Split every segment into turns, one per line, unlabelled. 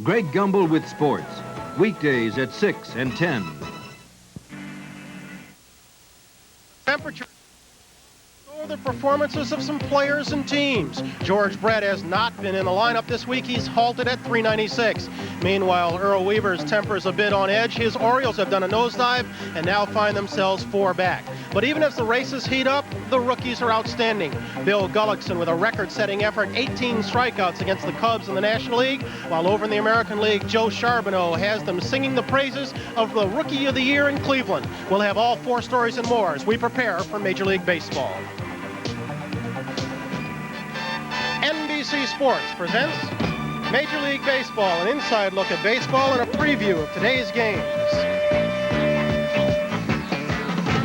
Greg Gumbel with sports. Weekdays at 6 and 10.
Temperature. The performances of some players and teams. George Brett has not been in the lineup this week. He's halted at 396. Meanwhile, Earl Weaver's temper's a bit on edge. His Orioles have done a nosedive and now find themselves 4 back. But even as the races heat up, the rookies are outstanding. Bill Gullickson with a record-setting effort, 18 strikeouts against the Cubs in the National League, while over in the American League, Joe Charbonneau has them singing the praises of the Rookie of the Year in Cleveland. We'll have all 4 stories and more as we prepare for Major League Baseball. NBC Sports presents Major League Baseball, an inside look at baseball and a preview of today's games.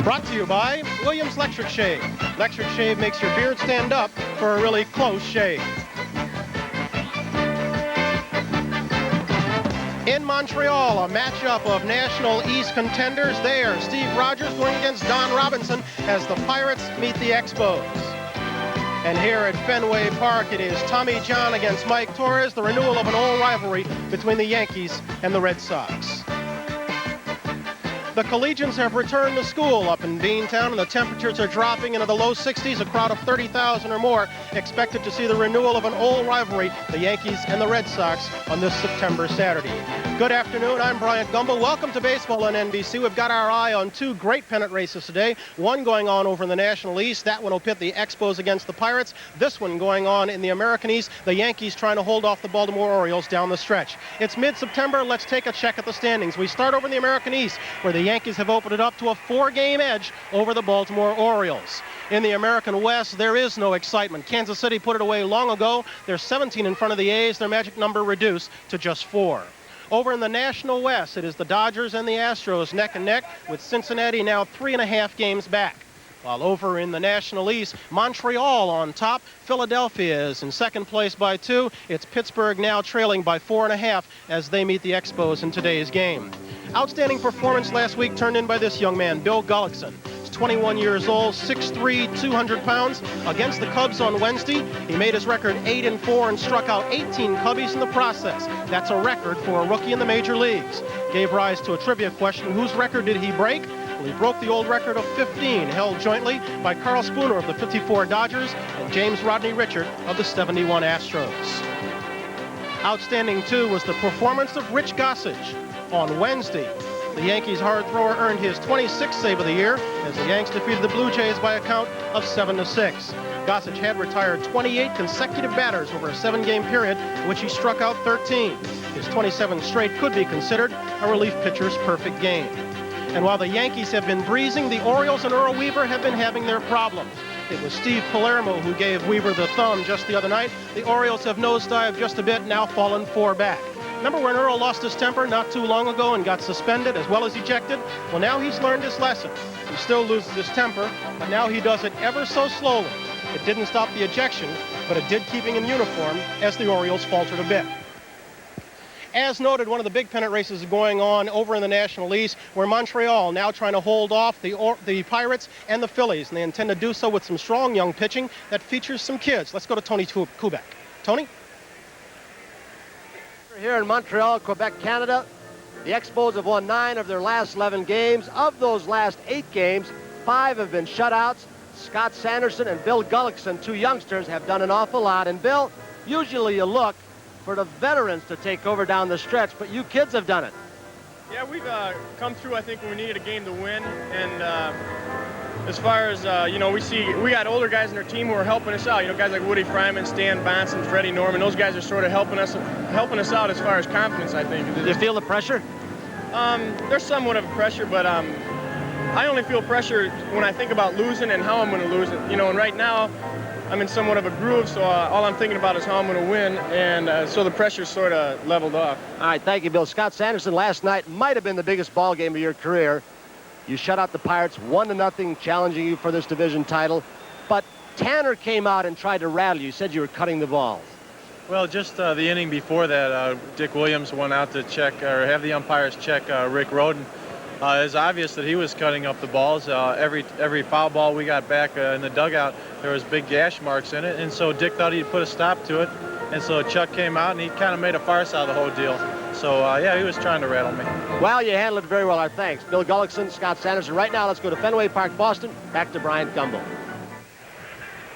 Brought to you by Williams Electric Shave. Electric Shave makes your beard stand up for a really close shave. In Montreal, a matchup of National East contenders there. Steve Rogers going against Don Robinson as the Pirates meet the Expos. And here at Fenway Park, it is Tommy John against Mike Torres, the renewal of an old rivalry between the Yankees and the Red Sox. The Collegians have returned to school up in Beantown, and the temperatures are dropping into the low 60s. A crowd of 30,000 or more expected to see the renewal of an old rivalry, the Yankees and the Red Sox, on this September Saturday. Good afternoon, I'm Bryant Gumbel. Welcome to Baseball on NBC. We've got our eye on 2 great pennant races today. One going on over in the National East. That one will pit the Expos against the Pirates. This one going on in the American East. The Yankees trying to hold off the Baltimore Orioles down the stretch. It's mid-September. Let's take a check at the standings. We start over in the American East, where the Yankees have opened it up to a 4-game edge over the Baltimore Orioles. In the American West, there is no excitement. Kansas City put it away long ago. They're 17 in front of the A's. Their magic number reduced to just 4. Over in the National West, it is the Dodgers and the Astros neck and neck, with Cincinnati now 3.5 games back. While over in the National East, Montreal on top. Philadelphia is in second place by 2. It's Pittsburgh now trailing by 4.5 as they meet the Expos in today's game. Outstanding performance last week turned in by this young man, Bill Gullickson. He's 21 years old, 6'3", 200 pounds. Against the Cubs on Wednesday, he made his record 8-4 and struck out 18 Cubbies in the process. That's a record for a rookie in the major leagues. Gave rise to a trivia question: whose record did he break? Well, he broke the old record of 15, held jointly by Carl Spooner of the 54 Dodgers and James Rodney Richard of the 71 Astros. Outstanding, too, was the performance of Rich Gossage. On Wednesday, the Yankees hard thrower earned his 26th save of the year as the Yanks defeated the Blue Jays by a count of 7-6. Gossage had retired 28 consecutive batters over a 7-game period, in which he struck out 13. His 27th straight could be considered a relief pitcher's perfect game. And while the Yankees have been breezing, the Orioles and Earl Weaver have been having their problems. It was Steve Palermo who gave Weaver the thumb just the other night. The Orioles have nosedived just a bit, now fallen 4 back. Remember when Earl lost his temper not too long ago and got suspended as well as ejected? Well, now he's learned his lesson. He still loses his temper, but now he does it ever so slowly. It didn't stop the ejection, but it did keep him in uniform as the Orioles faltered a bit. As noted, one of the big pennant races is going on over in the National East, where Montreal now trying to hold off the Pirates and the Phillies, and they intend to do so with some strong young pitching that features some kids. Let's go to Tony Kubek. Tony?
Here in Montreal, Quebec, Canada, the Expos have won 9 of their last 11 games. Of those last 8 games, 5 have been shutouts. Scott Sanderson and Bill Gullickson, 2 youngsters, have done an awful lot. And Bill, usually you look for the veterans to take over down the stretch, but you kids have done it.
Yeah, we've come through, I think, when we needed a game to win. And as far as, we got older guys in our team who are helping us out. You know, guys like Woodie Fryman, Stan Bonson, Freddie Norman. Those guys are sort of helping us out as far as confidence, I think.
Do you feel the pressure?
There's somewhat of a pressure, but I only feel pressure when I think about losing and how I'm going to lose it. You know, and right now, I'm in somewhat of a groove, so all I'm thinking about is how I'm going to win, and so the pressure's sort of leveled off.
All right, thank you, Bill. Scott Sanderson last night might have been the biggest ball game of your career. You shut out the Pirates 1-0, challenging you for this division title. But Tanner came out and tried to rattle you. You said you were cutting the balls.
Well, just the inning before that, Dick Williams went out to check, or have the umpires check Rick Rhoden. It's obvious that he was cutting up the balls. Every foul ball we got back in the dugout, there was big gash marks in it, and so Dick thought he'd put a stop to it And so Chuck came out, and he kind of made a farce out of the whole deal. So, yeah, he was trying to rattle me.
Well, you handled it very well. Our thanks. Bill Gullickson, Scott Sanderson. Right now, let's go to Fenway Park, Boston. Back to Bryant Gumbel.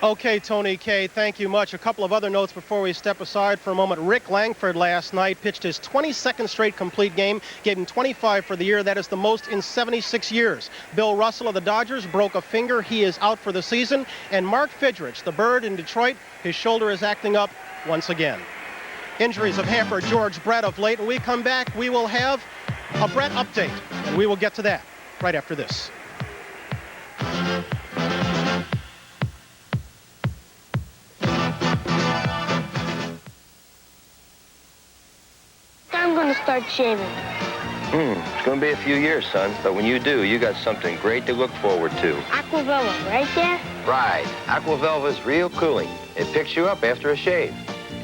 Okay, Tony K, thank you much. A couple of other notes before we step aside for a moment. Rick Langford last night pitched his 22nd straight complete game, gave him 25 for the year. That is the most in 76 years. Bill Russell of the Dodgers broke a finger. He is out for the season. And Mark Fidrich, the Bird in Detroit, his shoulder is acting up once again. Injuries have hampered George Brett of late. When we come back, we will have a Brett update, and we will get to that right after this.
I'm going to start shaving.
It's going to be a few years, son, but when you do, you got something great to look forward to.
Aquavelva, right, Dad?
Right. Aquavelva's real cooling. It picks you up after a shave.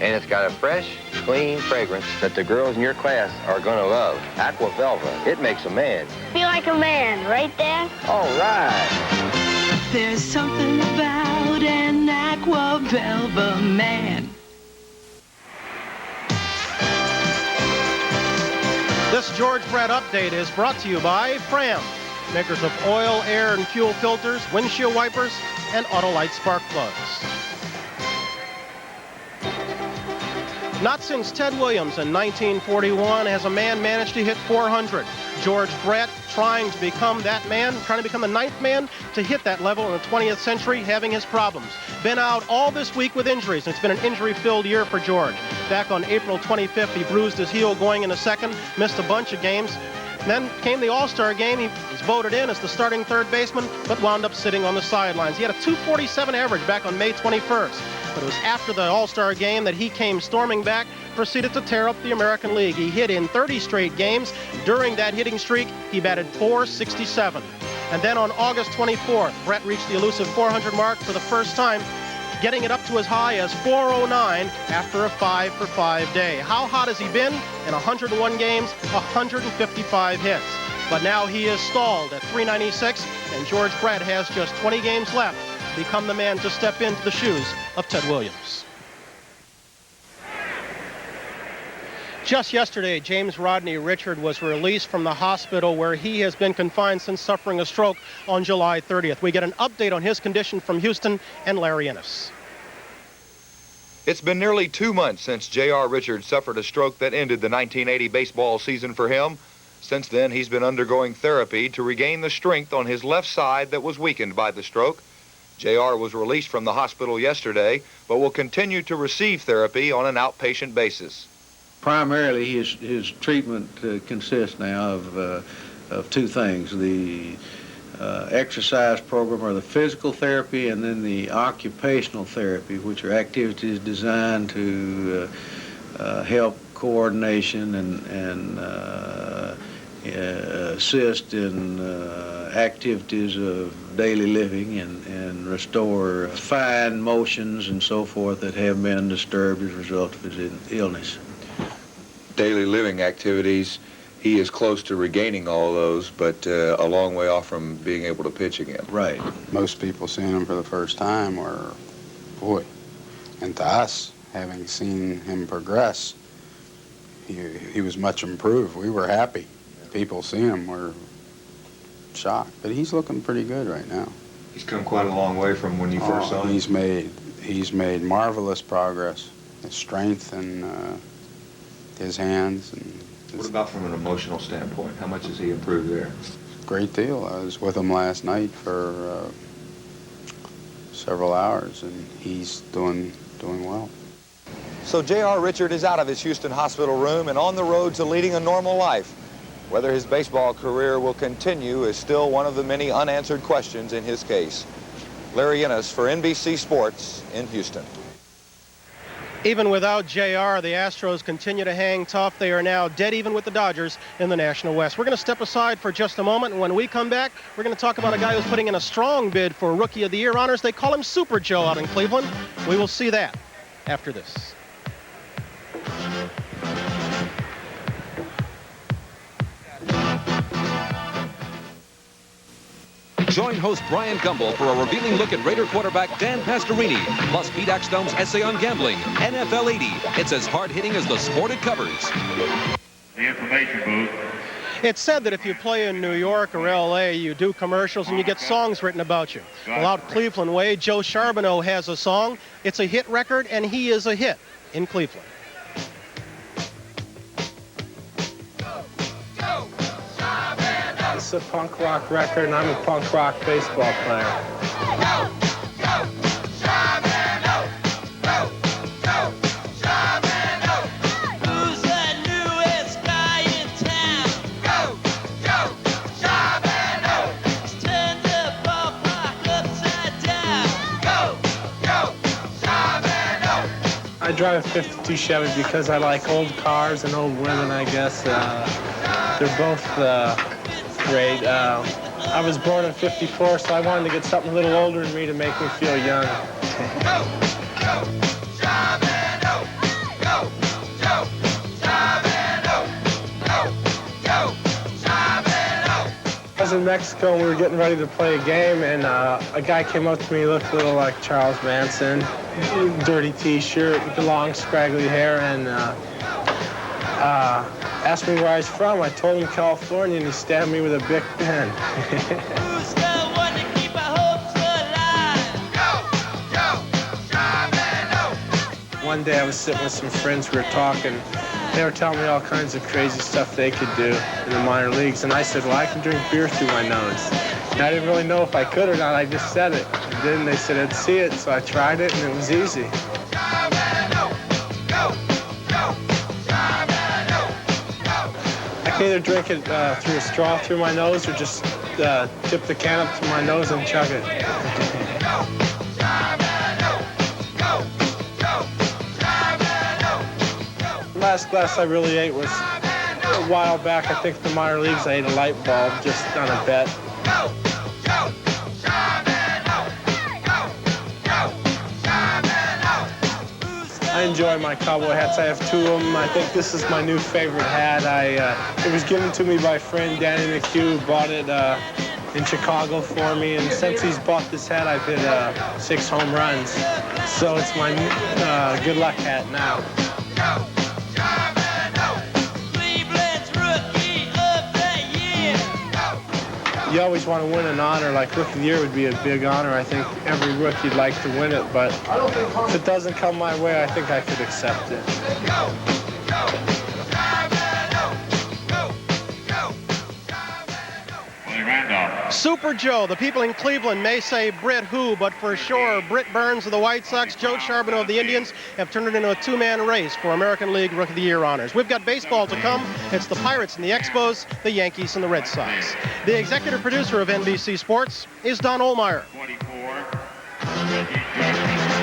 And it's got a fresh, clean fragrance that the girls in your class are going to love. Aquavelva, it makes a man
Feel like a man, right, Dad?
all right.
There's something about an Aquavelva man.
This George Brett update is brought to you by Fram, makers of oil, air, and fuel filters, windshield wipers, and Autolite spark plugs. Not since Ted Williams in 1941 has a man managed to hit 400. George Brett trying to become that man, trying to become the 9th man to hit that level in the 20th century, having his problems. Been out all this week with injuries, and it's been an injury-filled year for George. Back on April 25th, he bruised his heel going in the second, missed a bunch of games. Then came the All-Star game. He was voted in as the starting third baseman, but wound up sitting on the sidelines. He had a .247 average back on May 21st. But it was after the All-Star game that he came storming back, proceeded to tear up the American League. He hit in 30 straight games. During that hitting streak, he batted .467. And then on August 24th, Brett reached the elusive 400 mark for the first time, getting it up to as high as .409 after a 5-for-5 day. How hot has he been? In 101 games, 155 hits. But now he is stalled at .396, and George Brett has just 20 games left to become the man to step into the shoes of Ted Williams. Just yesterday, James Rodney Richard was released from the hospital where he has been confined since suffering a stroke on July 30th. We get an update on his condition from Houston and Larry Ennis.
It's been nearly 2 months since J.R. Richards suffered a stroke that ended the 1980 baseball season for him. Since then, he's been undergoing therapy to regain the strength on his left side that was weakened by the stroke. J.R. was released from the hospital yesterday, but will continue to receive therapy on an outpatient basis.
Primarily, his treatment consists now of two things: the exercise program, or the physical therapy, and then the occupational therapy, which are activities designed to help coordination and assist in activities of daily living and restore fine motions and so forth that have been disturbed as a result of his illness.
Daily living activities, he is close to regaining all those, but a long way off from being able to pitch again.
Right.
Most people seeing him for the first time were, boy, and to us, having seen him progress, he was much improved. We were happy. People seeing him were shocked, but he's looking pretty good right now.
He's come quite a long way from when you first saw him.
He's made marvelous progress. His strength and his hands. And
what about from an emotional standpoint? How much has he improved there?
Great deal. I was with him last night for several hours, and he's doing well.
So J.R. Richard is out of his Houston hospital room and on the road to leading a normal life. Whether his baseball career will continue is still one of the many unanswered questions in his case. Larry Ennis for NBC Sports in Houston.
Even without JR, the Astros continue to hang tough. They are now dead even with the Dodgers in the National West. We're going to step aside for just a moment, and when we come back, we're going to talk about a guy who's putting in a strong bid for Rookie of the Year honors. They call him Super Joe out in Cleveland. We will see that after this.
Join host Bryant Gumbel for a revealing look at Raider quarterback Dan Pastorini, plus Pete Axtone's essay on gambling, NFL 80. It's as hard-hitting as the sport it covers.
The information booth.
It's said that if you play in New York or L.A., you do commercials and you get songs written about you. Well, out Cleveland way, Joe Charbonneau has a song. It's a hit record, and he is a hit in Cleveland.
It's a punk rock record, and I'm a punk rock baseball player. I drive a 52 Chevy because I like old cars and old women, I guess. They're both great. I was born in '54, so I wanted to get something a little older than me to make me feel young. I was in Mexico and we were getting ready to play a game, and a guy came up to me, looked a little like Charles Manson, dirty t-shirt, long scraggly hair, and asked me where I was from. I told him California, and he stabbed me with a Bic pen. One day I was sitting with some friends, we were talking. They were telling me all kinds of crazy stuff they could do in the minor leagues, and I said, well, I can drink beer through my nose. And I didn't really know if I could or not, I just said it. And then they said I'd see it, so I tried it, and it was easy. I can either drink it through a straw through my nose or just tip the can up to my nose and chug it. Last glass I really ate was a while back. I think in the minor leagues I ate a light bulb just on a bet. I enjoy my cowboy hats. I have two of them. I think this is my new favorite hat. It was given to me by a friend, Danny McHugh, who bought it in Chicago for me. And since he's bought this hat, I've hit 6 home runs. So it's my good luck hat now. You always want to win an honor, like Rookie of the Year would be a big honor. I think every rookie'd like to win it, but if it doesn't come my way, I think I could accept it.
Super Joe. The people in Cleveland may say Britt who, but for sure, Britt Burns of the White Sox, Joe Charbonneau of the Indians have turned it into a two-man race for American League Rookie of the Year honors. We've got baseball to come. It's the Pirates and the Expos, the Yankees and the Red Sox. The executive producer of NBC Sports is Don Ohlmeyer.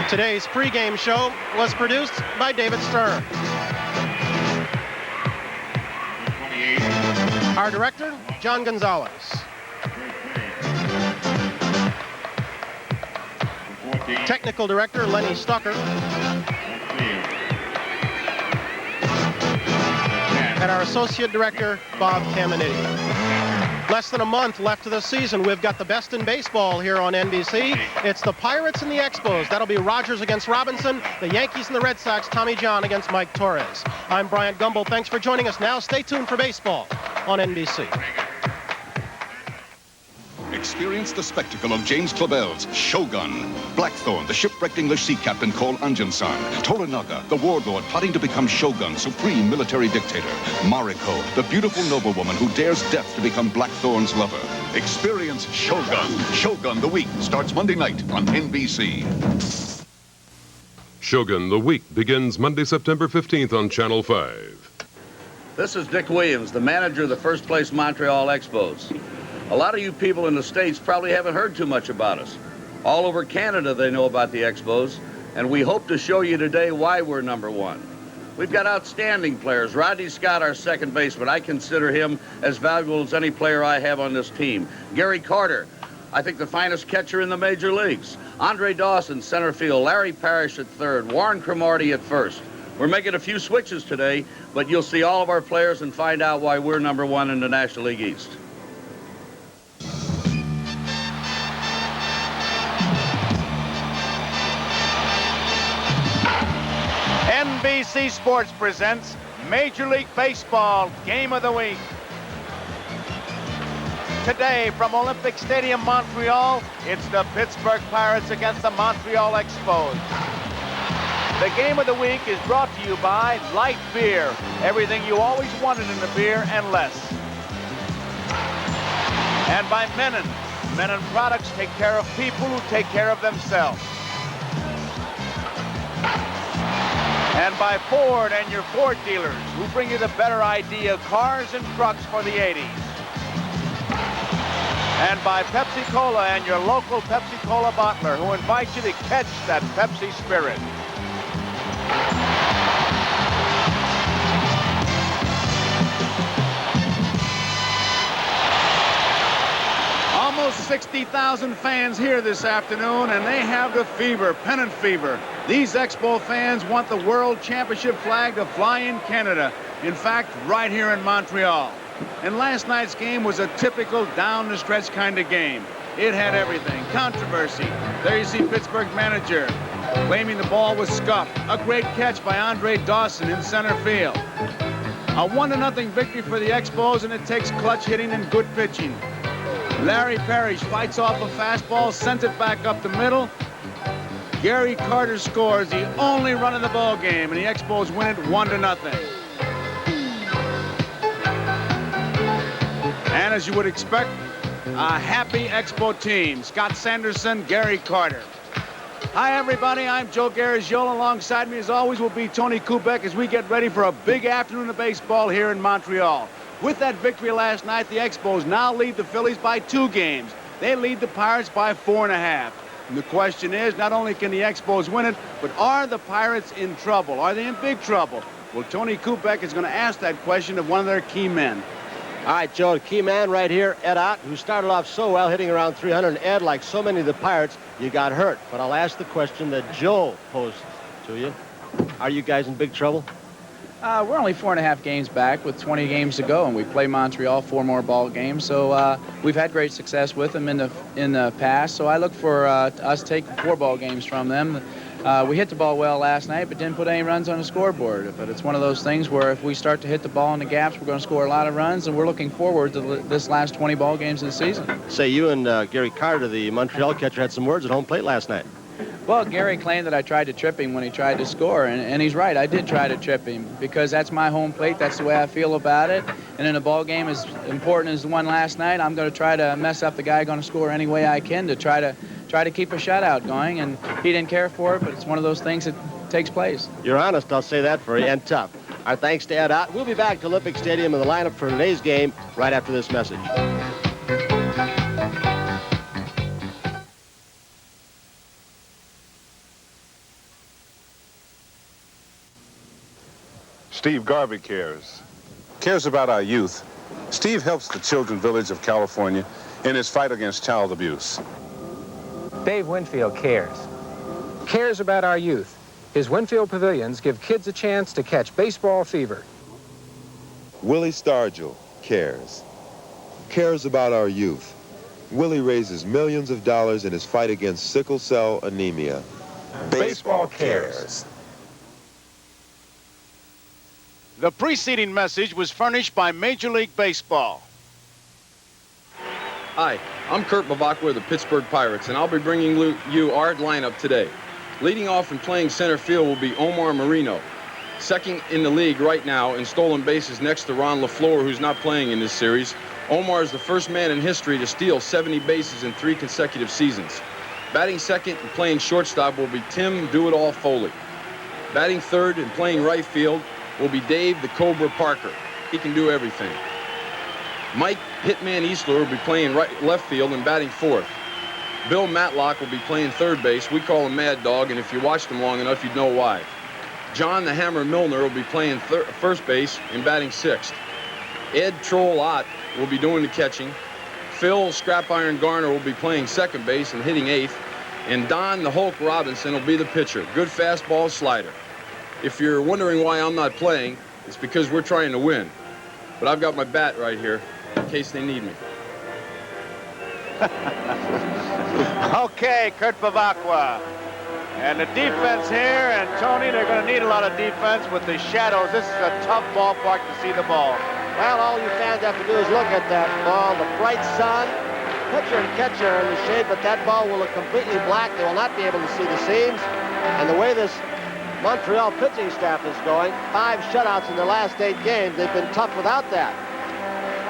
Today's pregame show was produced by David Stern. Our director, John Gonzalez. Technical director, Lenny Stucker. And our associate director, Bob Caminiti. Less than a month left of the season. We've got the best in baseball here on NBC. It's the Pirates and the Expos. That'll be Rogers against Robinson, the Yankees and the Red Sox, Tommy John against Mike Torres. I'm Bryant Gumbel. Thanks for joining us now. Stay tuned for baseball on NBC.
Experience the spectacle of James Clavell's Shogun. Blackthorn, the shipwrecked English sea captain called Anjansan. Toranaga, the warlord plotting to become Shogun, supreme military dictator. Mariko, the beautiful noblewoman who dares death to become Blackthorn's lover. Experience Shogun. Shogun the Week starts Monday night on NBC.
Shogun the Week begins Monday, September 15th on Channel 5.
This is Dick Williams, the manager of the first-place Montreal EXPOS. A lot of you people in the States probably haven't heard too much about us. All over Canada they know about the Expos, and we hope to show you today why we're #1. We've got outstanding players. Rodney Scott, our second baseman, I consider him as valuable as any player I have on this team. Gary Carter, I think the finest catcher in the major leagues. Andre Dawson, center field. Larry Parrish at third. Warren Cromartie at first. We're making a few switches today, but you'll see all of our players and find out why we're #1 in the National League East.
NBC Sports presents Major League Baseball Game of the Week. Today from Olympic Stadium, Montreal, it's the Pittsburgh Pirates against the Montreal EXPOS. The Game of the Week is brought to you by Light Beer, everything you always wanted in a beer and less. And by Menon. Menon products take care of people who take care of themselves. And by Ford and your Ford dealers, who bring you the better idea cars and trucks for the 80s. And by Pepsi-Cola and your local Pepsi-Cola bottler, who invites you to catch that Pepsi spirit. Almost 60,000 fans here this afternoon, and they have the fever, pennant fever. These Expo fans want the World Championship flag to fly in Canada. In fact, right here in Montreal. And last night's game was a typical down-the-stretch kind of game. It had everything. Controversy. There you see Pittsburgh manager claiming the ball was scuffed. A great catch by Andre Dawson in center field. A 1-0 victory for the Expos, and it takes clutch hitting and good pitching. Larry Parrish fights off a fastball, sends it back up the middle. Gary Carter scores the only run in the ball game, and the Expos win it 1-0. And as you would expect, a happy Expo team. Scott Sanderson, Gary Carter. Hi, everybody. I'm Joe Garagiola. Alongside me, as always, will be Tony Kubek as we get ready for a big afternoon of baseball here in Montreal. With that victory last night, the Expos now lead the Phillies by 2 games. They lead the Pirates by 4.5. And the question is, not only can the Expos win it, but are the Pirates in trouble? Are they in big trouble? Well, Tony Kubek is going to ask that question of one of their key men.
All right, Joe, the key man right here, Ed Ott, who started off so well, hitting around 300. And Ed, like so many of the Pirates, you got hurt. But I'll ask the question that Joe posed to you. Are you guys in big trouble?
We're only 4.5 games back with 20 games to go, and we play Montreal 4 more ball games. So we've had great success with them in the past. So I look for us to take 4 ball games from them. We hit the ball well last night, but didn't put any runs on the scoreboard. But it's one of those things where if we start to hit the ball in the gaps, we're going to score a lot of runs, and we're looking forward to this last 20 ball games of the season.
Say, you and Gary Carter, the Montreal catcher, had some words at home plate last night.
Well, Gary claimed that I tried to trip him when he tried to score, and he's right. I did try to trip him because that's my home plate. That's the way I feel about it. And in a ball game as important as the one last night, I'm going to try to mess up the guy going to score any way I can to try to keep a shutout going. And he didn't care for it, but it's one of those things that takes place.
You're honest, I'll say that for you, and tough. Our thanks to Ed Ott. We'll be back to Olympic Stadium in the lineup for today's game right after this message.
Steve Garvey cares about our youth. Steve helps the Children's Village of California in his fight against child abuse.
Dave Winfield cares about our youth. His Winfield Pavilions give kids a chance to catch baseball fever.
Willie Stargell cares about our youth. Willie raises millions of dollars in his fight against sickle cell anemia.
Baseball cares. The preceding message was furnished by Major League Baseball.
Hi, I'm Kurt Bavacqua of the Pittsburgh Pirates, and I'll be bringing you our lineup today. Leading off and playing center field will be Omar Marino, second in the league right now in stolen bases next to Ron LaFleur, who's not playing in this series. Omar is the first man in history to steal 70 bases in 3 consecutive seasons. Batting second and playing shortstop will be Tim Do-It-All Foley. Batting third and playing right field will be Dave the Cobra Parker. He can do everything. Mike Hitman Easler will be playing left field and batting fourth. Bill Matlock will be playing third base. We call him Mad Dog, and if you watched him long enough, you'd know why. John the Hammer Milner will be playing first base and batting sixth. Ed Troll Ott will be doing the catching. Phil Scrap Iron Garner will be playing second base and hitting eighth. And Don the Hulk Robinson will be the pitcher. Good fastball slider. If you're wondering why I'm not playing, it's because we're trying to win. But I've got my bat right here in case they need me.
Okay, Kurt Bavacqua. And the defense here, and Tony, they're going to need a lot of defense with the shadows. This is a tough ballpark to see the ball.
Well, all you fans have to do is look at that ball. The bright sun, pitcher and catcher are in the shade, but that ball will look completely black. They will not be able to see the seams. And the way this Montreal pitching staff is going, 5 shutouts in their last 8 games, they've been tough without that.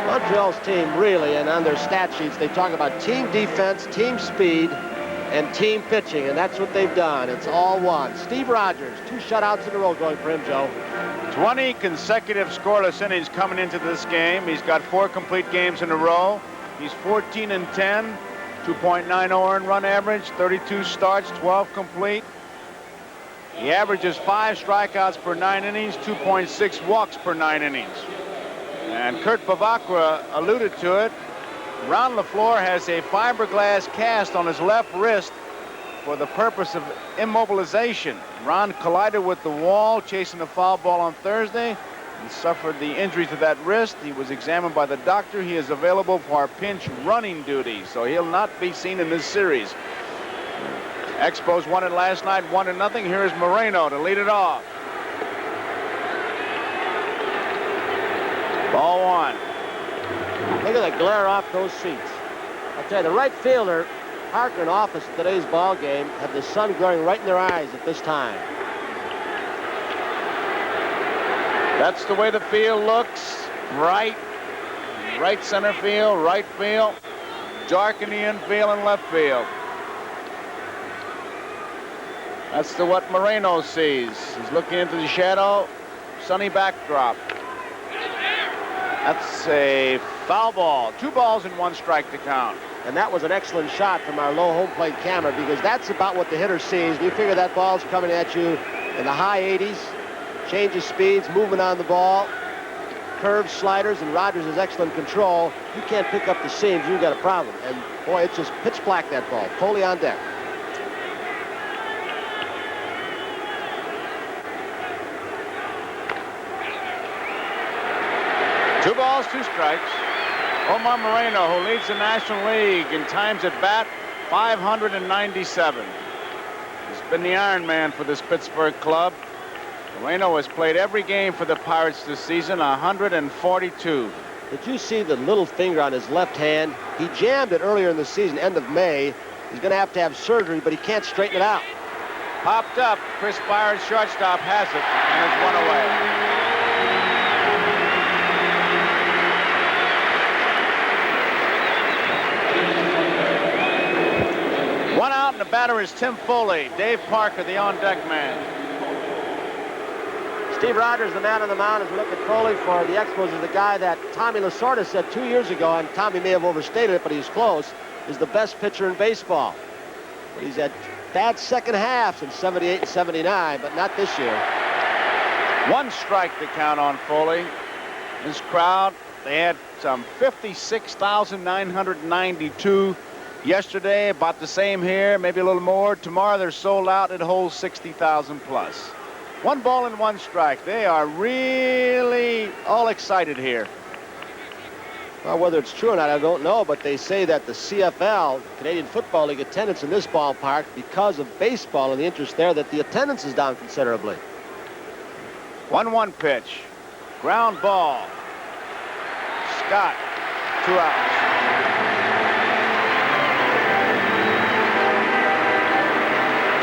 Montreal's team really, and on their stat sheets, they talk about team defense, team speed, and team pitching, and that's what they've done. It's all one. Steve Rogers, 2 shutouts in a row going for him, Joe.
20 consecutive scoreless innings coming into this game. He's got 4 complete games in a row. He's 14-10, 2.90 earned run average, 32 starts, 12 complete. He averages 5 strikeouts per 9 innings, 2.6 walks per 9 innings. And Kurt Bavacqua alluded to it. Ron LaFleur has a fiberglass cast on his left wrist for the purpose of immobilization. Ron collided with the wall chasing a foul ball on Thursday and suffered the injury to that wrist. He was examined by the doctor. He is available for pinch running duty, so he'll not be seen in this series. Expos won it last night, 1-0. Here is Moreno to lead it off. Ball 1.
Look at the glare off those seats. I'll tell you, the right fielder, Parker, in office at today's ball game, had the sun glaring right in their eyes at this time.
That's the way the field looks. Right center field, right field, dark in the infield and left field. That's what Moreno sees. He's looking into the shadow, sunny backdrop. That's a foul ball. 2 balls and 1 strike to count.
And that was an excellent shot from our low home plate camera, because that's about what the hitter sees. You figure that ball's coming at you in the high 80s, changes speeds, movement on the ball, curves, sliders, and Rogers has excellent control. You can't pick up the seams, you've got a problem. And boy, it's just pitch black, that ball. Totally on deck.
Two balls, 2 strikes. Omar Moreno, who leads the National League in times at bat, 597. He's been the Iron Man for this Pittsburgh club. Moreno has played every game for the Pirates this season, 142.
Did you see the little finger on his left hand? He jammed it earlier in the season, end of May. He's going to have surgery, but he can't straighten it out.
Popped up. Chris Byers, shortstop, has it, and it's 1 away. One out, and the batter is Tim Foley. Dave Parker, the on-deck man.
Steve Rogers, the man on the mound, as we look at Foley for the Expos, is the guy that Tommy Lasorda said 2 years ago, and Tommy may have overstated it, but he's close, is the best pitcher in baseball. But he's had bad second halves in 78 and 79, but not this year.
1 strike to count on Foley. This crowd, they had some 56,992 yesterday, about the same here, maybe a little more. Tomorrow they're sold out. It holds 60,000 plus. 1 ball and 1 strike. They are really all excited here.
Well, whether it's true or not, I don't know, but they say that the CFL, Canadian Football League, attendance in this ballpark, because of baseball and the interest there, that the attendance is down considerably.
1-1 pitch. Ground ball. Scott, 2 outs.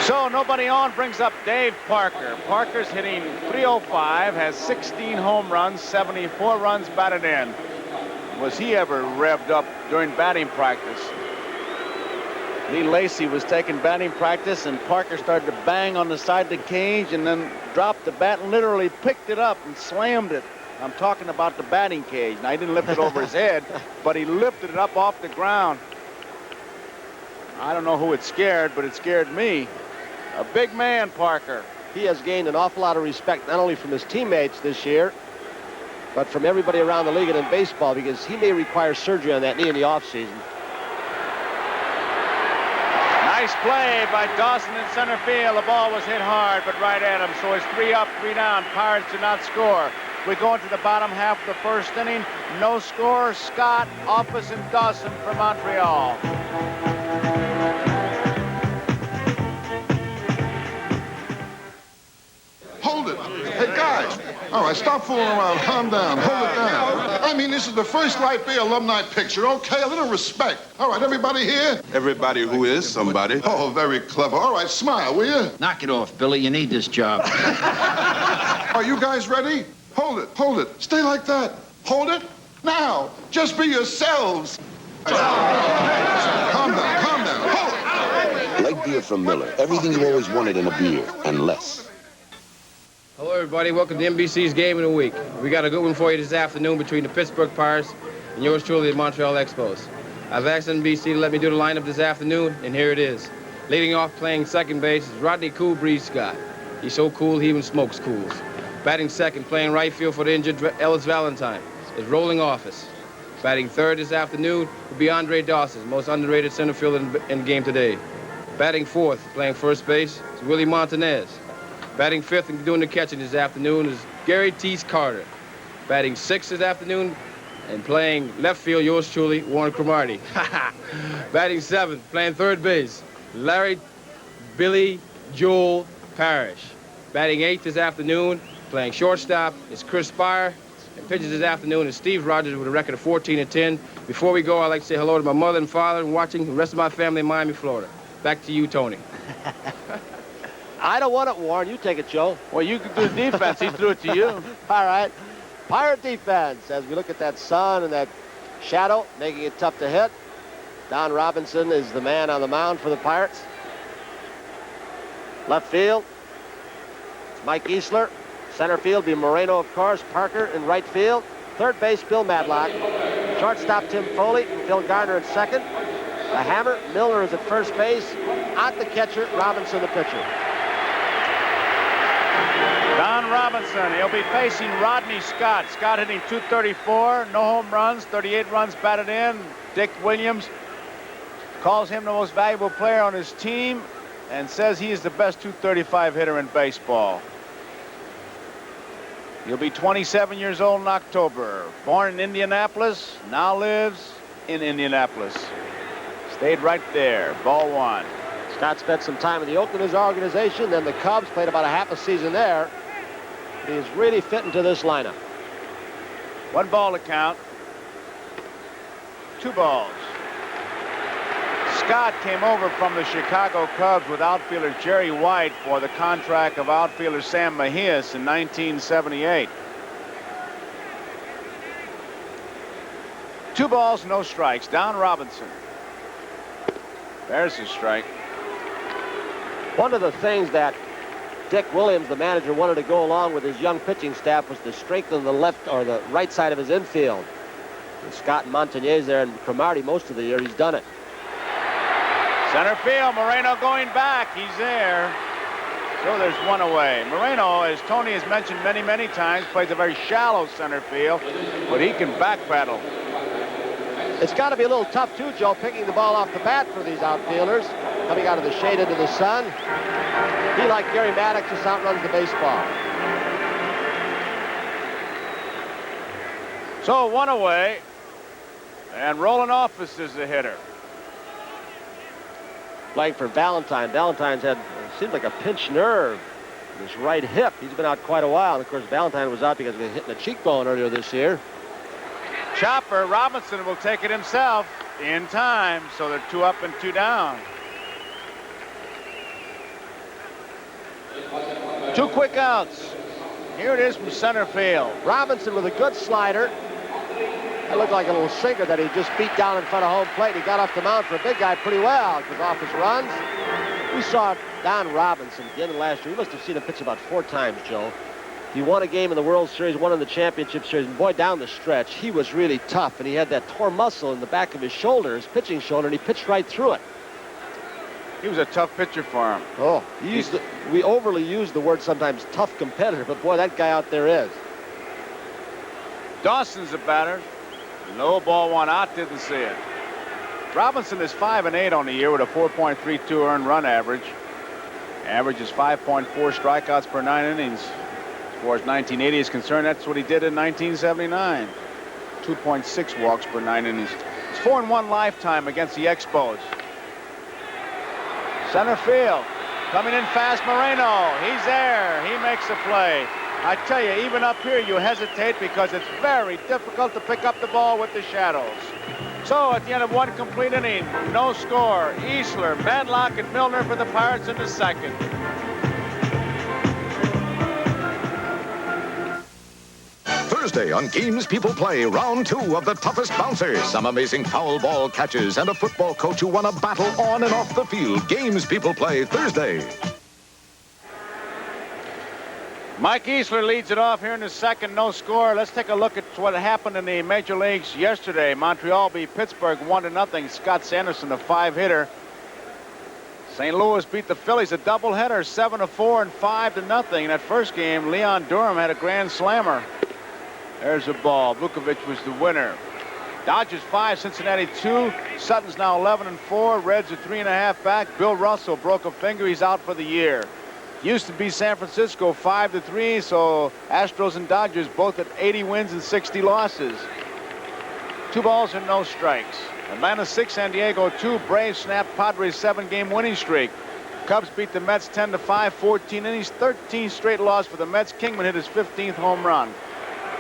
So nobody on, brings up Dave Parker. Parker's hitting .305, has 16 home runs, 74 runs batted in. Was he ever revved up during batting practice? Lee Lacy was taking batting practice, and Parker started to bang on the side of the cage and then dropped the bat and literally picked it up and slammed it. I'm talking about the batting cage. Now, he didn't lift it over his head, but he lifted it up off the ground. I don't know who it scared, but it scared me. A big man, Parker.
He has gained an awful lot of respect, not only from his teammates this year, but from everybody around the league and in baseball, because he may require surgery on that knee in the offseason.
Nice play by Dawson in center field. The ball was hit hard, but right at him. So it's 3 up, 3 down. Pirates do not score. We go into the bottom half of the first inning. No score. Scott, Office, and Dawson for Montreal.
right, stop fooling around. Calm down. Hold it down. I mean, this is the first Light Bay alumni picture. Okay, a little respect. All right, everybody here?
Everybody who is somebody.
Oh, very clever. All right, smile, will you?
Knock it off, Billy. You need this job.
Are you guys ready? Hold it, hold it. Stay like that. Hold it. Now, just be yourselves. Calm down, calm down. Hold it.
Light beer from Miller. Everything you always wanted in a beer, and less.
Hello, everybody. Welcome to NBC's Game of the Week. We got a good one for you this afternoon between the Pittsburgh Pirates and yours truly, the Montreal EXPOS. I've asked NBC to let me do the lineup this afternoon, and here it is. Leading off playing second base is Rodney Cool Breeze Scott. He's so cool, he even smokes cools. Batting second, playing right field for the injured Ellis Valentine, is Rolling Office. Batting third this afternoon will be Andre Dawson, most underrated center fielder in the game today. Batting fourth, playing first base, is Willie Montanez. Batting fifth and doing the catching this afternoon is Gary Tease Carter. Batting sixth this afternoon and playing left field, yours truly, Warren Cromartie. Batting seventh, playing third base, Larry Billy Joel Parrish. Batting eighth this afternoon, playing shortstop is Chris Spire. And pitches this afternoon is Steve Rogers with a record of 14-10. Before we go, I'd like to say hello to my mother and father and watching the rest of my family in Miami, Florida. Back to you, Tony.
I don't want it, Warren. You take it, Joe.
Well, you can do the defense. He threw it to you.
All right. Pirate defense, as we look at that sun and that shadow, making it tough to hit. Don Robinson is the man on the mound for the Pirates. Left field, Mike Easler. Center field be Moreno, of course. Parker in right field. Third base, Bill Madlock. Shortstop, Tim Foley. Phil Garner at second. The hammer, Milner is at first base. Ott the catcher, Robinson the pitcher.
Don Robinson, he'll be facing Rodney Scott. Scott hitting .234, no home runs, 38 runs batted in. Dick Williams calls him the most valuable player on his team and says he is the best .235 hitter in baseball. He'll be 27 years old in October. Born in Indianapolis, now lives in Indianapolis. Stayed right there, ball one.
Scott spent some time in the Oakland organization, then the Cubs, played about a half a season there. He is really fitting to this lineup.
1 ball to count. 2 balls. Scott came over from the Chicago Cubs with outfielder Jerry White for the contract of outfielder Sam Mejias in 1978. 2 balls, no strikes. Don Robinson. There's his strike.
One of the things that Dick Williams, the manager, wanted to go along with his young pitching staff was to strengthen the left or the right side of his infield. With Scott and Montañez there and Cromartie most of the year, he's done it.
Center field, Moreno going back. He's there. So there's 1 away. Moreno, as Tony has mentioned many, many times, plays a very shallow center field, but he can back pedal.
It's got to be a little tough, too, Joe, picking the ball off the bat for these outfielders. Coming out of the shade into the sun. He, like Gary Maddox, just outruns the baseball.
So 1 away. And Roland Office is the hitter.
Playing for Valentine. Valentine's had, seems like a pinched nerve in his right hip. He's been out quite a while. And of course, Valentine was out because of hitting a cheekbone earlier this year.
Chopper, Robinson will take it himself in time. So they're 2 up and 2 down. 2 quick outs. Here it is from center field.
Robinson with a good slider. That looked like a little sinker that he just beat down in front of home plate. He got off the mound for a big guy pretty well because off his runs. We saw Don Robinson at the end of last year. We must have seen him pitch about 4 times, Joe. He won a game in the World Series, won in the Championship Series. And boy, down the stretch, he was really tough. And he had that torn muscle in the back of his shoulder, his pitching shoulder, and he pitched right through it.
He was a tough pitcher for him.
Oh, we overly use the word sometimes tough competitor, but boy, that guy out there is.
Dawson's the batter. Low ball 1 out, didn't see it. Robinson is 5-8 on the year with a 4.32 earned run average. Average is 5.4 strikeouts per 9 innings. As far as 1980 is concerned, that's what he did in 1979. 2.6 walks per 9 innings. It's 4-1 lifetime against the Expos. Center field. Coming in fast, Moreno. He's there. He makes the play. I tell you, even up here you hesitate because it's very difficult to pick up the ball with the shadows. So at the end of one complete inning, no score. Easler, Madlock, and Milner for the Pirates in the second.
Thursday on Games People Play, round 2 of the toughest bouncers. Some amazing foul ball catches and a football coach who won a battle on and off the field. Games People Play Thursday.
Mike Easler leads it off here in the second, no score. Let's take a look at what happened in the major leagues yesterday. Montreal beat Pittsburgh 1-0. Scott Sanderson, a 5-hitter. St. Louis beat the Phillies, a doubleheader, 7-4 and 5-0. In that first game, Leon Durham had a grand slammer. There's a ball. Vukovic was the winner. Dodgers 5, Cincinnati 2. Sutton's now 11-4. Reds are 3.5 back. Bill Russell broke a finger. He's out for the year. Used to be San Francisco 5-3, so Astros and Dodgers both at 80 wins and 60 losses. 2 balls and no strikes. Atlanta 6, San Diego 2. Braves snapped Padres' 7-game winning streak. Cubs beat the Mets 10-5, 14 innings, 13 straight loss for the Mets. Kingman hit his 15th home run.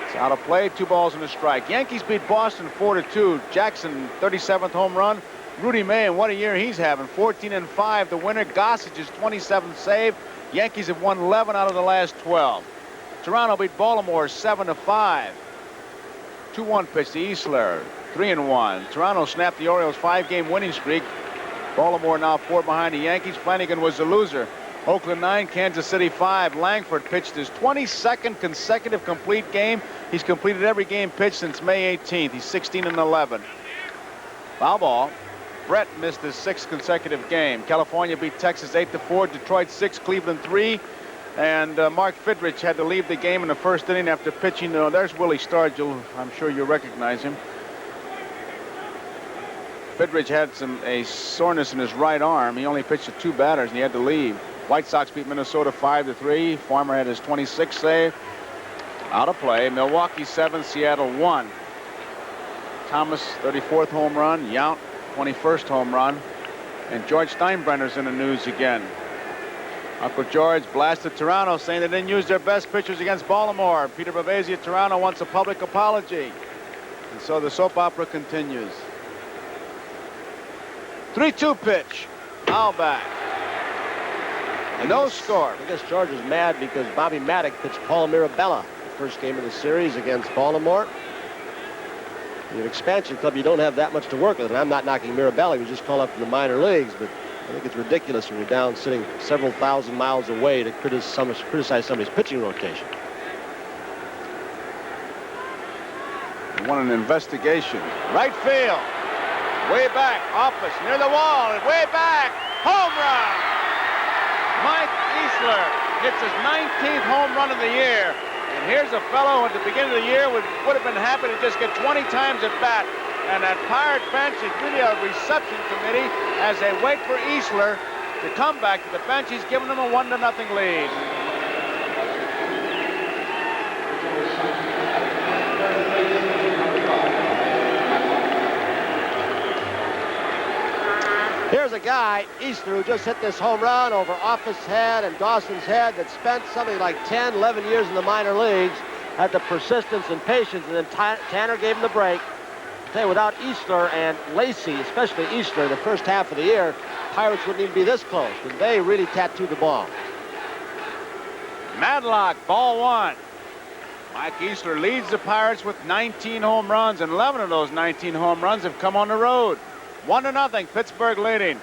It's out of play, 2 balls and a strike. Yankees beat Boston 4-2. Jackson, 37th home run. Rudy May, and what a year he's having, 14-5. The winner, Gossige's 27th save. Yankees have won 11 out of the last 12. Toronto beat Baltimore 7-5. 2-1 pitch to Easler, 3-1. Toronto snapped the Orioles' 5-game winning streak. Baltimore now 4 behind the Yankees. Flanagan was the loser. Oakland 9, Kansas City 5. Langford pitched his 22nd consecutive complete game. He's completed every game pitched since May 18th. He's 16-11. Foul ball. Brett missed his 6th consecutive game. California beat Texas 8-4. Detroit 6, Cleveland 3. And Mark Fidrich had to leave the game in the first inning after pitching. There's Willie Stargell. I'm sure you recognize him. Fidrich had a soreness in his right arm. He only pitched to 2 batters, and he had to leave. White Sox beat Minnesota 5-3. Farmer had his 26th save. Out of play. Milwaukee 7, Seattle 1. Thomas, 34th home run. Yount, 21st home run. And George Steinbrenner's in the news again. Uncle George blasted Toronto, saying they didn't use their best pitchers against Baltimore. Peter Bavasi at Toronto wants a public apology. And so the soap opera continues. 3-2 pitch. Foul back. No score.
I guess George is mad because Bobby Maddock pitched Paul Mirabella the first game of the series against Baltimore. In an expansion club, you don't have that much to work with. And I'm not knocking Mirabella. He was just called up from the minor leagues. But I think it's ridiculous when you're down sitting several thousand miles away to criticize somebody's pitching rotation.
They want an investigation. Right field. Way back. Office. Near the wall. And way back. Home run. Mike Easler hits his 19th home run of the year. And here's a fellow at the beginning of the year would have been happy to just get 20 times at bat. And that Pirate bench is really a reception committee as they wait for Easler to come back to the bench. He's giving them a 1-0 lead.
Here's a guy, Easler, who just hit this home run over Office's head and Dawson's head, that spent something like 10, 11 years in the minor leagues, had the persistence and patience, and then Tanner gave him the break. I tell you, without Easler and Lacey, especially Easler, the first half of the year, Pirates wouldn't even be this close, and they really tattooed the ball.
Madlock, ball 1. Mike Easler leads the Pirates with 19 home runs, and 11 of those 19 home runs have come on the road. 1-0, Pittsburgh leading.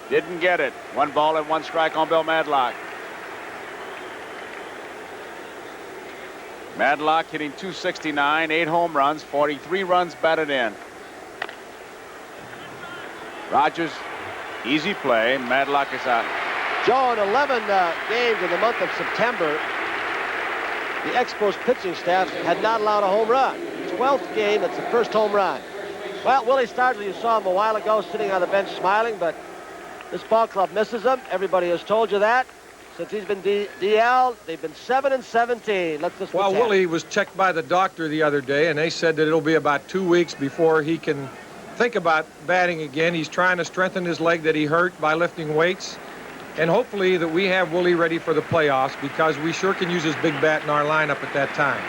Didn't get it. 1 ball and 1 strike on Bill Madlock. Madlock hitting .269, 8 home runs, 43 runs batted in. Rogers, easy play. Madlock is out.
Joe, in 11 games in the month of September, the Expos pitching staff had not allowed a home run. 12th game, that's the first home run. Well, Willie Stargell, you saw him a while ago sitting on the bench smiling, but this ball club misses him. Everybody has told you that. Since he's been DL'd, they've been 7-17. Let's just
Well, Willie was checked by the doctor the other day, and they said that it'll be about 2 weeks before he can think about batting again. He's trying to strengthen his leg that he hurt by lifting weights. And hopefully that we have Willie ready for the playoffs, because we sure can use his big bat in our lineup at that time.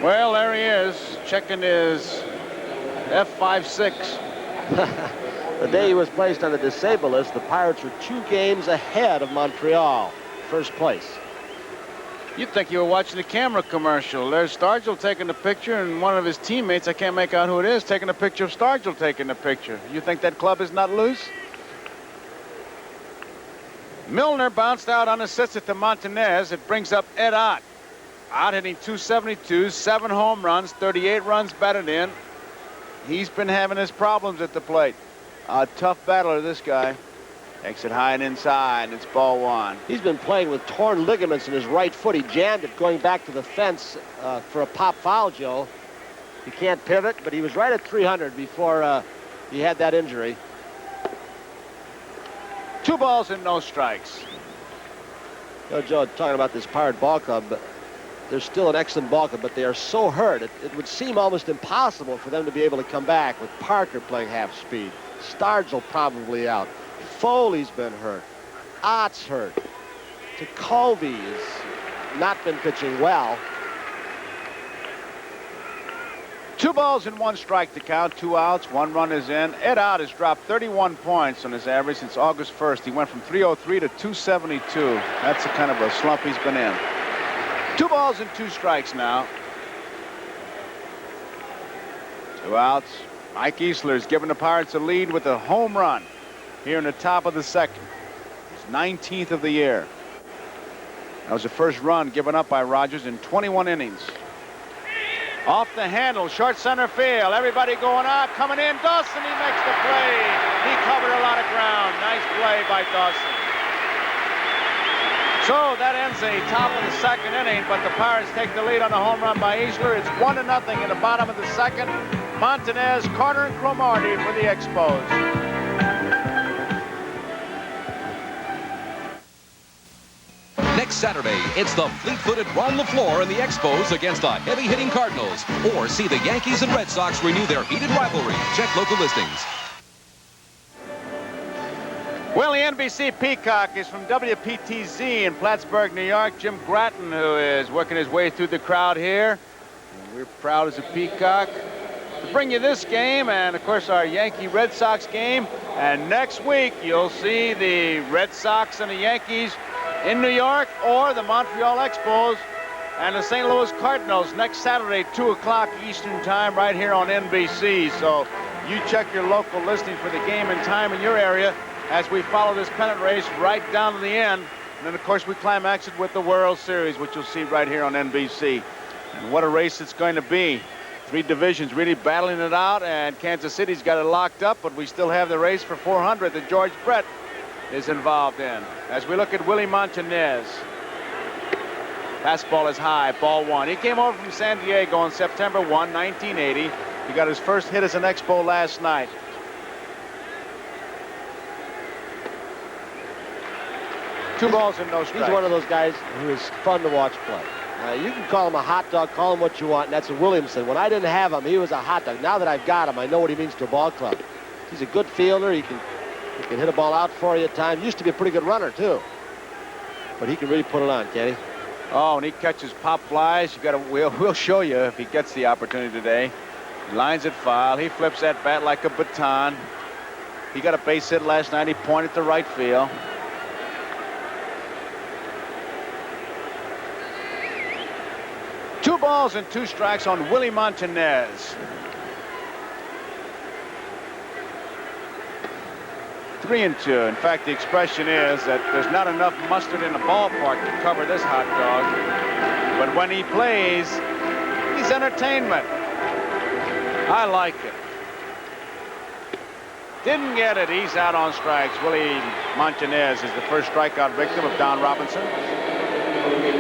Well, there he is, checking his F56.
The day he was placed on the disabled list, the Pirates were 2 games ahead of Montreal, first place.
You'd think you were watching the camera commercial. There's Stargell taking the picture, and one of his teammates, I can't make out who it is, taking a picture of Stargell taking the picture. You think that club is not loose? Milner bounced out unassisted to Montanez. It brings up Ed Ott. Ott hitting .272, 7 home runs, 38 runs batted in. He's been having his problems at the plate. A tough battler, this guy. Takes it high and inside. It's ball 1.
He's been playing with torn ligaments in his right foot. He jammed it going back to the fence for a pop foul, Joe. He can't pivot, but he was right at 300 before he had that injury.
2 balls and no strikes.
You know, Joe, talking about this Pirate ball club, they're still an excellent ball club, but they are so hurt. It would seem almost impossible for them to be able to come back with Parker playing half speed. Stargell probably out. Foley's been hurt. Ott's hurt. Jacoby has not been pitching well.
2 balls and 1 strike to count, 2 outs, 1 run is in. Ed Ott has dropped 31 points on his average since August 1st. He went from 303 to 272. That's the kind of a slump he's been in. 2 balls and 2 strikes now. 2 outs. Mike Easler has given the Pirates a lead with a home run here in the top of the 2nd. His 19th of the year. That was the first run given up by Rogers in 21 innings. Off the handle, short center field. Everybody going out, coming in. Dawson, he makes the play. He covered a lot of ground. Nice play by Dawson. So that ends the top of the 2nd inning, but the Pirates take the lead on a home run by Easler. It's 1-0 in the bottom of the 2nd. Montanez, Carter, and Cromartie for the Expos.
Next Saturday, it's the fleet-footed Ron LaFleur and the Expos against the heavy-hitting Cardinals. Or see the Yankees and Red Sox renew their heated rivalry. Check local listings.
Well, the NBC Peacock is from WPTZ in Plattsburgh, New York. Jim Gratton, who is working his way through the crowd here. And we're proud as a Peacock to bring you this game and, of course, our Yankee-Red Sox game. And next week, you'll see the Red Sox and the Yankees in New York, or the Montreal Expos and the St. Louis Cardinals next Saturday, 2 o'clock Eastern time, right here on NBC. So you check your local listing for the game and time in your area as we follow this pennant race right down to the end. And then, of course, we climax it with the World Series, which you'll see right here on NBC. And what a race it's going to be. 3 divisions really battling it out, and Kansas City's got it locked up, but we still have the race for 400 that George Brett is involved in. As we look at Willie Montanez. Fastball is high, ball 1. He came over from San Diego on September 1, 1980. He got his first hit as an Expo last night. Two balls and no strikes.
He's one of those guys who is fun to watch play. You can call him a hot dog, call him what you want, and that's what Williams said. When I didn't have him, he was a hot dog. Now that I've got him, I know what he means to a ball club. He's a good fielder. He can hit a ball out for you at times. Used to be a pretty good runner, too. But he can really put it on, can he?
Oh, and he catches pop flies. We'll show you if he gets the opportunity today. He lines it foul. He flips that bat like a baton. He got a base hit last night. He pointed to right field. Two balls and 2 strikes on Willie Montanez. 3-2. In fact, the expression is that there's not enough mustard in the ballpark to cover this hot dog. But when he plays, he's entertainment. I like it. Didn't get it. He's out on strikes. Willie Montanez is the first strikeout victim of Don Robinson.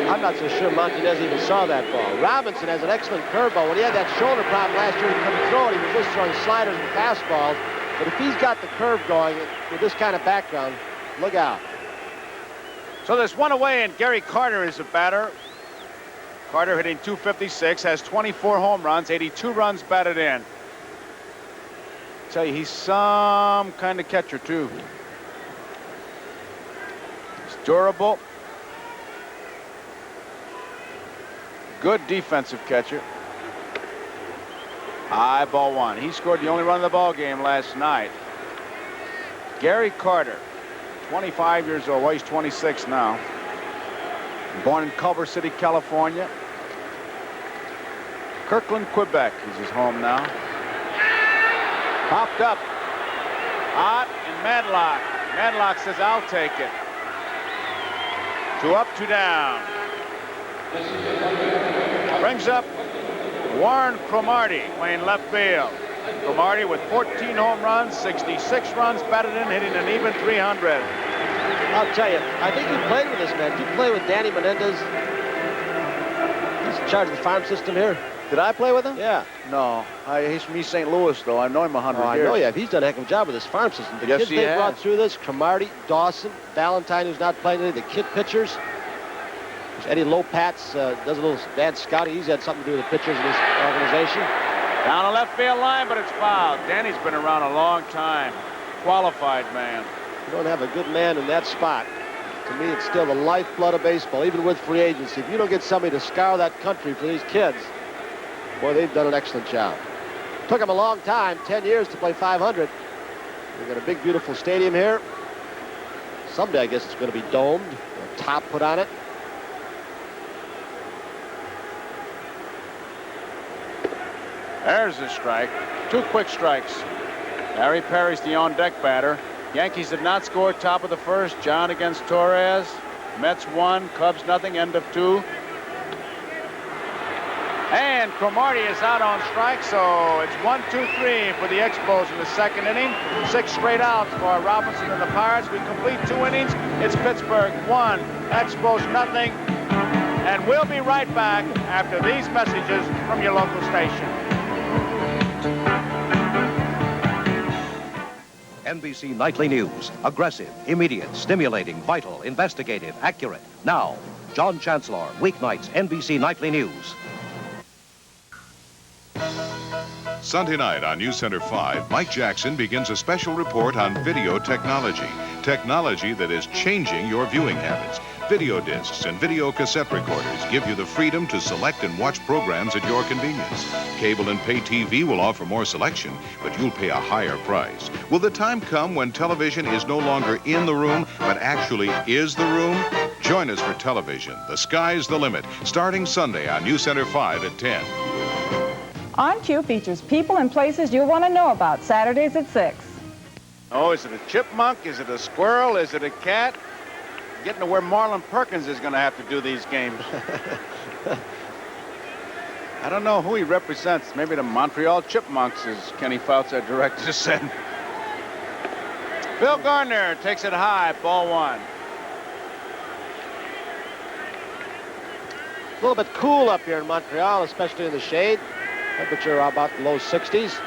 I'm not so sure Montanez even saw that ball. Robinson has an excellent curveball. When he had that shoulder problem last year, he couldn't throw it. He was just throwing sliders and fastballs. But if he's got the curve going with this kind of background, look out.
So there's one away, and Gary Carter is a batter. Carter hitting .256, has 24 home runs, 82 runs batted in. I tell you, he's some kind of catcher, too. durable. Good defensive catcher. High ball one. He scored the only run of the ball game last night. Gary Carter, 25 years old. Well, he's 26 now. Born in Culver City, California. Kirkland, Quebec is his home now. Popped up. Hot and Madlock. Madlock says, I'll take it. 2 up, 2 down. Brings up Warren Cromartie playing left field. Cromartie with 14 home runs, 66 runs batted in, hitting an even 300.
I'll tell you, I think you played with this man. Did you play with Danny Menendez? He's in charge of the farm system here.
Did I play with him?
Yeah.
No, he's from East St. Louis, though. I've known him 100 years.
I know you have. He's done a heck of a job with this farm system. The kids they brought through this, Cromartie, Dawson, Valentine, who's not playing today, the kid pitchers. Eddie Lopatz does a little bad scouting. He's had something to do with the pitchers in this organization.
Down the left field line, but it's fouled. Danny's been around a long time. Qualified man.
You don't have a good man in that spot. To me, it's still the lifeblood of baseball, even with free agency. If you don't get somebody to scour that country for these kids, boy, they've done an excellent job. Took them a long time, 10 years to play 500. We've got a big, beautiful stadium here. Someday, I guess it's going to be domed, a top put on it.
There's a strike. 2 quick strikes. Harry Perry's the on-deck batter. Yankees did not score top of the first. John against Torres. Mets 1, Cubs nothing, end of 2. And Cromartie is out on strike, so it's 1-2-3 for the Expos in the second inning. 6 straight outs for Robinson and the Pirates. We complete 2 innings. It's Pittsburgh 1, Expos nothing. And we'll be right back after these messages from your local station.
NBC Nightly News. Aggressive, immediate, stimulating, vital, investigative, accurate. Now, John Chancellor, weeknights, NBC Nightly News.
Sunday night on News Center 5, Mike Jackson begins a special report on video technology. Technology that is changing your viewing habits. Video discs and video cassette recorders give you the freedom to select and watch programs at your convenience. Cable and pay TV will offer more selection, but you'll pay a higher price. Will the time come when television is no longer in the room, but actually is the room? Join us for television. The sky's the limit, starting Sunday on News Center 5 at 10.
On Cue features people and places you'll want to know about, Saturdays at 6.
Oh, is it a chipmunk? Is it a squirrel? Is it a cat? Getting to where Marlon Perkins is going to have to do these games. I don't know who he represents. Maybe the Montreal Chipmunks, as Kenny Fouts, our director, said. Phil Gardner takes it high, ball 1.
A little bit cool up here in Montreal, especially in the shade. Temperature about the low 60s.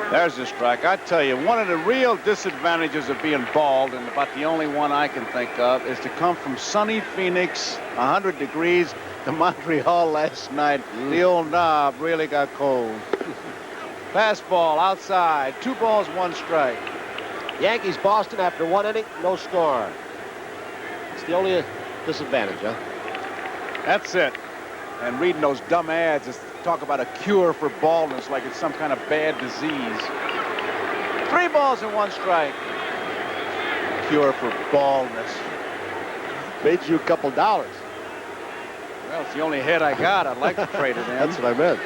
There's the strike. I tell you, one of the real disadvantages of being bald, and about the only one I can think of, is to come from sunny Phoenix, 100 degrees, to Montreal last night. The old knob really got cold. Fastball outside. 2 balls, 1 strike.
Yankees, Boston after 1 inning, no score. It's the only disadvantage, huh?
That's it. And reading those dumb ads is talk about a cure for baldness like it's some kind of bad disease. 3 balls and 1 strike. Cure for baldness.
Made you a couple dollars.
Well, it's the only head I got. I'd like to trade it in.
That's what I meant.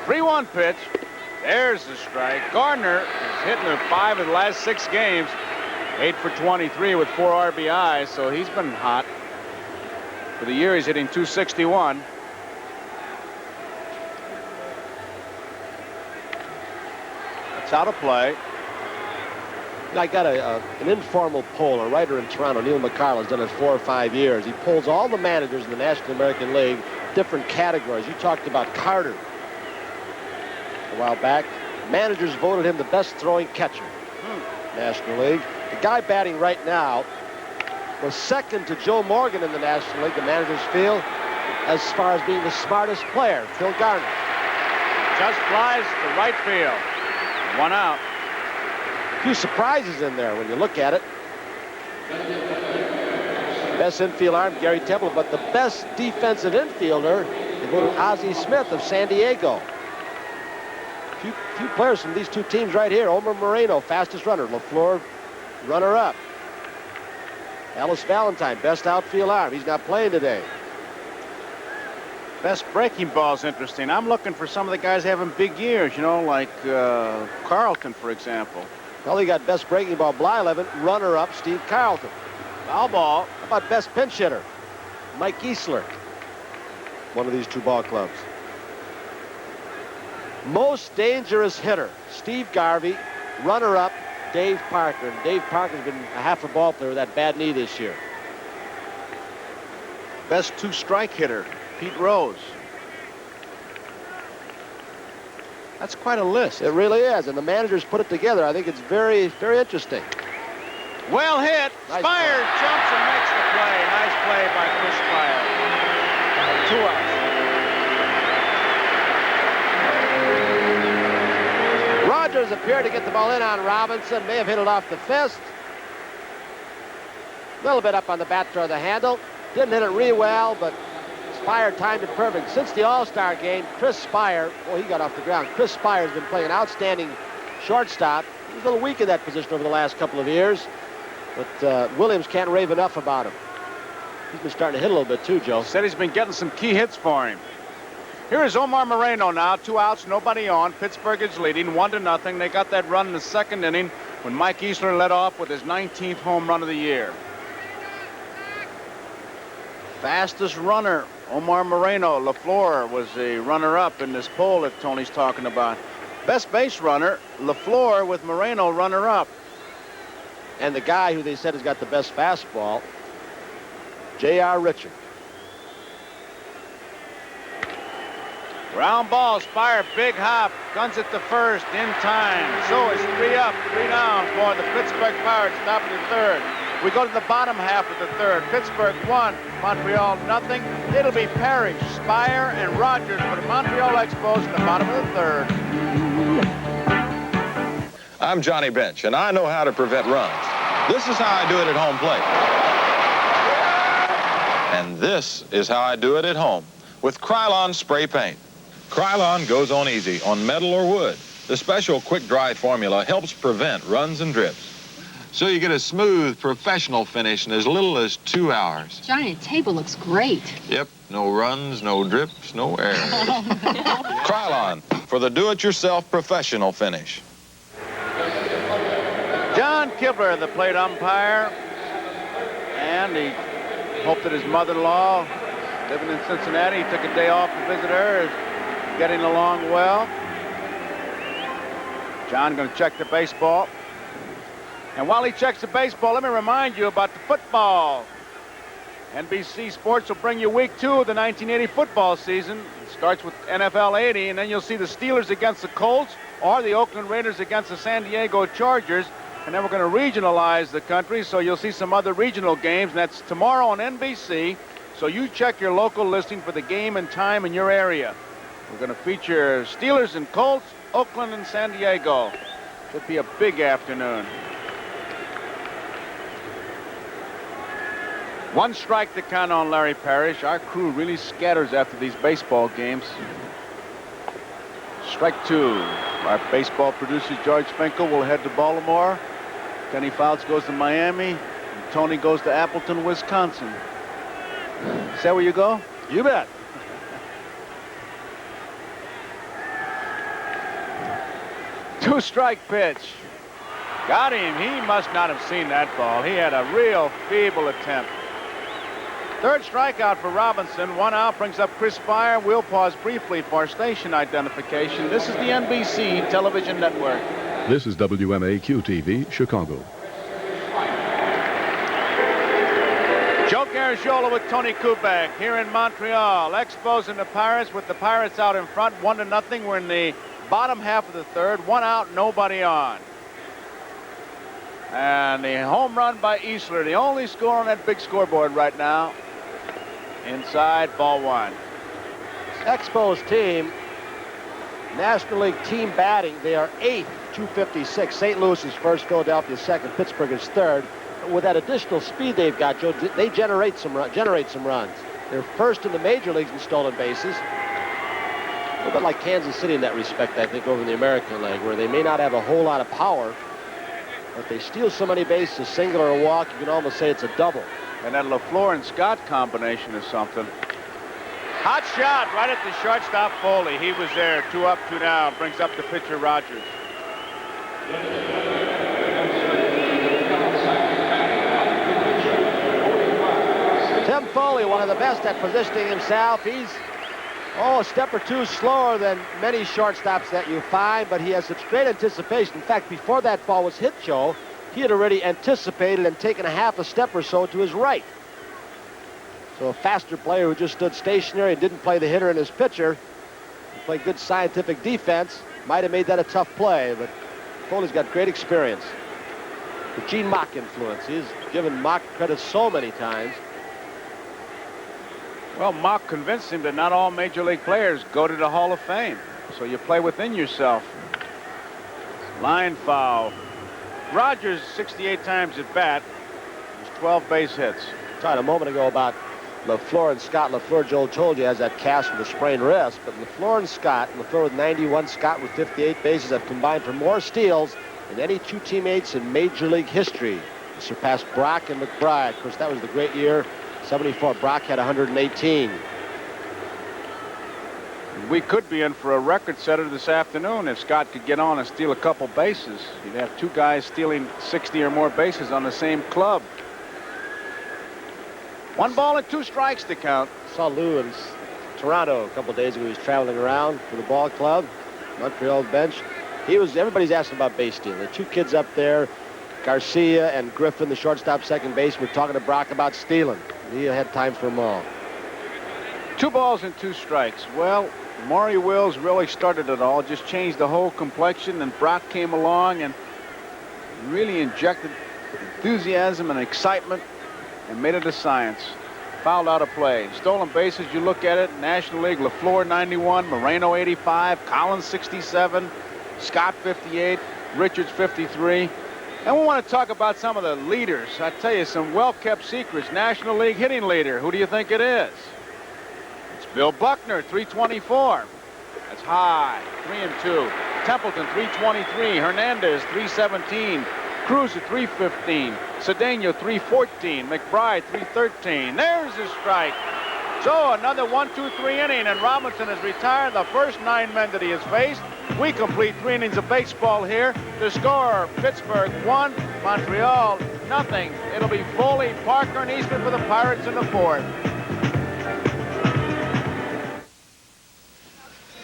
3-1 pitch. There's the strike. Gardner is hitting the 5 of the last 6 games. 8 for 23 with 4 RBIs, so he's been hot. For the year, he's hitting .261. That's out of play.
I got an informal poll. A writer in Toronto, Neil McCarl, has done it 4 or 5 years. He polls all the managers in the National American League, different categories. You talked about Carter a while back. Managers voted him the best throwing catcher. National League. The guy batting right now was second to Joe Morgan in the National League, the managers feel, as far as being the smartest player, Phil Garner.
just flies to right field. 1 out.
A few surprises in there when you look at it. Best infield arm, Gary Temple, but the best defensive infielder, they voted Ozzie Smith of San Diego. Few players from these two teams right here. Omar Moreno, fastest runner. LaFleur, runner-up. Ellis Valentine, best outfield arm. He's not playing today.
Best breaking ball's interesting. I'm looking for some of the guys having big years, you know, like Carlton, for example.
Well, he got best breaking ball, Blyleven, runner-up, Steve Carlton.
Foul ball.
How about best pinch hitter? Mike Easler. One of these two ball clubs. Most dangerous hitter, Steve Garvey, runner-up, Dave Parker. And Dave Parker's been a half a ball player with that bad knee this year.
Best two-strike hitter, Pete Rose. That's quite a list.
It really is, and the managers put it together. I think it's very, very interesting.
Well hit.
Nice
Spire
play.
jumps and makes the play. Nice play by Chris Spire. 2 outs.
Rogers appeared to get the ball in on Robinson. May have hit it off the fist. A little bit up on the bat toward the handle. Didn't hit it really well, but Spire timed it perfect. Since the All-Star game, Chris Spire, well, he got off the ground. Chris Spire has been playing an outstanding shortstop. He was a little weak in that position over the last couple of years, but Williams can't rave enough about him. He's been starting to hit a little bit too, Joe.
Said he's been getting some key hits for him. Here is Omar Moreno now. 2 outs, nobody on. Pittsburgh is leading 1-0. They got that run in the second inning when Mike Easler led off with his 19th home run of the year. Fastest runner, Omar Moreno. LaFleur was a runner-up in this poll that Tony's talking about. Best base runner, LaFleur with Moreno runner-up.
And the guy who they said has got the best fastball, J.R. Richard.
Ground ball, Spire, big hop, guns it to first in time. So it's 3 up, 3 down for the Pittsburgh Pirates, top of the third. We go to the bottom half of the third. Pittsburgh 1, Montreal nothing. It'll be Parrish, Spire, and Rogers for the Montreal Expos in the bottom of the third.
I'm Johnny Bench, and I know how to prevent runs. This is how I do it at home plate. And this is how I do it at home with Krylon spray paint. Krylon goes on easy on metal or wood. The special quick-dry formula helps prevent runs and drips. So you get a smooth, professional finish in as little as 2 hours.
Johnny, the table looks great.
Yep, no runs, no drips, no errors. Krylon for the do-it-yourself professional finish.
John Kibler, the plate umpire, and he hoped that his mother-in-law, living in Cincinnati, he took a day off to visit her, is getting along well. John going to check the baseball. And while he checks the baseball, let me remind you about the football. NBC Sports will bring you week 2 of the 1980 football season. It starts with NFL 80, and then you'll see the Steelers against the Colts or the Oakland Raiders against the San Diego Chargers. And then we're going to regionalize the country, so you'll see some other regional games, and that's tomorrow on NBC. So you check your local listing for the game and time in your area. We're going to feature Steelers and Colts, Oakland and San Diego. Should be a big afternoon. 1 strike to count on Larry Parrish. Our crew really scatters after these baseball games. Strike 2. Our baseball producer, George Finkel, will head to Baltimore. Kenny Fouts goes to Miami. And Tony goes to Appleton, Wisconsin. Is that where you go?
You bet.
Two-strike pitch. Got him. He must not have seen that ball. He had a real feeble attempt. 3rd strikeout for Robinson. 1 out brings up Chris Spire. We'll pause briefly for station identification. This is the NBC television network.
This is WMAQ-TV, Chicago.
Joe Garagiola with Tony Kubek here in Montreal. Expos and the Pirates with the Pirates out in front, 1-0. We're in the bottom half of the third. 1 out, nobody on. And the home run by Easler, the only score on that big scoreboard right now. Inside, ball 1.
Expos team National League team batting, they are 8th, 256. St. Louis is first, Philadelphia second, Pittsburgh is third. With that additional speed they've got, Joe, they generate some runs. They're first in the major leagues in stolen bases. A little bit like Kansas City in that respect, I think, over in the American League, where they may not have a whole lot of power, but they steal so many bases, a single or a walk, you can almost say it's a double.
And that LaFleur and Scott combination is something. Hot shot right at the shortstop Foley. He was there, 2 up, 2 down. Brings up the pitcher Rogers.
Tim Foley, one of the best at positioning himself. He's a step or two slower than many shortstops that you find, but he has such great anticipation. In fact, before that ball was hit, Joe, he had already anticipated and taken a half a step or so to his right. So a faster player who just stood stationary and didn't play the hitter and his pitcher, and played good scientific defense, might have made that a tough play, but Foley's got great experience. The Gene Mock influence. He's given Mock credit so many times.
Well, Mock convinced him that not all major league players go to the Hall of Fame. So you play within yourself. Line foul. Rogers 68 times at bat. There's 12 base hits.
Talked a moment ago about LaFleur and Scott. LaFleur, Joel told you, has that cast with a sprained wrist. But LaFleur and Scott, LaFleur with 91, Scott with 58 bases, have combined for more steals than any two teammates in Major League history. They surpassed Brock and McBride. Of course, that was the great year. 74. Brock had 118.
We could be in for a record setter this afternoon if Scott could get on and steal a couple bases. You'd have 2 guys stealing 60 or more bases on the same club. 1 ball and 2 strikes to count.
Saw Lou in Toronto a couple days ago. He was traveling around for the ball club, Montreal bench. Everybody's asking about base stealing. The 2 kids up there, Garcia and Griffin, the shortstop, second base, were talking to Brock about stealing. He had time for them all.
2 balls and 2 strikes. Well, Maury Wills really started it all, just changed the whole complexion, and Brock came along and really injected enthusiasm and excitement and made it a science. Fouled out of play. Stolen bases, you look at it, National League, LaFleur 91, Moreno 85, Collins 67, Scott 58, Richards 53. And we want to talk about some of the leaders. I tell you, some well-kept secrets. National League hitting leader. Who do you think it is? It's Bill Buckner, 324. That's high, 3-2. Templeton, 323. Hernandez, 317. Cruz at 315. Cedeno, 314. McBride, 313. There's his strike. So another 1-2-3 inning, and Robinson has retired the first 9 men that he has faced. We complete 3 innings of baseball here. The score, Pittsburgh 1, Montreal nothing. It'll be Foley, Parker, and Eastman for the Pirates in the 4th.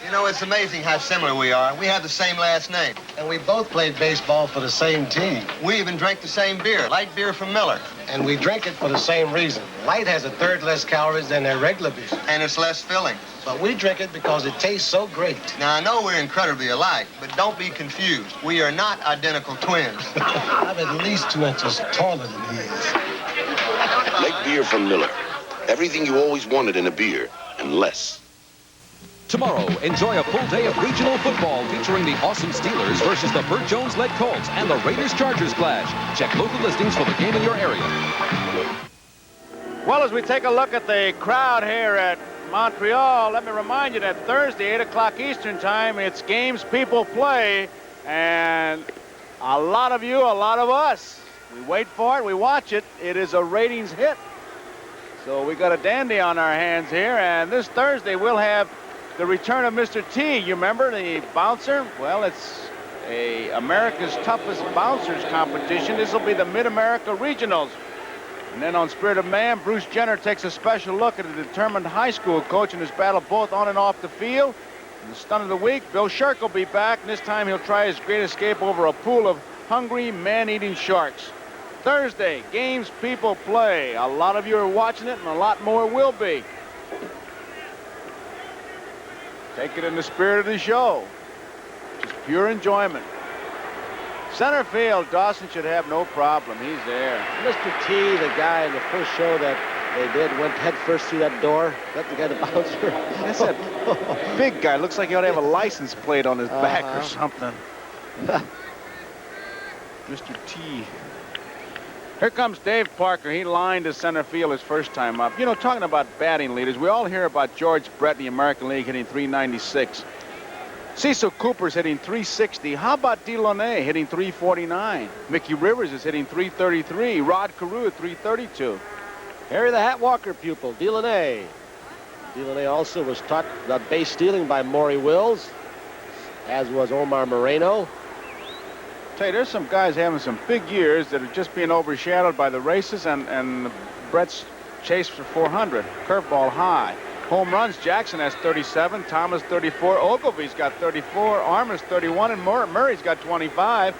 You know, it's amazing how similar we are. We have the same last name. And we both played baseball for the same team. We even drank the same beer, light beer from Miller. And we drink it for the same reason. Light has 1/3 less calories than their regular beer. And it's less filling. But we drink it because it tastes so great. Now, I know we're incredibly alike, but don't be confused. We are not identical twins. I'm at least 2 inches taller than he is.
Make beer from Miller. Everything you always wanted in a beer, and less.
Tomorrow, enjoy a full day of regional football featuring the awesome Steelers versus the Burt Jones-led Colts and the Raiders-Chargers clash. Check local listings for the game in your area.
Well, as we take a look at the crowd here at Montreal, let me remind you that Thursday, 8 o'clock Eastern time, it's Games People Play. And a lot of you, a lot of us, we wait for it, we watch it. It is a ratings hit. So we got a dandy on our hands here. And this Thursday, we'll have the return of Mr. T. You remember the bouncer? Well, it's America's Toughest Bouncers competition. This will be the Mid-America Regionals. And then on Spirit of Man, Bruce Jenner takes a special look at a determined high school coach in his battle both on and off the field. And the Stunt of the Week, Bill Shirk will be back, and this time he'll try his great escape over a pool of hungry, man-eating sharks. Thursday, Games People Play. A lot of you are watching it, and a lot more will be. Take it in the spirit of the show. Just pure enjoyment. Center field, Dawson should have no problem. He's there.
Mr. T, the guy in the first show that They did. Went head first through that door. Let the guy to bounce her.
That's a big guy. Looks like he ought to have a license plate on his back or something. Mr. T. Here comes Dave Parker. He lined to center field his first time up. You know, talking about batting leaders, we all hear about George Brett in the American League hitting .396. Cecil Cooper's hitting .360. How about Delaunay hitting .349? Mickey Rivers is hitting .333. Rod Carew at .332.
Harry the Hat Walker pupil, Delaunay. Delaunay also was taught about base stealing by Maury Wills, as was Omar Moreno.
Tell you, there's some guys having some big years that are just being overshadowed by the races and Brett's chase for 400. Curveball high. Home runs, Jackson has 37, Thomas 34, Ogilvy's got 34, Armour's 31, and Murray's got 25.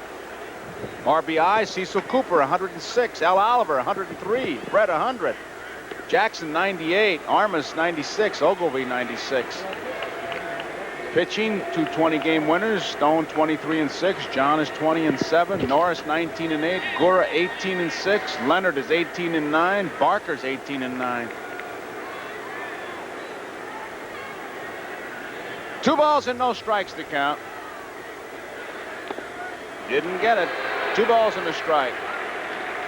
RBI, Cecil Cooper 106, Al Oliver 103, Brett 100, Jackson 98, Armas 96, Ogilvy 96. Pitching, 2 20-game winners, Stone 23-6, John is 20-7, Norris 19-8, Gura 18-6, Leonard is 18-9, Barker's 18-9. 2 balls and no strikes to count. Didn't get it. 2 balls and a strike.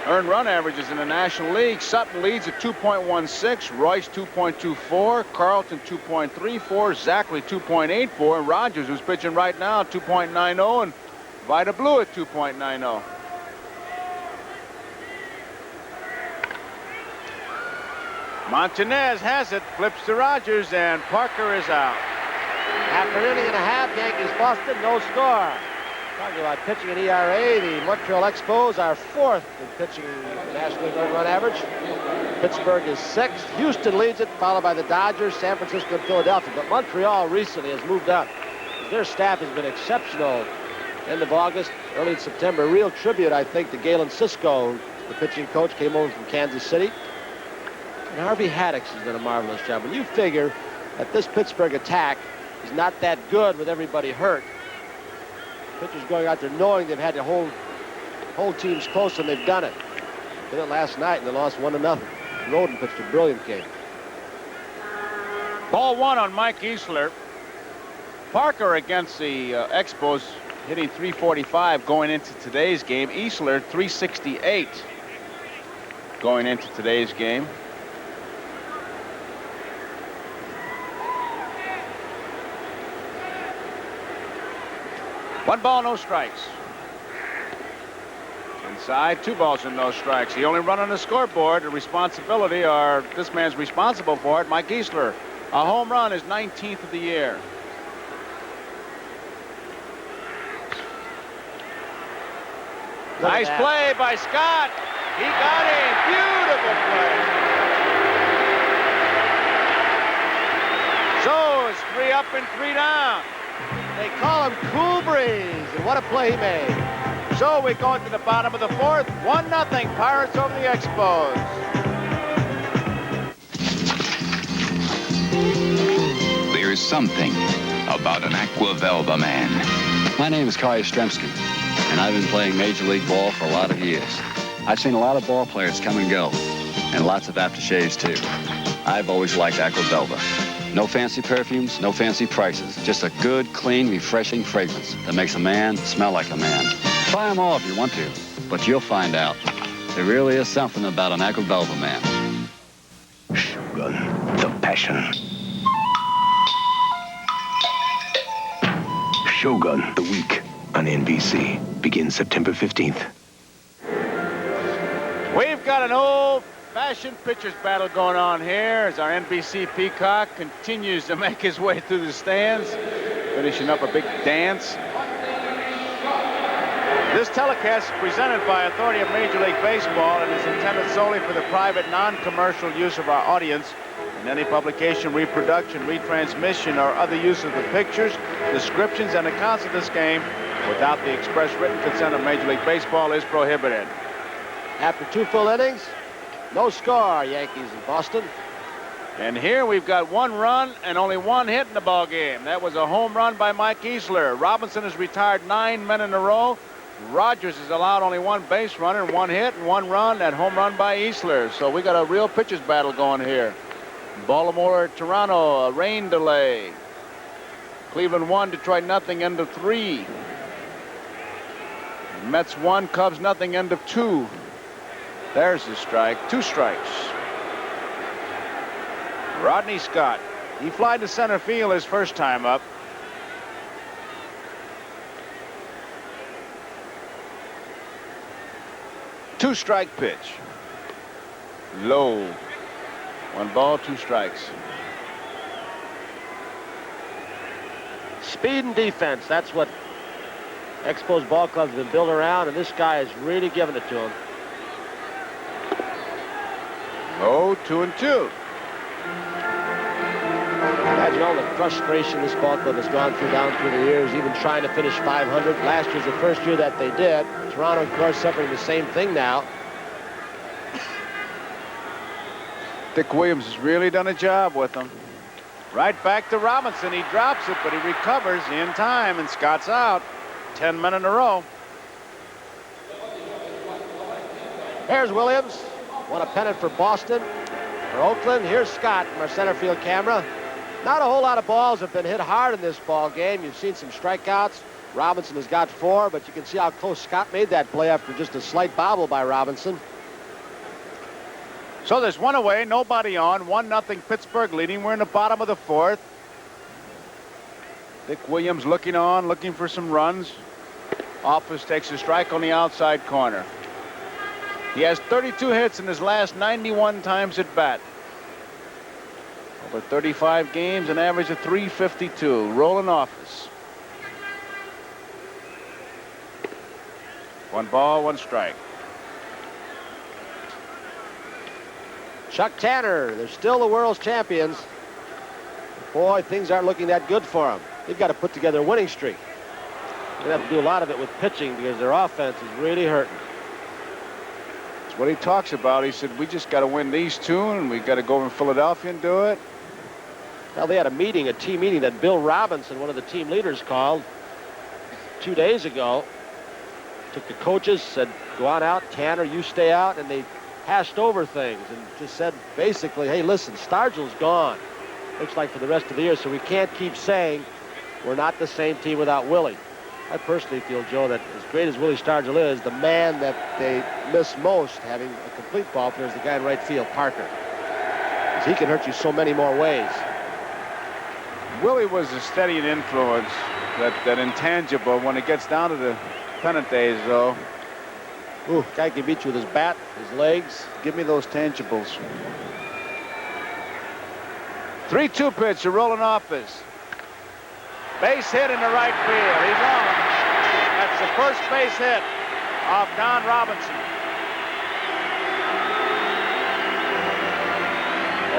Earned run averages in the National League. Sutton leads at 2.16, Royce 2.24, Carlton 2.34, Zachary 2.84, and Rogers, who's pitching right now, 2.90, and Vida Blue at 2.90. Montanez has it, flips to Rogers, and Parker is out.
After an inning and a half, Yankees Boston, no score. Talking about pitching and ERA, the Montreal EXPOS are 4th in pitching National League earned run average. Pittsburgh is 6th. Houston leads it, followed by the Dodgers, San Francisco, and Philadelphia. But Montreal recently has moved up. Their staff has been exceptional. End of August, early September. Real tribute, I think, to Galen Cisco, the pitching coach, came over from Kansas City. And Harvey Haddix has done a marvelous job. When you figure that this Pittsburgh attack is not that good with everybody hurt, pitchers going out there knowing they've had to hold teams close, and they've done it. Did it last night, and they lost 1-0. Roden pitched a brilliant game.
Ball 1 on Mike Easler. Parker against the Expos hitting .345 going into today's game. Easler .368 going into today's game. One ball, no strikes. Inside, 2 balls and no strikes. The only run on the scoreboard, the responsibility, or this man's responsible for it, Mike Easler. A home run is 19th of the year. Nice play by Scott. He got him. Beautiful play. So it's 3 up and 3 down.
They call him Cool Breeze, and what a play he made.
So we go into the bottom of the 4th. 1-0 Pirates over the Expos.
There's something about an Aqua Velva man.
My name is Kai Yastrzemski, and I've been playing Major League Ball for a lot of years. I've seen a lot of ball players come and go, and lots of aftershaves too. I've always liked Aqua Velva. No fancy perfumes, no fancy prices. Just a good, clean, refreshing fragrance that makes a man smell like a man. Try them all if you want to, but you'll find out. There really is something about an Aqua Velva man.
Shogun, the passion. Shogun, the week on NBC. Begins September 15th.
We've got an old-fashioned pitcher's battle going on here as our NBC Peacock continues to make his way through the stands, finishing up a big dance. This telecast is presented by authority of Major League Baseball and is intended solely for the private, non-commercial use of our audience. And any publication, reproduction, retransmission, or other use of the pictures, descriptions, and accounts of this game without the express written consent of Major League Baseball is prohibited.
After 2 full innings, no score, Yankees in Boston.
And here we've got 1 run and only 1 hit in the ball game. That was a home run by Mike Easler. Robinson has retired 9 men in a row. Rogers has allowed only one base runner, and 1 hit and 1 run. That home run by Easler. So we got a real pitcher's battle going here. Baltimore, Toronto, a rain delay. Cleveland 1, Detroit nothing, end of 3. Mets 1, Cubs nothing, end of 2. There's the strike. 2 strikes. Rodney Scott. He flied to center field his first time up. Two-strike pitch. Low. 1 ball, 2 strikes.
Speed and defense. That's what Expos ball clubs have been built around, and this guy is really giving it to him.
Oh, 2-2.
Imagine all the frustration this ball club has gone through down through the years, even trying to finish 500. Last year's the first year that they did. Toronto, of course, suffering the same thing now.
Dick Williams has really done a job with them. Right back to Robinson. He drops it, but he recovers in time, and Scott's out. 10 men in a row.
Here's Williams. Won a pennant for Boston. For Oakland, here's Scott from our center field camera. Not a whole lot of balls have been hit hard in this ball game. You've seen some strikeouts. Robinson has got 4, but you can see how close Scott made that play after just a slight bobble by Robinson.
So there's 1 away, nobody on. 1-0 Pittsburgh leading. We're in the bottom of the 4th. Dick Williams looking on, looking for some runs. Office takes a strike on the outside corner. He has 32 hits in his last 91 times at bat. Over 35 games, an average of 352. Rolling Office. 1 ball, 1 strike.
Chuck Tanner, they're still the world's champions. Boy, things aren't looking that good for them. They've got to put together a winning streak. They have to do a lot of it with pitching because their offense is really hurting.
That's what he talks about. He said, we just got to win these 2, and we got to go over in Philadelphia and do it.
Well, they had a meeting, a team meeting that Bill Robinson, one of the team leaders, called 2 days ago. Took the coaches, said, go on out, Tanner, you stay out, and they hashed over things and just said basically, hey, listen, Stargell's gone. Looks like for the rest of the year, so we can't keep saying we're not the same team without Willie. I personally feel, Joe, that as great as Willie Stargell is, the man that they miss most having a complete ball player is the guy in right field, Parker. Because he can hurt you so many more ways.
Willie was a steadying influence, that intangible when it gets down to the pennant days, though.
Ooh, guy can beat you with his bat, his legs.
Give me those tangibles. 3-2 pitch to Rolling Office. Base hit in the right field. He's on. That's the first base hit of Don Robinson.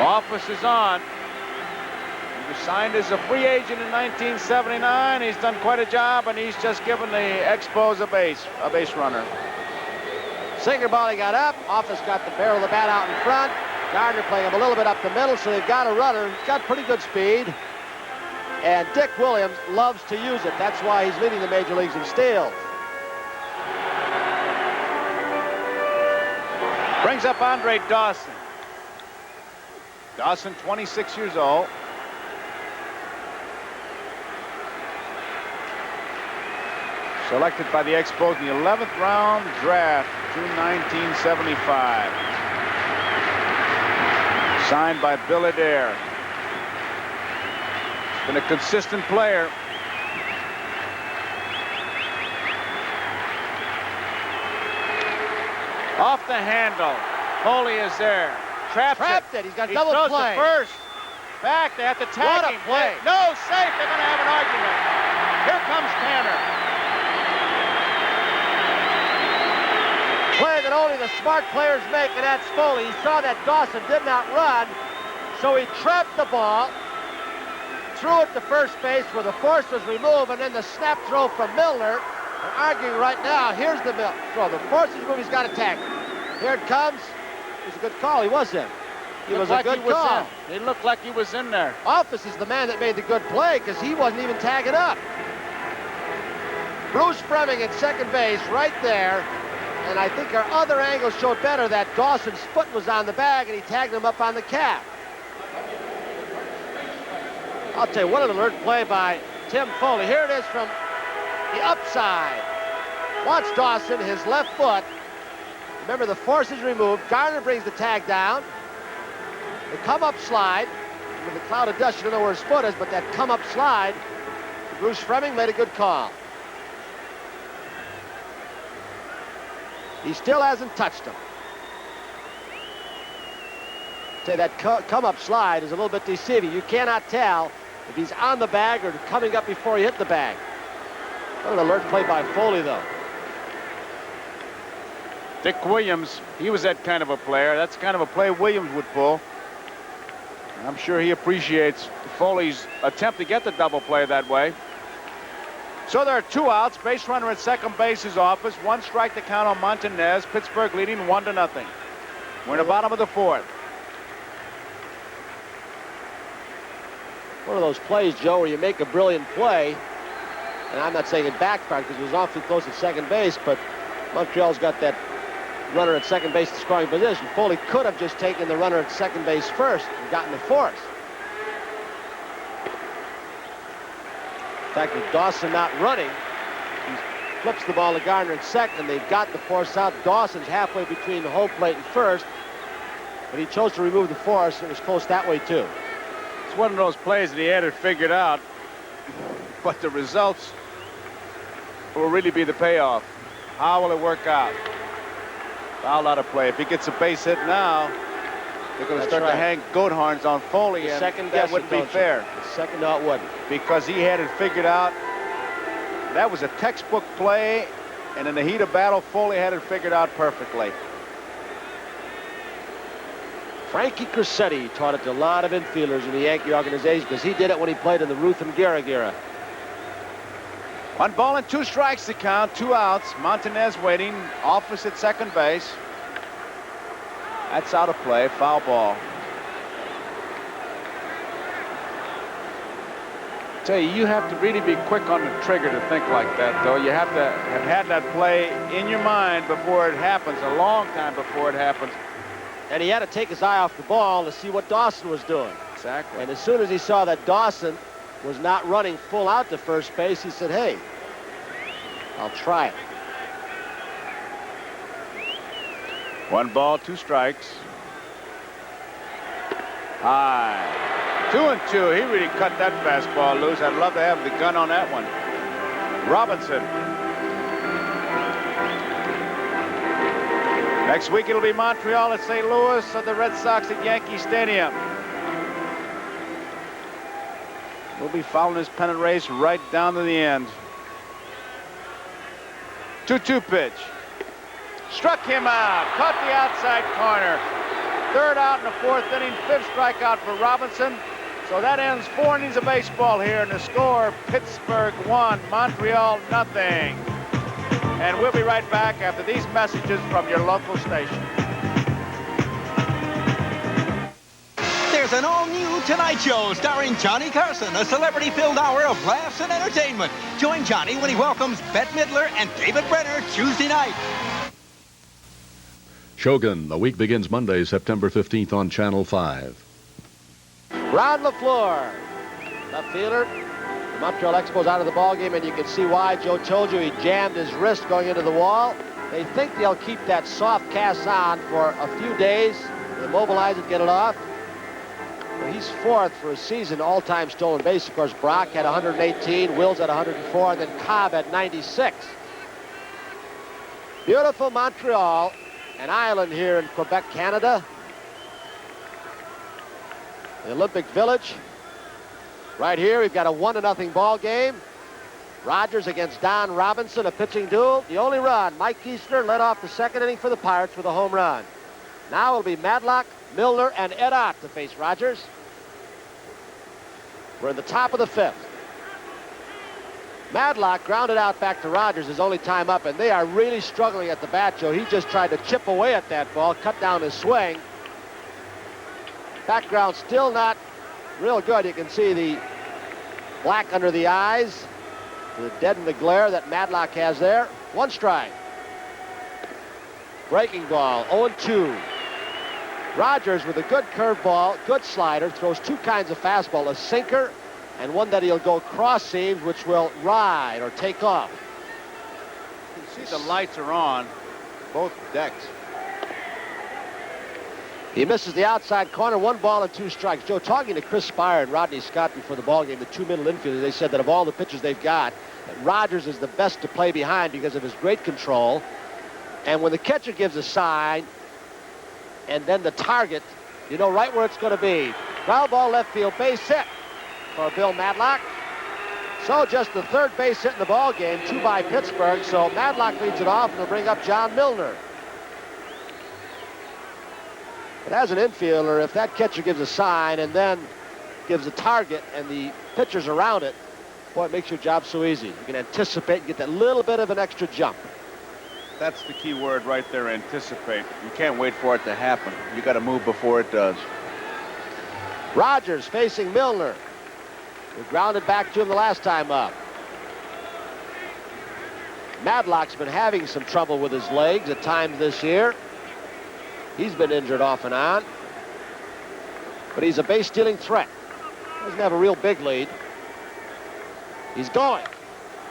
Office is on. He was signed as a free agent in 1979. He's done quite a job, and he's just given the Expos a base runner.
Singer Bally got up. Office got the barrel of the bat out in front. Gardner playing him a little bit up the middle, so they've got a runner. He's got pretty good speed. And Dick Williams loves to use it. That's why he's leading the major leagues in steals.
Brings up Andre Dawson. Dawson, 26 years old. Selected by the Expos in the 11th round draft, June 1975. Signed by Bill Adair. Been a consistent player. Off the handle. Foley is there.
Trapped it. He's got double play.
He throws to first. Back. They have to tag him.
Play.
No, safe. They're going to have an argument. Here comes Tanner.
Play that only the smart players make, and that's Foley. He saw that Dawson did not run, so he trapped the ball, threw it to first base where the force was removed, and then the snap throw from Milner. They're arguing right now. Here's the throw. The force is removed. He's got to tag it. Here it comes. It was a good call. He was in. He was a good call.
It looked like he was in there.
Office is the man that made the good play because he wasn't even tagging up. Bruce Froemming at second base right there. And I think our other angle showed better that Dawson's foot was on the bag and he tagged him up on the calf. I'll tell you, what an alert play by Tim Foley. Here it is from the upside. Watch Dawson, his left foot. Remember, the force is removed. Garner brings the tag down. The come-up slide. With the cloud of dust, you don't know where his foot is, but that come-up slide, Bruce Froemming made a good call. He still hasn't touched him. Say that come-up slide is a little bit deceiving. You cannot tell if he's on the bag or coming up before he hit the bag. What an alert play by Foley, though.
Dick Williams, he was that kind of a player. That's the kind of a play Williams would pull. And I'm sure he appreciates Foley's attempt to get the double play that way. So there are 2 outs. Base runner at second base is office. 1 strike to count on Montanez. Pittsburgh leading 1-0. We're in the bottom of the 4th.
One of those plays, Joe, where you make a brilliant play, and I'm not saying it backfired because it was awfully close at second base, but Montreal's got that runner at second base in scoring position. Foley could have just taken the runner at second base first and gotten the force. In fact, with Dawson not running, he flips the ball to Garner at second. They've got the force out. Dawson's halfway between the home plate and first, but he chose to remove the force, and it was close that way, too.
It's one of those plays that he had it figured out, but the results will really be the payoff. How will it work out? Foul out of play. If he gets a base hit now, they're going to start to hang goat horns on Foley, and that wouldn't be fair.
The second out wouldn't.
Because he had it figured out. That was a textbook play, and in the heat of battle, Foley had it figured out perfectly.
Frankie Cressetti taught it to a lot of infielders in the Yankee organization because he did it when he played in the Ruth and Gehrig era.
1 ball and 2 strikes to count, 2 outs. Montanez waiting, office at second base. That's out of play, foul ball. Tell you, you have to really be quick on the trigger to think like that, though. You have to have had that play in your mind before it happens, a long time before it happens.
And he had to take his eye off the ball to see what Dawson was doing.
Exactly.
And as soon as he saw that Dawson was not running full out to first base, he said, hey, I'll try it.
1 ball, 2 strikes. High. 2-2. He really cut that fastball loose. I'd love to have the gun on that one. Robinson. Next week it'll be Montreal at St. Louis, and the Red Sox at Yankee Stadium. We'll be following this pennant race right down to the end. 2-2 pitch. Struck him out. Caught the outside corner. 3rd out in the 4th inning. 5th strikeout for Robinson. So that ends 4 innings of baseball here. And the score, Pittsburgh 1, Montreal nothing. And we'll be right back after these messages from your local station.
There's an all-new Tonight Show starring Johnny Carson, a celebrity-filled hour of laughs and entertainment. Join Johnny when he welcomes Bette Midler and David Brenner Tuesday night.
Shogun, the week begins Monday, September 15th on Channel 5.
Ron LaFleur, left fielder. The Montreal EXPOS out of the ballgame, and you can see why. Joe told you he jammed his wrist going into the wall. They think they'll keep that soft cast on for a few days. They'll mobilize it, get it off. Well, he's 4th for a season all-time stolen base. Of course, Brock had 118, Wills had 104, and then Cobb had 96. Beautiful Montreal, an island here in Quebec, Canada. The Olympic Village. Right here, we've got a 1-0 ball game. Rogers against Don Robinson, a pitching duel. The only run, Mike Easler led off the 2nd inning for the Pirates with a home run. Now it'll be Madlock, Milner, and Ed Ott to face Rogers. We're in the top of the 5th. Madlock grounded out back to Rogers his only time up, and they are really struggling at the bat, Joe. He just tried to chip away at that ball, cut down his swing. Background still not real good. You can see the black under the eyes. to deaden the glare that Madlock has there. 1 strike. Breaking ball, 0-2. Rogers with a good curveball, good slider, throws 2 kinds of fastball, a sinker and one that he'll go cross seams, which will ride or take off.
You see the lights are on both decks.
He misses the outside corner, 1 ball and 2 strikes. Joe, talking to Chris Spire and Rodney Scott before the ball game, the 2 middle infielders, they said that of all the pitchers they've got, that Rogers is the best to play behind because of his great control. And when the catcher gives a sign, and then the target, you know right where it's going to be. Ground ball left field, base hit for Bill Madlock. So just the 3rd base hit in the ball game, 2 by Pittsburgh. So Madlock leads it off, and will bring up John Milner. But as an infielder, if that catcher gives a sign and then gives a target and the pitcher's around it, boy, it makes your job so easy. You can anticipate and get that little bit of an extra jump.
That's the key word right there, anticipate. You can't wait for it to happen. You got to move before it does.
Rogers facing Milner, who grounded back to him the last time up. Madlock's been having some trouble with his legs at times this year. He's been injured off and on. But he's a base-stealing threat. Doesn't have a real big lead. He's going.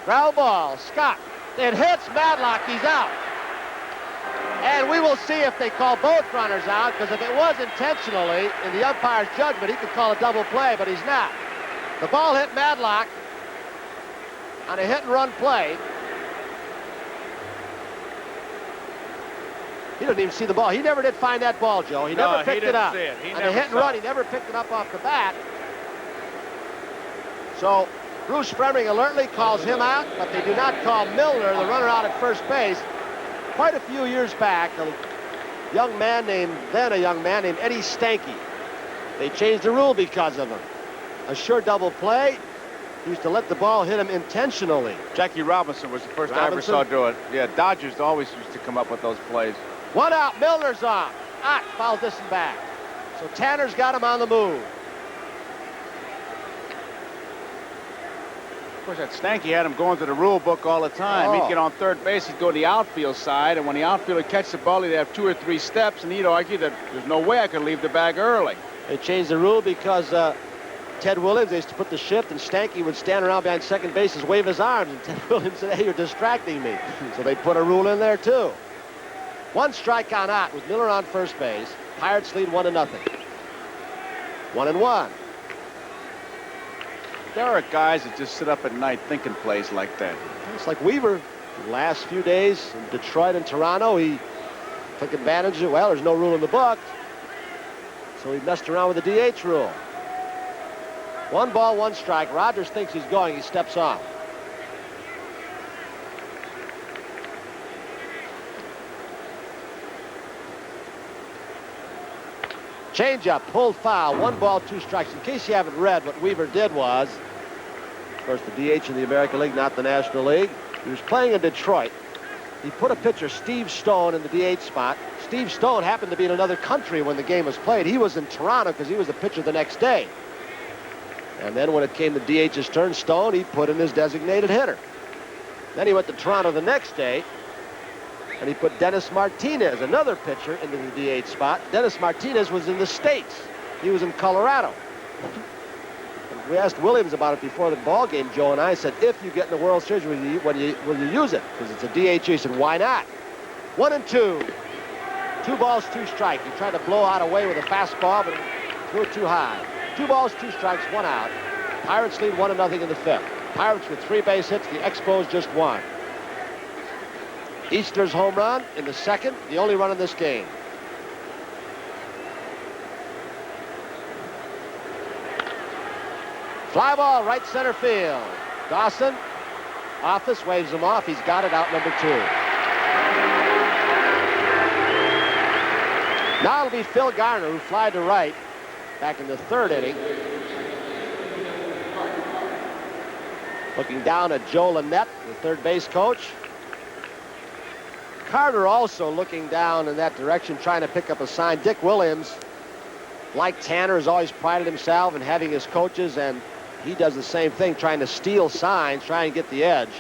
Ground ball, Scott. It hits Madlock, he's out. And we will see if they call both runners out, because if it was intentionally, in the umpire's judgment, he could call a double play, but he's not. The ball hit Madlock on a hit-and-run play. He doesn't even see the ball. He never did find that ball, Joe. He never picked it up. On a hit-and-run, he never picked it up off the bat. So Bruce Froemming alertly calls him out, but they do not call Milner, the runner out at first base. Quite a few years back, a young man named Eddie Stanky. They changed the rule because of him. A sure double play. He used to let the ball hit him intentionally.
Jackie Robinson was the first I ever saw do it. Yeah, Dodgers always used to come up with those plays.
1 out, Milner's off. Fouls this and back. So Tanner's got him on the move.
Of course, that Stanky had him going to the rule book all the time. He'd get on third base, he'd go to the outfield side, and when the outfielder catch the ball, he'd have 2 or 3 steps, and he'd argue that there's no way I could leave the bag early.
They changed the rule because Ted Williams, they used to put the shift, and Stanky would stand around behind second base and wave his arms, and Ted Williams said, hey, you're distracting me. So they put a rule in there, too. 1 strike on Ott with Miller on first base. Pirates lead 1-0. 1-1.
There are guys that just sit up at night thinking plays like that.
It's like Weaver. The last few days in Detroit and Toronto, he took advantage of, well, there's no rule in the book. So he messed around with the DH rule. 1 ball, 1 strike. Rogers thinks he's going. He steps off. Changeup, pulled foul, 1 ball, 2 strikes. In case you haven't read, what Weaver did was, of course, the DH in the American League, not the National League. He was playing in Detroit. He put a pitcher, Steve Stone, in the DH spot. Steve Stone happened to be in another country when the game was played. He was in Toronto because he was the pitcher the next day. And then when it came to DH's turn, Stone, he put in his designated hitter. Then he went to Toronto the next day, and he put Dennis Martinez, another pitcher, into the DH spot. Dennis Martinez was in the States. He was in Colorado. We asked Williams about it before the ball game, Joe and I said, if you get in the World Series, will you use it? Because it's a DH. He said, why not? 1-2. 2 balls, 2 strikes. He tried to blow out away with a fastball, but threw it too high. 2 balls, 2 strikes, 1 out. Pirates lead 1-0 in the 5th. Pirates with 3 base hits. The Expos just 1. Easler's home run in the 2nd, the only run in this game. Fly ball, right center field. Dawson, Office waves him off. He's got it, out number 2. Now it'll be Phil Garner, who flied to right back in the 3rd inning. Looking down at Joe Lynette, the 3rd base coach. Carter also looking down in that direction, trying to pick up a sign. Dick Williams, like Tanner, has always prided himself in having his coaches and he does the same thing, trying to steal signs, trying to get the edge.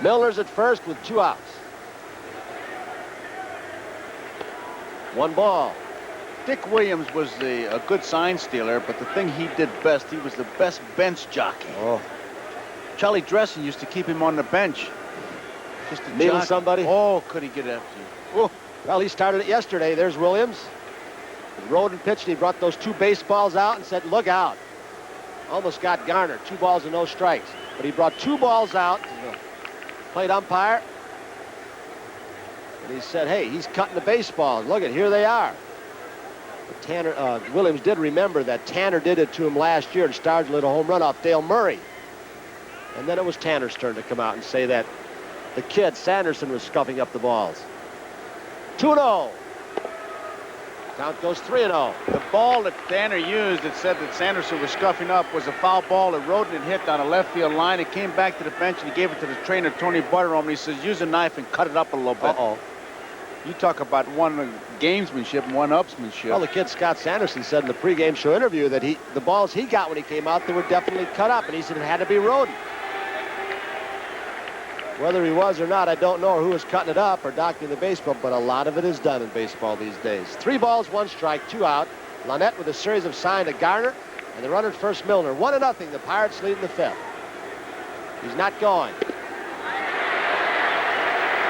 Milner's at first with 2 outs. 1 ball.
Dick Williams was a good sign stealer, but the thing he did best, he was the best bench jockey.
Oh.
Charlie Dressen used to keep him on the bench. Just to
Needle
jockey.
somebody?
Oh, could he get after you? Oh.
Well, he started it yesterday. There's Williams. Roden pitched, he brought those 2 baseballs out and said, look out. Almost got Garner, 2 balls and no strikes. But he brought 2 balls out to the plate umpire. And he said, hey, he's cutting the baseballs. Look at, here they are. But Tanner, Williams did remember that Tanner did it to him last year and Stargell hit a home run off Dale Murray. And then it was Tanner's turn to come out and say that the kid, Sanderson, was scuffing up the balls. 2-0. Count goes 3-0.
The ball that Tanner used that said that Sanderson was scuffing up was a foul ball that Roden had hit down a left field line. It came back to the bench and he gave it to the trainer, Tony Butterholm, and he says, use a knife and cut it up a little bit.
Uh-oh.
You talk about one gamesmanship and one upsmanship.
Well, the kid Scott Sanderson said in the pregame show interview that the balls he got when he came out, they were definitely cut up, and he said it had to be Roden. Whether he was or not, I don't know, or who was cutting it up or doctoring the baseball, but a lot of it is done in baseball these days. 3 balls, 1 strike, 2 out. Lynette with a series of sign to Garner, and the runner at first, Milner. 1-0, the Pirates lead in the 5th. He's not going.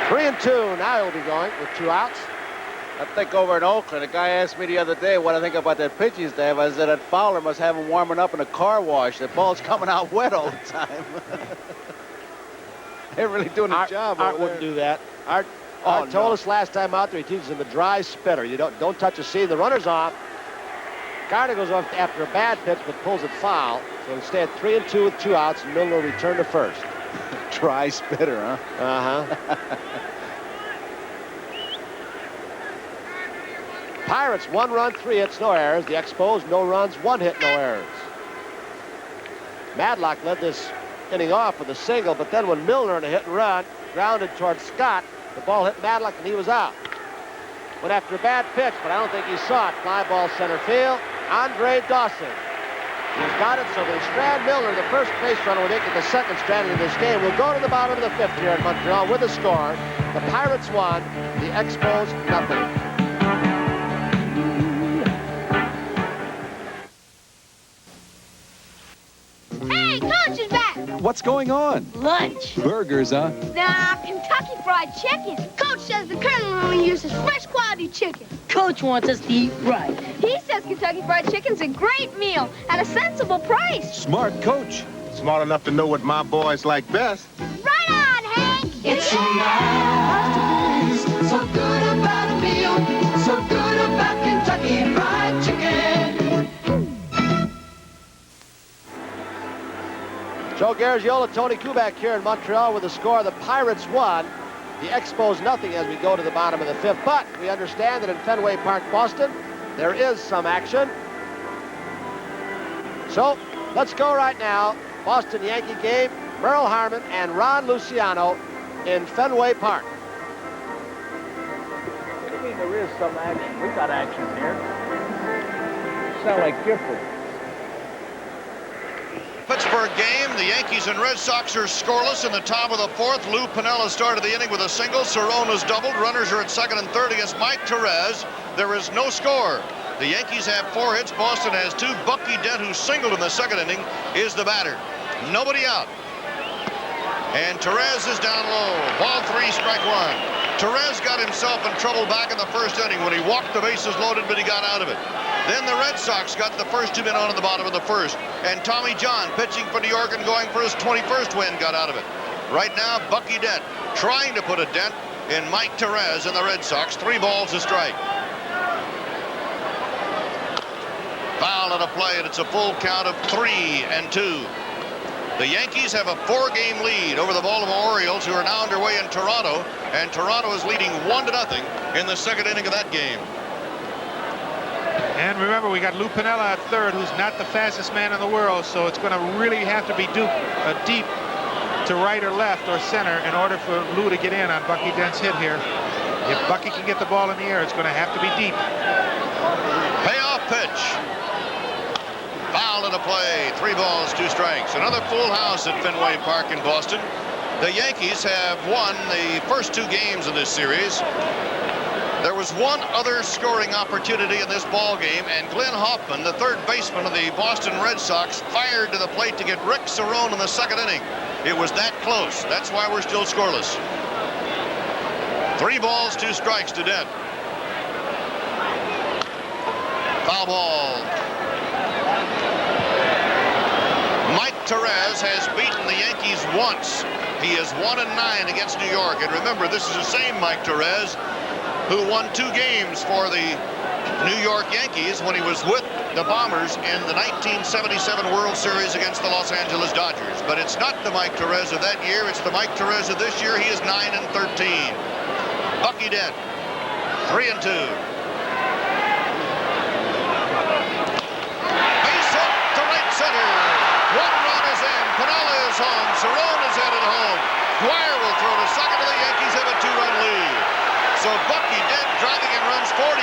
3-2, now he'll be going with 2 outs.
I think over in Oakland, a guy asked me the other day what I think about that pitching staff. I said that Fowler must have him warming up in a car wash. The ball's coming out wet all the time. They're really doing a job.
Art wouldn't do that. Art told us last time out there he teaches him the dry spitter. You don't touch a seam. The runner's off. Garner goes off after a bad pitch but pulls it foul. So instead 3-2 with 2 outs, and Milner will return to first.
Dry spitter, huh?
Uh-huh. Pirates 1 run, 3 hits, no errors. The Expos no runs, 1 hit, no errors. Madlock led this inning off with a single, but then when Milner in a hit and run grounded towards Scott, the ball hit Madlock and he was out. Went after a bad pitch, but I don't think he saw it. Fly ball center field. Andre Dawson. He's got it, so they strand Milner, the first base runner, will make it the second stranded in this game. We'll go to the bottom of the 5th here in Montreal with a score. The Pirates 1, the Expos nothing.
Hey, Coach is back!
What's going on?
Lunch.
Burgers, huh?
Nah, Kentucky Fried Chicken. Coach says the Colonel only uses fresh quality chicken. Coach wants us to eat right. He says Kentucky Fried Chicken's a great meal at a sensible price.
Smart coach.
Smart enough to know what my boys like best.
Right on, Hank!
It's so nice, so good about a meal, so good about Kentucky Fried Chicken.
Joe Garagiola, Tony Kubek here in Montreal with a score. The Pirates 1, the Expos nothing as we go to the bottom of the 5th. But we understand that in Fenway Park, Boston, there is some action. So let's go right now. Boston Yankee game, Merle Harmon and Ron Luciano in Fenway Park.
What do you mean there is some action? We got action here. Sound like Gifford.
Pittsburgh game, the Yankees and Red Sox are scoreless in the top of the 4th. Lou Piniella started the inning with a single. Cerrone has doubled. Runners are at 2nd and 3rd against Mike Therese. There is no score. The Yankees have 4 hits. Boston has 2. Bucky Dent, who singled in the 2nd inning, is the batter. Nobody out. And Therese is down low. Ball 3, strike 1. Therese got himself in trouble back in the 1st inning when he walked the bases loaded, but he got out of it. Then the Red Sox got the first 2 men on in the bottom of the 1st. And Tommy John, pitching for New York and going for his 21st win, got out of it. Right now, Bucky Dent trying to put a dent in Mike Therese and the Red Sox. 3 balls a strike. Foul at a play, and it's a full count of 3-2. The Yankees have a 4-game lead over the Baltimore Orioles, who are now underway in Toronto, and Toronto is leading 1-0 in the 2nd inning of that game.
And remember, we got Lou Piniella at 3rd, who's not the fastest man in the world, so it's going to really have to be deep to right or left or center in order for Lou to get in on Bucky Dent's hit here. If Bucky can get the ball in the air, it's going to have to be deep.
Payoff pitch. Foul the play. 3 balls, 2 strikes. Another full house at Fenway Park in Boston. The Yankees have won the first 2 games of this series. There was one other scoring opportunity in this ball game, and Glenn Hoffman, the third baseman of the Boston Red Sox, fired to the plate to get Rick Cerrone in the 2nd inning. It was that close. That's why we're still scoreless. 3 balls, 2 strikes to Dent. Foul ball. Mike Therese has beaten the Yankees once. He is 1-9 against New York. And remember, this is the same Mike Therese who won 2 games for the New York Yankees when he was with the Bombers in the 1977 World Series against the Los Angeles Dodgers. But it's not the Mike Therese of that year. It's the Mike Therese of this year. He is 9-13. Bucky Dent, 3-2. Base hit to right center. 1 run is in. Pinella is home. Cerrone is headed home. Dwyer will throw to second, and the Yankees have a 2-run lead. So Bucky Dent driving in runs 45,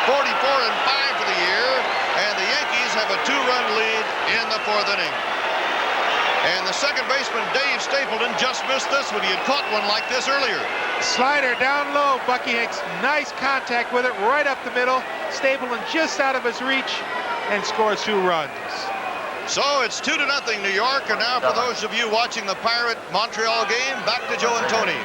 44, and 5 for the year, and the Yankees have a 2-run lead in the 4th inning. And the second baseman, Dave Stapleton, just missed this one. He had caught one like this earlier.
Slider down low. Bucky makes nice contact with it right up the middle. Stapleton just out of his reach and scores 2 runs.
So it's 2-0 New York. And now for those of you watching the Pirate Montreal game, back to Joe and Tony.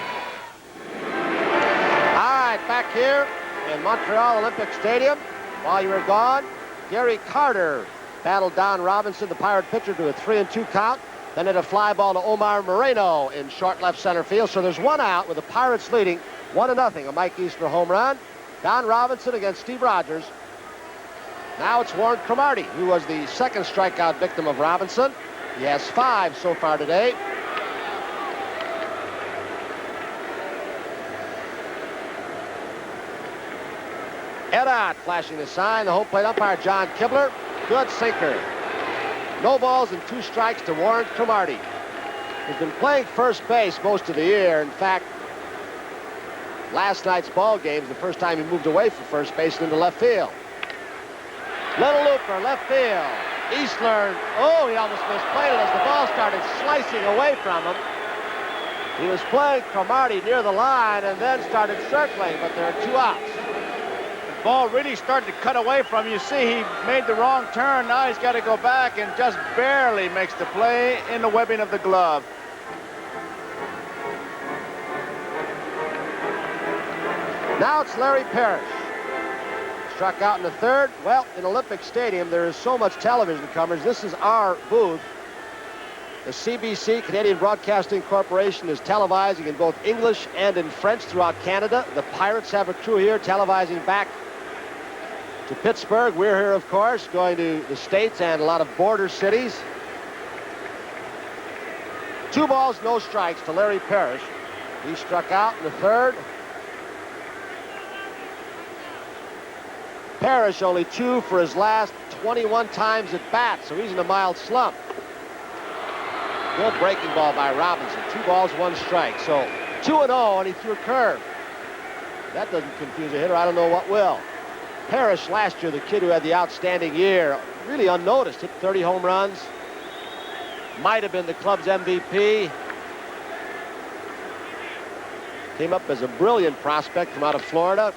All right, back here in Montreal Olympic Stadium. While you were gone, Gary Carter battled Don Robinson, the Pirate pitcher, to a 3-2 count. Then hit a fly ball to Omar Moreno in short left center field. So there's 1 out with the Pirates leading 1-0. A Mike Easler home run. Don Robinson against Steve Rogers. Now it's Warren Cromartie, who was the 2nd strikeout victim of Robinson. He has 5 so far today. Eddard flashing the sign. The home plate umpire, John Kibler. Good sinker. No balls and 2 strikes to Warren Cromartie. He's been playing first base most of the year. In fact, last night's ball game is the first time he moved away from first base and into left field. Little looper, left field. Easler, oh, he almost misplayed it as the ball started slicing away from him. He was playing Cromartie near the line and then started circling, but there are 2 outs.
The ball really started to cut away from him. You see, he made the wrong turn. Now he's got to go back and just barely makes the play in the webbing of the glove.
Now it's Larry Parrish. Struck out in the 3rd. Well, in Olympic Stadium, there is so much television coverage. This is our booth. The CBC, Canadian Broadcasting Corporation, is televising in both English and in French throughout Canada. The Pirates have a crew here televising back to Pittsburgh. We're here, of course, going to the States and a lot of border cities. 2 balls, no strikes to Larry Parrish. He struck out in the 3rd. Parrish only 2 for his last 21 times at bat, so he's in a mild slump. Good breaking ball by Robinson. 2 balls, 1 strike. So 2-0, and he threw a curve. That doesn't confuse a hitter. I don't know what will. Parrish last year, the kid who had the outstanding year, really unnoticed, hit 30 home runs. Might have been the club's MVP. Came up as a brilliant prospect from out of Florida.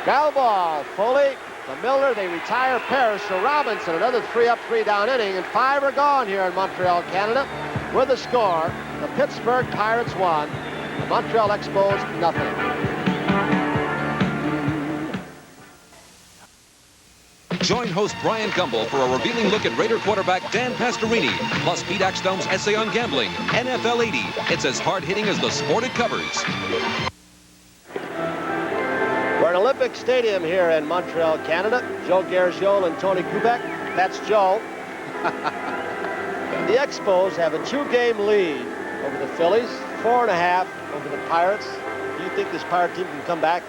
Ground ball, Foley to Milner. They retire Parrish. So Robinson, another 3-up, 3-down inning, and 5 are gone here in Montreal, Canada. With the score, the Pittsburgh Pirates 1, the Montreal Expos nothing.
Join host Bryant Gumbel for a revealing look at Raider quarterback Dan Pastorini, plus Pete Axdom's essay on gambling, NFL 80. It's as hard-hitting as the sport it covers.
We're at Olympic Stadium here in Montreal, Canada. Joe Garagiola and Tony Kubek. That's Joe. The Expos have a 2-game lead over the Phillies, 4.5 over the Pirates. Do you think this Pirate team can come back?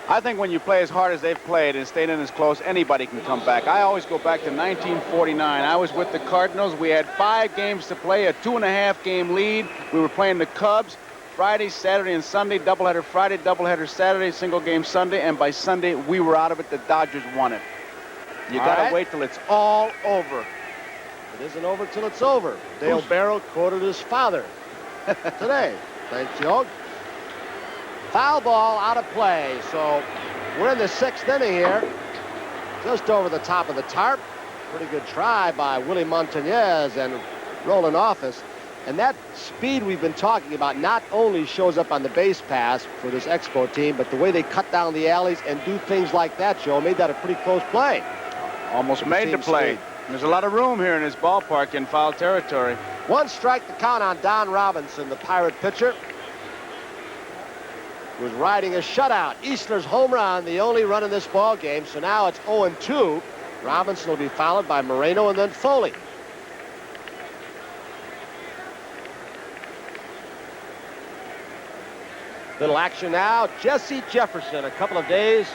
I think when you play as hard as they've played and stayed in as close, anybody can come back. I always go back to 1949. I was with the Cardinals. We had 5 games to play, a 2.5-game lead. We were playing the Cubs. Friday, Saturday, and Sunday, doubleheader Friday, doubleheader Saturday, single game Sunday, and by Sunday, we were out of it. The Dodgers won it. You got to wait till it's all over.
It isn't over till it's over. Dale Barrow quoted his father today. Thanks, Joe. Foul ball out of play. So we're in the 6th inning here. Just over the top of the tarp. Pretty good try by Willie Montañez and Roland Office. And that speed we've been talking about not only shows up on the base pass for this Expo team, but the way they cut down the alleys and do things like that, Joe, made that a pretty close play.
Almost made the play. There's a lot of room here in this ballpark in foul territory.
1 strike to count on Don Robinson, the Pirate pitcher, who's riding a shutout. Easler's home run, the only run in this ball game. So now it's 0-2. Robinson will be followed by Moreno and then Foley. Little action now. Jesse Jefferson, a couple of days.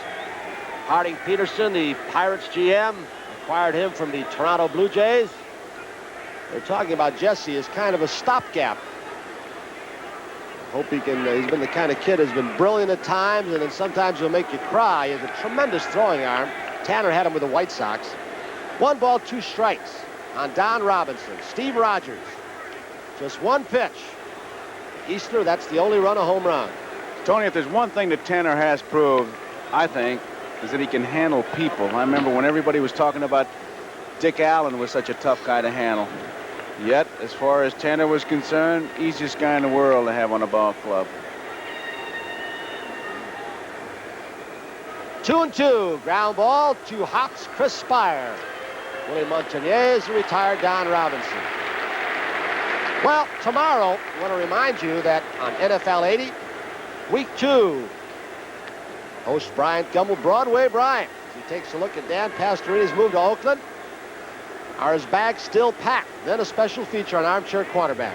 Harding Peterson, the Pirates GM, acquired him from the Toronto Blue Jays. They're talking about Jesse as kind of a stopgap. Hope he can. He's been the kind of kid who's been brilliant at times, and then sometimes he'll make you cry. He has a tremendous throwing arm. Tanner had him with the White Sox. 1 ball, 2 strikes on Don Robinson. Steve Rogers. Just 1 pitch. Easler, that's the only run, a home run.
Tony, if there's one thing that Tanner has proved, I think, is that he can handle people. I remember when everybody was talking about Dick Allen was such a tough guy to handle. Yet, as far as Tanner was concerned, easiest guy in the world to have on a ball club.
2-2. Ground ball to Hawks, Chris Spire. Willie Montañez, retired Don Robinson. Well, tomorrow, I want to remind you that on NFL 80, Week 2, host Bryant Gumbel, Broadway Bryant. He takes a look at Dan Pastorini's move to Oakland. Are his bags still packed? Then a special feature on armchair quarterbacks,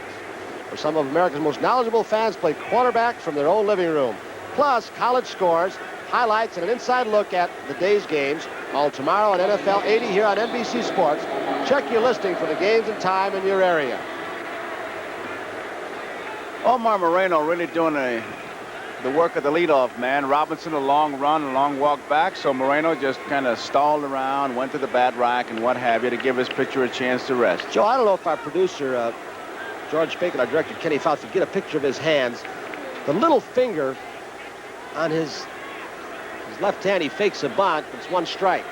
where some of America's most knowledgeable fans play quarterback from their own living room. Plus, college scores, highlights, and an inside look at the day's games, all tomorrow on NFL 80 here on NBC Sports. Check your listing for the games and time in your area.
Omar Moreno really doing the work of the leadoff man. Robinson a long run, a long walk back, so Moreno just kind of stalled around, went to the bat rack and what have you to give his pitcher a chance to rest.
Joe, I don't know if our producer, George Fake, and our director, Kenny Fouts, could get a picture of his hands. The little finger on his left hand, he fakes a bunt. It's 1 strike.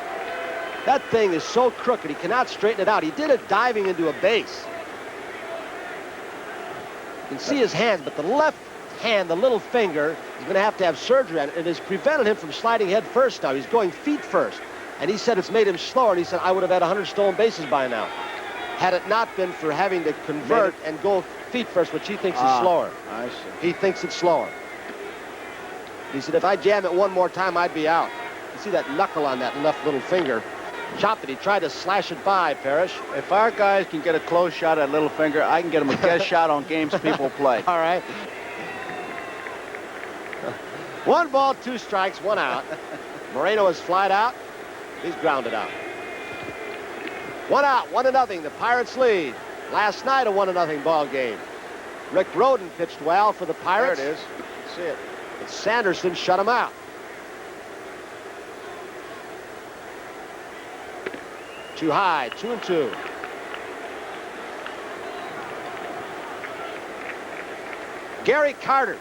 That thing is so crooked, he cannot straighten it out. He did it diving into a base. You can see his hands, but the left hand, the little finger, he's going to have surgery on it. It has prevented him from sliding head first now. He's going feet first. And he said it's made him slower, and he said, I would have had 100 stolen bases by now, had it not been for having to convert and go feet first, which he thinks is slower.
I see.
He thinks it's slower. He said, if I jam it 1 more time, I'd be out. You see that knuckle on that left little finger. Chopped it. He tried to slash it by, Parrish.
If our guys can get a close shot at little finger, I can get them a guest shot on games people play.
All right. 1 ball, 2 strikes, 1 out. Moreno is flied out. He's grounded out. 1 out, 1-0. The Pirates lead. Last night, a 1-0 ball game. Rick Rhoden pitched well for the Pirates.
There it is.
See it. But Sanderson shut him out. 2 high, 2-2. Gary Carter,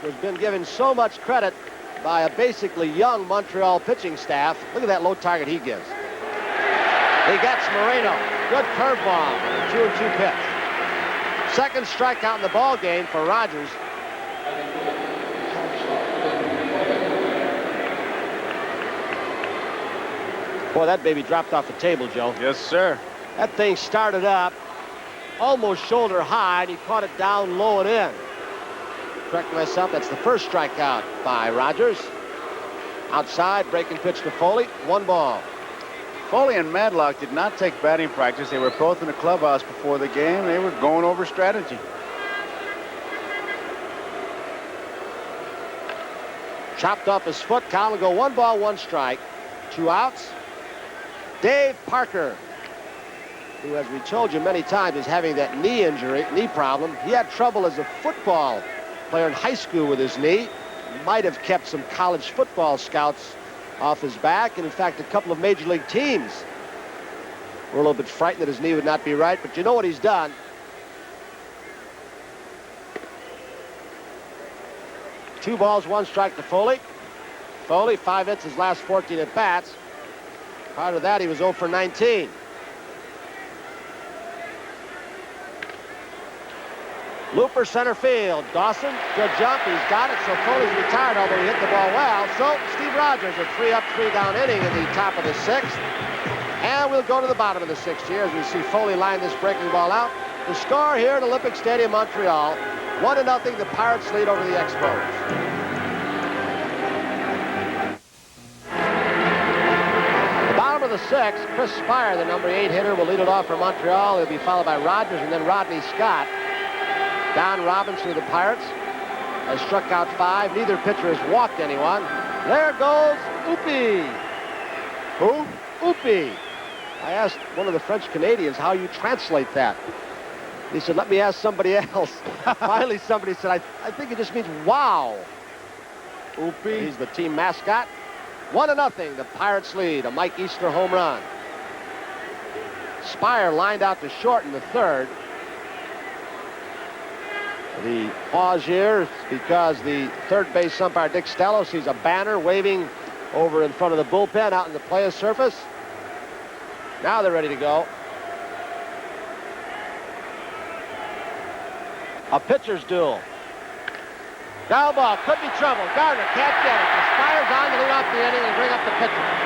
who's been given so much credit by a basically young Montreal pitching staff. Look at that low target he gives. He gets Moreno. Good curveball. 2-2 pitch. Second strikeout in the ball game for Rogers. Boy, that baby dropped off the table, Joe.
Yes, sir.
That thing started up almost shoulder high, and he caught it down low and in. Correct myself, that's the first strikeout by Rogers. Outside, breaking pitch to Foley, 1 ball.
Foley and Madlock did not take batting practice. They were both in the clubhouse before the game. They were going over strategy.
Chopped off his foot. Count will go 1 ball, 1 strike. 2 outs. Dave Parker, who, as we told you many times, is having that knee problem. He had trouble as a football player in high school with his knee. Might have kept some college football scouts off his back. And in fact, a couple of major league teams were a little bit frightened that his knee would not be right. But you know what he's done. Two balls, one strike to Foley. Foley, 5 hits his last 14 at bats. Prior to that, he was 0 for 19. Looper center field. Dawson, good jump. He's got it. So Foley's retired, although he hit the ball well. So Steve Rogers, a 3-up, 3-down inning in the top of the 6th. And we'll go to the bottom of the 6th here as we see Foley line this breaking ball out. The score here at Olympic Stadium, Montreal, 1-0. The Pirates lead over the Expos. The bottom of the 6th, Chris Spire, the number 8 hitter, will lead it off for Montreal. He'll be followed by Rogers and then Rodney Scott. Don Robinson of the Pirates has struck out 5. Neither pitcher has walked anyone. There goes Upi. Who? Upi. I asked one of the French Canadians how you translate that. He said, let me ask somebody else. Finally, somebody said, I think it just means wow. Upi. He's the team mascot. 1-0. The Pirates lead. A Mike Easler home run. Spire lined out to short in the 3rd. The pause here is because the third base umpire, Dick Stello, sees a banner waving over in front of the bullpen out in the player's surface. Now they're ready to go. A pitcher's duel. Foul ball, could be trouble. Gardner can't get it. The Spire's on to lead off the inning and bring up the pitcher.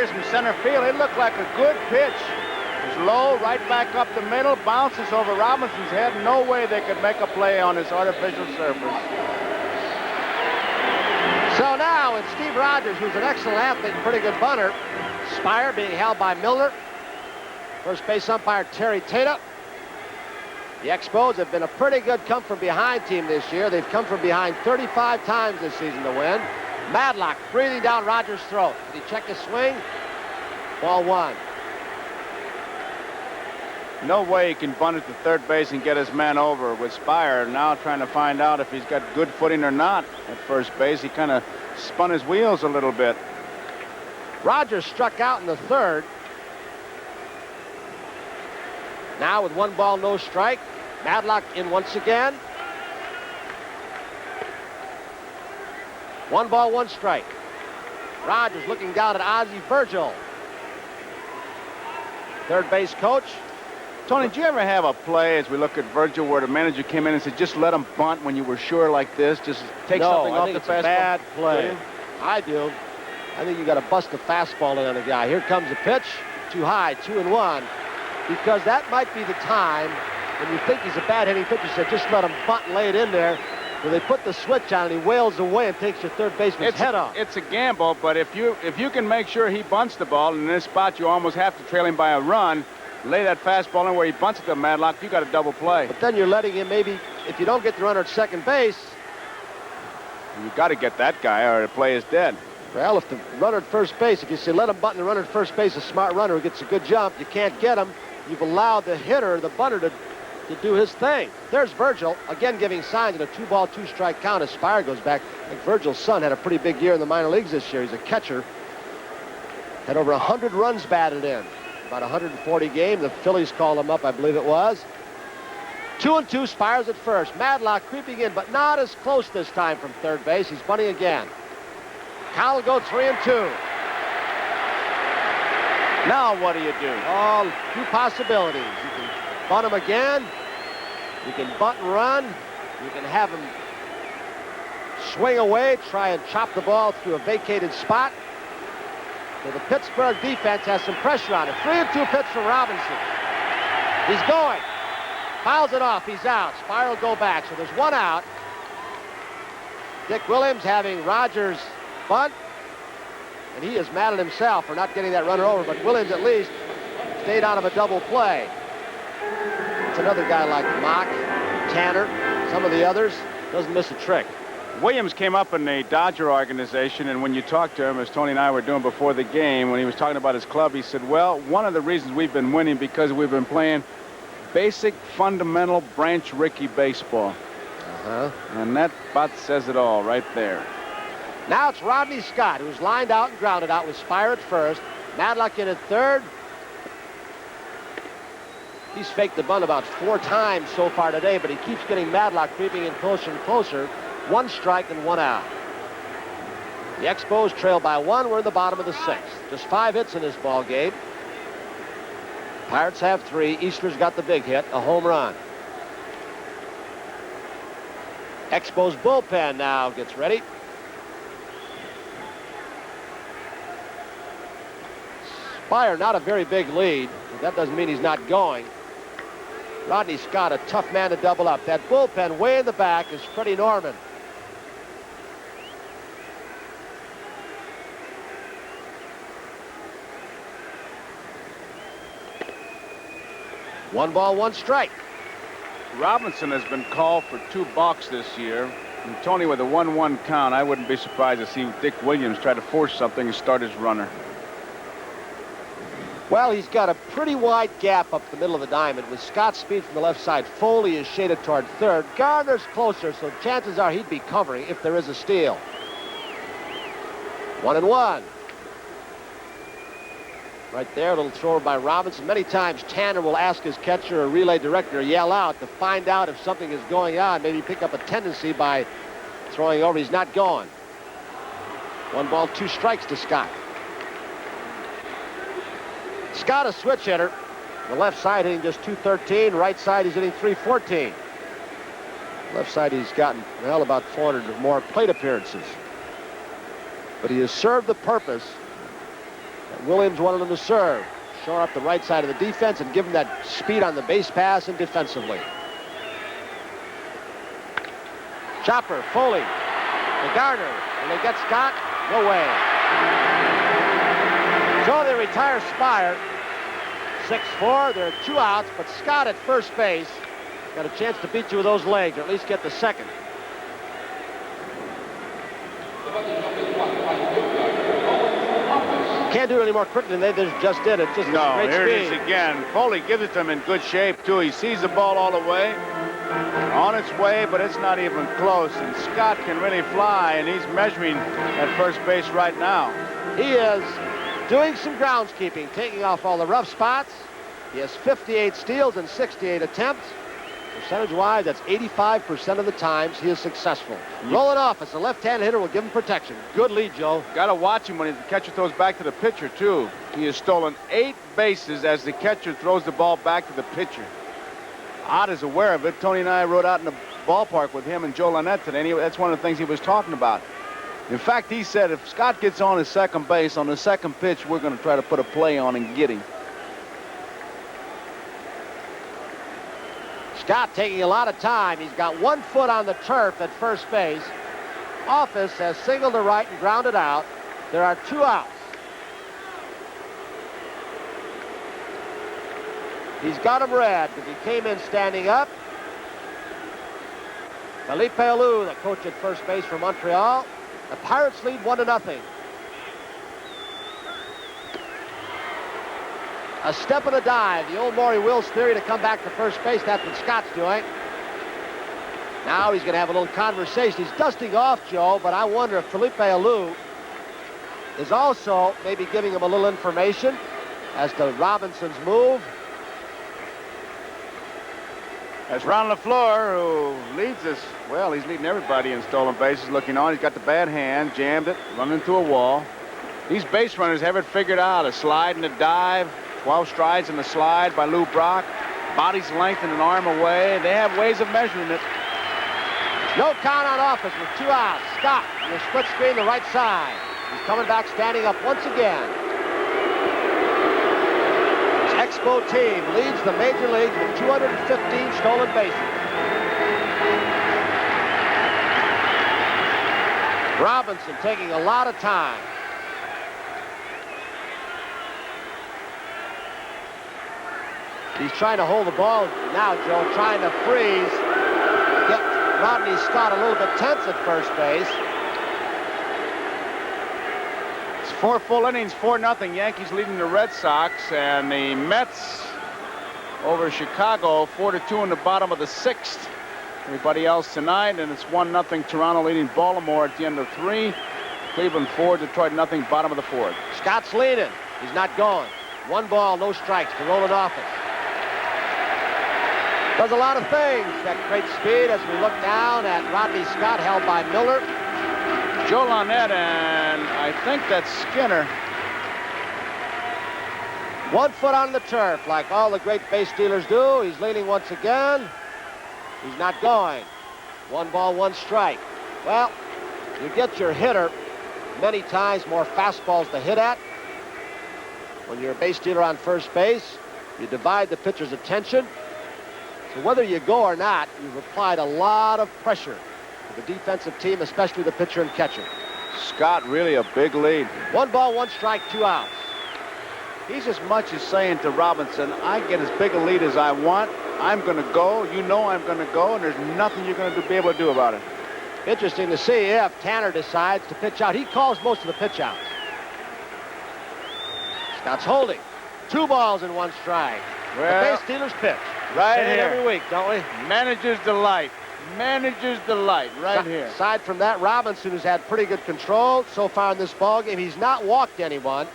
From center field, it looked like a good pitch. It's low, right back up the middle, bounces over Robinson's head. No way they could make a play on this artificial surface.
So now it's Steve Rogers, who's an excellent athlete and pretty good bunter. Spire being held by Milner. First base umpire Terry Tata. The Expos have been a pretty good come-from-behind team this year. They've come from behind 35 times this season to win. Madlock breathing down Rogers' throat. Did he check his swing? Ball 1.
No way he can bunt it to third base and get his man over. With Spire now trying to find out if he's got good footing or not at first base. He kind of spun his wheels a little bit.
Rogers struck out in the 3rd. Now with 1 ball, no strike. Madlock in once again. 1 ball, 1 strike. Rogers looking down at Ozzie Virgil. Third base coach.
Tony, did you ever have a play as we look at Virgil where the manager came in and said, just let him bunt when you were sure like this? Just take something off the fastball?
No, I think it's a bad play. I do. I think you got to bust the fastball in on a guy. Here comes the pitch. Too high, 2-1. Because that might be the time when you think he's a bad hitting pitcher, said just let him bunt and lay it in there. Where they put the switch on and he wails away and takes your third baseman's head off.
It's a gamble, but if you can make sure he bunts the ball, and in this spot you almost have to trail him by a run, lay that fastball in where he bunts it to Madlock, you got a double play.
But then you're letting him maybe, if you don't get the runner at second base.
You got to get that guy or the play is dead.
Well, if the runner at first base, if you say let him bunt and the runner at first base, a smart runner who gets a good jump, you can't get him. You've allowed the hitter, the bunter, to do his thing. There's Virgil, again giving signs in a 2 ball, 2 strike count as Spire goes back. I think Virgil's son had a pretty big year in the minor leagues this year. He's a catcher. Had over 100 runs batted in. About 140 games. The Phillies called him up, I believe it was. 2-2, Spire's at first. Madlock creeping in, but not as close this time from third base. He's bunting again. Count will go 3-2.
Now what do you do?
Oh, 2 possibilities. You can bunt him again. You can bunt and run. You can have him swing away, try and chop the ball through a vacated spot. So the Pittsburgh defense has some pressure on it. 3-2 pitch from Robinson. He's going. Fouls it off. He's out. Spire will go back. So there's 1 out. Dick Williams having Rogers bunt. And he is mad at himself for not getting that runner over. But Williams at least stayed out of a double play. It's another guy like Mock, Tanner, some of the others. Doesn't miss a trick.
Williams came up in the Dodger organization, and when you talked to him, as Tony and I were doing before the game, when he was talking about his club, he said, well, one of the reasons we've been winning because we've been playing basic, fundamental Branch Rickey baseball. And that about says it all right there.
Now it's Rodney Scott, who's lined out and grounded out with Spire at first. Madlock in at third. He's faked the bunt about 4 times so far today, but he keeps getting Madlock creeping in closer and closer. 1 strike and 1 out. The Expos trail by 1. We're in the bottom of the 6th. Just 5 hits in this ball game. Pirates have 3. Easler's got the big hit, a home run. Expos bullpen now gets ready. Spire, not a very big lead, but that doesn't mean he's not going. Rodney Scott, a tough man to double up. That bullpen way in the back is Freddie Norman. One ball, 1 strike.
Robinson has been called for 2 balks this year. And Tony, with a 1-1 count, I wouldn't be surprised to see Dick Williams try to force something and start his runner.
Well, he's got a pretty wide gap up the middle of the diamond. With Scott's speed from the left side, Foley is shaded toward third. Gardner's closer, so chances are he'd be covering if there is a steal. 1-1. Right there, a little throw by Robinson. Many times Tanner will ask his catcher or relay director to yell out to find out if something is going on. Maybe pick up a tendency by throwing over. He's not going. 1 ball, 2 strikes to Scott. Scott, a switch hitter. The left side hitting just .213. Right side he's hitting .314. Left side he's gotten, well, about 400 or more plate appearances. But he has served the purpose that Williams wanted him to serve. Shore up the right side of the defense and give him that speed on the base pass and defensively. Chopper, Foley, to Garner. Will they get Scott? No way. So they retire Spire. 6-4. There are 2 outs, but Scott at first base got a chance to beat you with those legs, or at least get the second. Can't do it any more quickly than they just did it. Just
No,
great
here
speed.
it is again. Foley gives it to him in good shape, too. He sees the ball all the way. On its way, but it's not even close. And Scott can really fly, and he's measuring at first base right now.
He is doing some groundskeeping, taking off all the rough spots. He has 58 steals and 68 attempts. Percentage-wise, that's 85% of the times he is successful. Rolling off as a left-hand hitter will give him protection. Good lead, Joe.
Got to watch him when the catcher throws back to the pitcher, too. He has stolen 8 bases as the catcher throws the ball back to the pitcher. Ott is aware of it. Tony and I rode out in the ballpark with him and Joe Lynette today, and that's one of the things he was talking about. In fact, he said if Scott gets on his second base on the second pitch, we're going to try to put a play on and get him.
Scott taking a lot of time. He's got 1 foot on the turf at first base. Office has singled to right and grounded out. There are 2 outs. He's got him red because he came in standing up. Felipe Alou, the coach at first base for Montreal. The Pirates lead 1-0. A step and a dive. The old Maury Wills theory to come back to first base. That's what Scott's doing. Now he's going to have a little conversation. He's dusting off Joe, but I wonder if Felipe Alou is also maybe giving him a little information as to Robinson's move.
That's Ron LaFleur, who leads us. Well, he's leading everybody in stolen bases. Looking on, he's got the bad hand, jammed it, running into a wall. These base runners have it figured out. A slide and a dive, 12 strides in the slide by Lou Brock. Body's length and an arm away. They have ways of measuring it.
No count on Office with 2 outs. Scott in the split screen, the right side. He's coming back, standing up once again. Expo team leads the major leagues with 215 stolen bases. Robinson taking a lot of time. He's trying to hold the ball now, Joe, trying to freeze. Get Rodney Scott a little bit tense at first base.
It's 4 full innings, 4-0. Yankees leading the Red Sox, and the Mets over Chicago, 4-2 in the bottom of the 6th. Everybody else tonight, and it's 1-0 Toronto leading Baltimore at the end of 3. Cleveland 4, Detroit nothing, bottom of the 4th.
Scott's leading. He's not going. 1 ball, no strikes to Roland Office. Does a lot of things at great speed as we look down at Rodney Scott, held by Miller.
Joe Launette, and I think that's Skinner.
1 foot on the turf, like all the great base stealers do. He's leading once again. He's not going. 1 ball, 1 strike. Well, you get your hitter many times more fastballs to hit at. When you're a base stealer on first base, you divide the pitcher's attention. So whether you go or not, you've applied a lot of pressure to the defensive team, especially the pitcher and catcher.
Scott really a big lead.
1 ball, 1 strike, 2 outs.
He's as much as saying to Robinson, I get as big a lead as I want. I'm going to go. You know I'm going to go, and there's nothing you're going to be able to do about it.
Interesting to see if Tanner decides to pitch out. He calls most of the pitch outs. Scott's holding. 2 balls and 1 strike.
Well,
the base stealers pitch.
Right
Say it
here.
every week, don't we?
Manager's delight. Manager's delight right here.
Aside from that, Robinson, who's had pretty good control so far in this ball game, he's not walked anyone.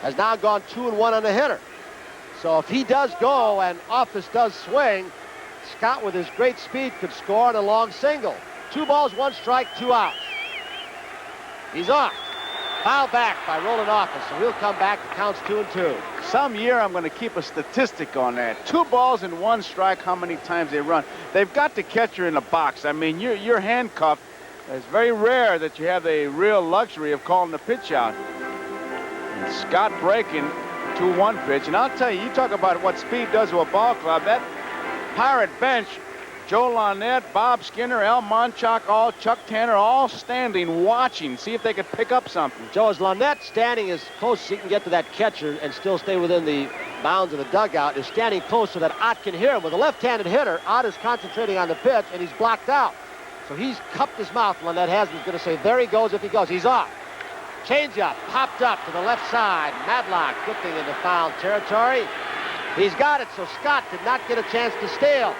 Has now gone 2-1 on the hitter. So if he does go and Office does swing, Scott with his great speed could score on a long single. 2 balls, 1 strike, 2 outs. He's off. Foul back by Roland Office, so he'll come back. The count's 2-2.
Some year I'm going to keep a statistic on that. 2 balls and 1 strike, how many times they run. They've got the catcher in the box. I mean, you're handcuffed. It's very rare that you have the real luxury of calling the pitch out. And Scott breaking 2-1 pitch. And I'll tell you, you talk about what speed does to a ball club. That Pirate bench, Joe Launette, Bob Skinner, Al Monchak, Chuck Tanner, all standing, watching, see if they could pick up something.
Joe, is Launette standing as close as he can get to that catcher and still stay within the bounds of the dugout, is standing close so that Ott can hear him. With a left-handed hitter, Ott is concentrating on the pitch, and he's blocked out. So he's cupped his mouth. Launette has. He's going to say, there he goes if he goes. He's off. Changeup, popped up to the left side. Madlock drifting into foul territory. He's got it, so Scott did not get a chance to steal.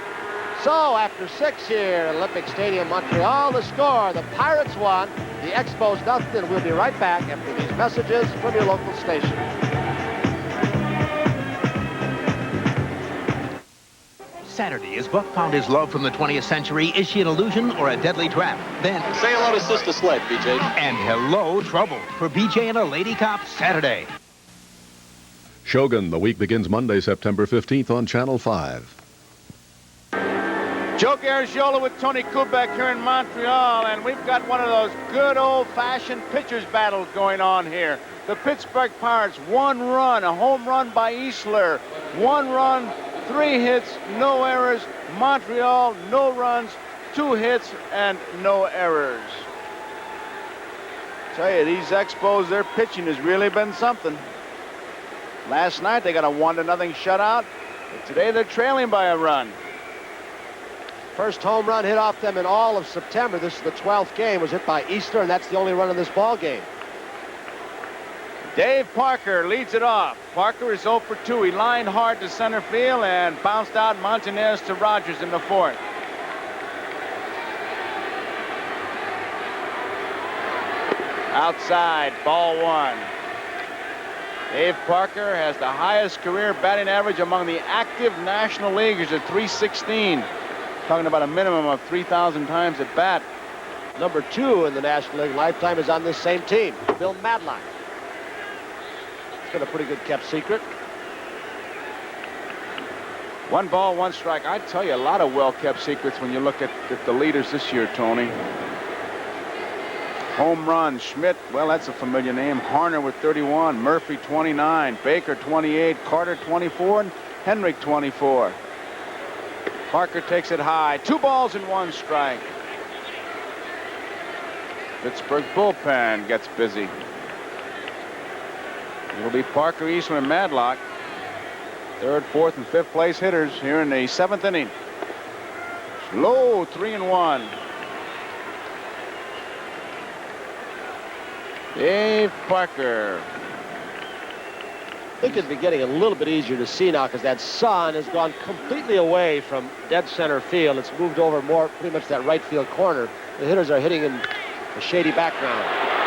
So after 6 here at Olympic Stadium, Montreal, the score, the Pirates won, the Expos nothing. We'll be right back after these messages from your local station.
Saturday, as Buck found his love from the 20th century, is she an illusion or a deadly trap? Then
say hello to Sister Sled, BJ.
And hello, trouble for BJ and a lady cop Saturday.
Shogun, the week begins Monday, September 15th on Channel 5.
Joe Garagiola with Tony Kubek here in Montreal, and we've got one of those good old-fashioned pitchers battles going on here. The Pittsburgh Pirates, 1 run, a home run by Easler, 1 run, 3 hits, no errors. Montreal, no runs, 2 hits, and no errors. Tell you, these Expos, their pitching has really been something. Last night they got a 1-0 shutout, but today they're trailing by a run.
First home run hit off them in all of September. This is the 12th game. Was hit by Easler, and that's the only run in this ball game.
Dave Parker leads it off. Parker is 0 for 2. He lined hard to center field and bounced out Montanez to Rogers in the 4th. Outside, ball 1. Dave Parker has the highest career batting average among the active National Leaguers at .316. Talking about a minimum of 3,000 times at bat.
Number 2 in the National League lifetime is on this same team, Bill Madlock. It's been a pretty good kept secret.
1 ball, 1 strike. I tell you, a lot of well-kept secrets when you look at the leaders this year, Tony. Home run, Schmidt, well, that's a familiar name. Harner with 31, Murphy 29, Baker 28, Carter 24, and Henrik 24. Parker takes it high. 2 balls and 1 strike. Pittsburgh bullpen gets busy. It'll be Parker, Eastman, and Madlock. 3rd, 4th, and 5th place hitters here in the 7th inning. Slow 3-1. Dave Parker.
think it'd be getting a little bit easier to see now because that sun has gone completely away from dead center field. It's moved over more, pretty much that right field corner. The hitters are hitting in a shady background.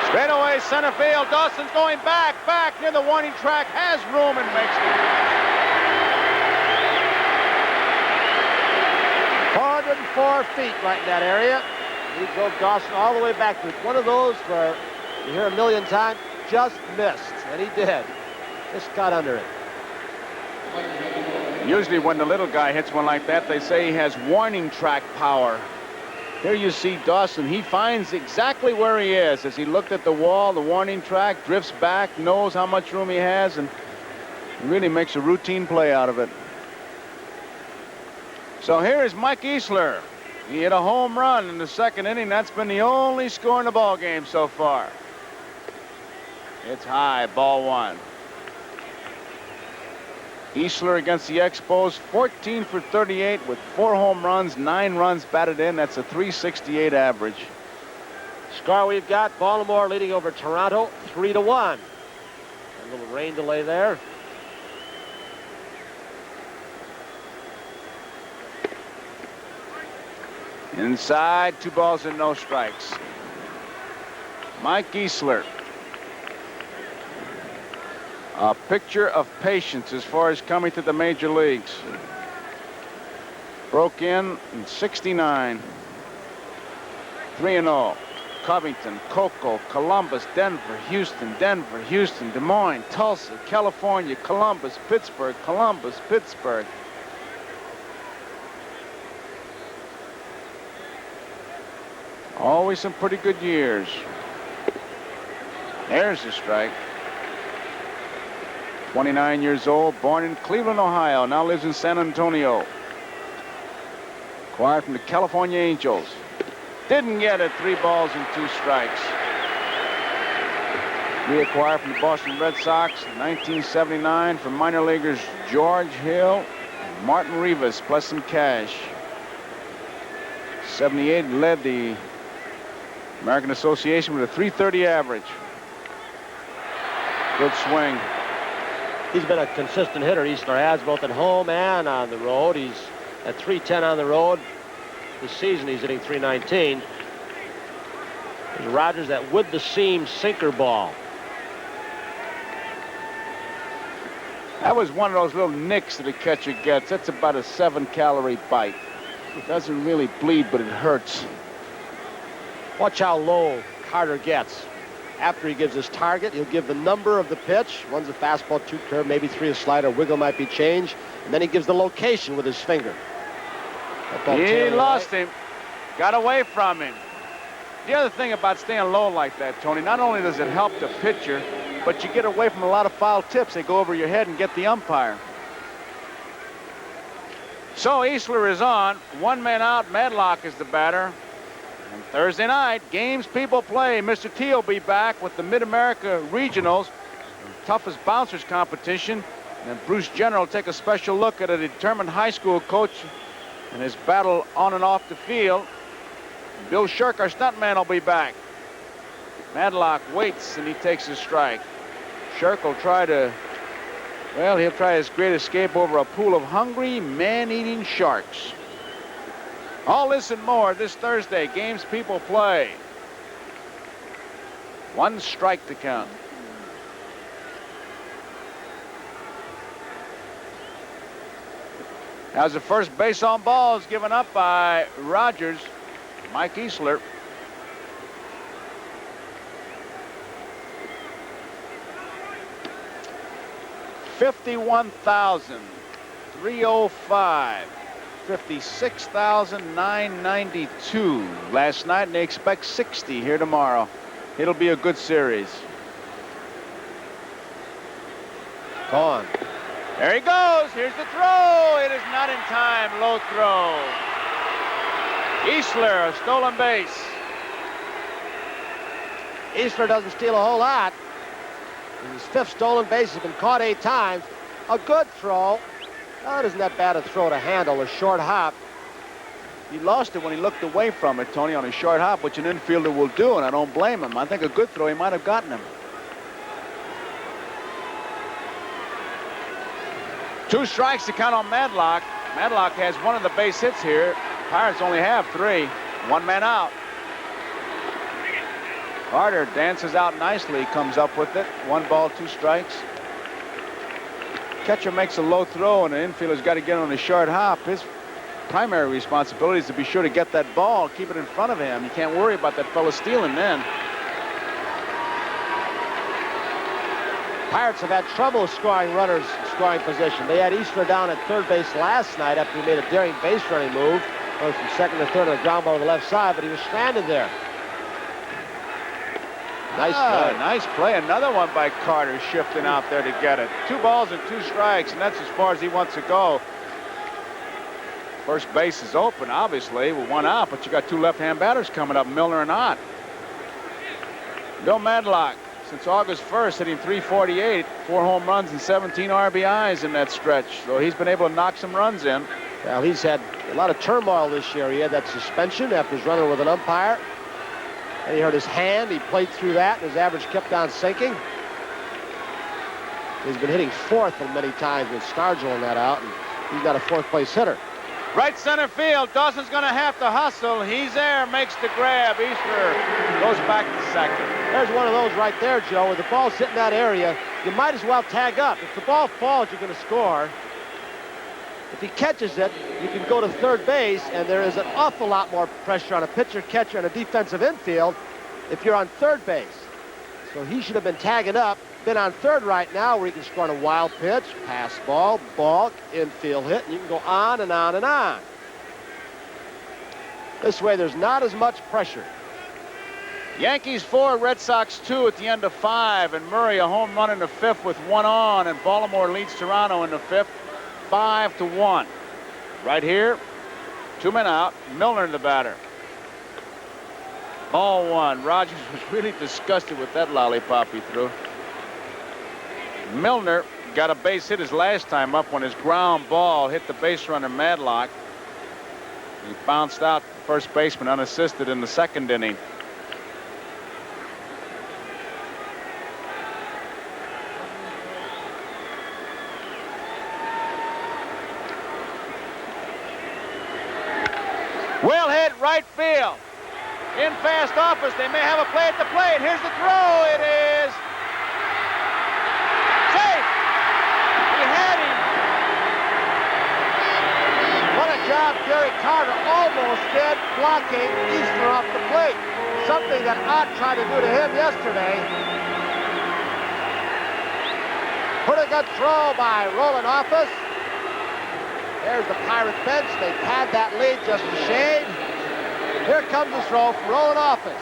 Straight away center field. Dawson's going back near the warning track. Has room and makes the catch.
404 feet right in that area. He drove Dawson all the way back to one of those where you hear a million times, just missed, and he did. Just got under it.
Usually when the little guy hits one like that, they say he has warning track power. Here you see Dawson. He finds exactly where he is. As he looked at the wall, the warning track, drifts back, knows how much room he has, and really makes a routine play out of it. So here is Mike Easler. He hit a home run in the second inning. That's been the only score in the ball game so far. It's high, ball one. Easler against the Expos, 14 for 38 with 4 home runs, 9 runs batted in. That's a .368 average.
Score we've got Baltimore leading over Toronto 3-1. A little rain delay there.
Inside, 2 balls and no strikes. Mike Easler. A picture of patience as far as coming to the major leagues. Broke in 69. 3-0. Covington, Cocoa, Columbus, Denver, Houston, Des Moines, Tulsa, California, Columbus, Pittsburgh, Pittsburgh. Always some pretty good years. There's the strike. 29 years old, born in Cleveland, Ohio, now lives in San Antonio. Acquired from the California Angels. Didn't get it, 3 balls and 2 strikes. Reacquired from the Boston Red Sox in 1979 from minor leaguers George Hill and Martin Rivas, plus some cash. 78 led the American Association with a .330 average. Good swing.
He's been a consistent hitter. Easler has, both at home and on the road. He's at .310 on the road. This season he's hitting .319. There's Rogers, that with the seam sinker ball.
That was one of those little nicks that a catcher gets. That's about a 7-calorie bite. It doesn't really bleed, but it hurts.
Watch how low Carter gets. After he gives his target, he'll give the number of the pitch. One's a fastball, 2 curve, maybe 3 a slider. Wiggle might be changed. And then he gives the location with his finger.
He lost him. Got away from him. The other thing about staying low like that, Tony, not only does it help the pitcher, but you get away from a lot of foul tips. They go over your head and get the umpire. So Easler is on. 1 man out. Madlock is the batter. And Thursday night, games people play. Mr. T will be back with the Mid-America Regionals, the toughest bouncers competition. And Bruce Jenner will take a special look at a determined high school coach and his battle on and off the field. Bill Shirk, our stuntman, will be back. Madlock waits and he takes his strike. Shirk will try to, well, he'll try his great escape over a pool of hungry, man-eating sharks. All this and more this Thursday. Games people play. 1 strike to count. As the first base on ball is given up by Rogers. Mike Easler. $51,305. 56,992 last night, and they expect 60 here tomorrow. It'll be a good series.
Gone.
There he goes. Here's the throw. It is not in time. Low throw. Easler, a stolen base.
Easler doesn't steal a whole lot. His 5th stolen base has been caught 8 times. A good throw. Oh, it isn't that bad a throw to handle, a short hop.
He lost it when he looked away from it, Tony, on a short hop, which an infielder will do, and I don't blame him. I think a good throw, he might have gotten him. 2 strikes to count on Madlock. Madlock has 1 of the base hits here. Pirates only have 3. 1 man out. Carter dances out nicely, comes up with it. 1 ball, 2 strikes. Catcher makes a low throw, and the infielder's got to get on a short hop. His primary responsibility is to be sure to get that ball, keep it in front of him. You can't worry about that fellow stealing then.
Pirates have had trouble scoring runners in scoring position. They had Easler down at third base last night after he made a daring base running move. Going from second to third on a ground ball to the left side, but he was stranded there. Nice play.
Nice play. Another one by Carter, shifting out there to get it. 2 balls and 2 strikes, and that's as far as he wants to go. First base is open, obviously, with 1 out, but you got 2 left-hand batters coming up, Milner and Ott. Bill Madlock, since August 1st, hitting .348, 4 home runs and 17 RBIs in that stretch. So he's been able to knock some runs in.
Well, he's had a lot of turmoil this year. He had that suspension after his running with an umpire. And he hurt his hand. He played through that, and his average kept on sinking. He's been hitting 4th many times with Scargill in that out, and he's not a 4th-place hitter.
Right center field. Dawson's going to have to hustle. He's there, makes the grab. Easler goes back to second.
There's one of those right there, Joe. When the ball's hitting that area, you might as well tag up. If the ball falls, you're going to score. If he catches it, you can go to third base, and there is an awful lot more pressure on a pitcher, catcher, and a defensive infield if you're on third base. So he should have been tagging up, been on third right now, where he can score on a wild pitch, pass ball, balk, infield hit, and you can go on and on and on. This way, there's not as much pressure.
Yankees 4, Red Sox 2 at the end of 5, and Murray a home run in the 5th with 1 on, and Baltimore leads Toronto in the 5th. 5-1. Right here, 2 men out. Milner the batter. Ball 1. Rogers was really disgusted with that lollipop he threw. Milner got a base hit his last time up when his ground ball hit the base runner Madlock. He bounced out the first baseman unassisted in the 2nd inning. Will hit right field. In fast office, they may have a play at the plate. Here's the throw. It is safe. He had him.
What a job Gary Carter almost did blocking Easler off the plate. Something that Ott tried to do to him yesterday. Pretty good throw by Roland Office. There's the Pirate bench. They pad that lead just a shade. Here comes the throw from Roland Office.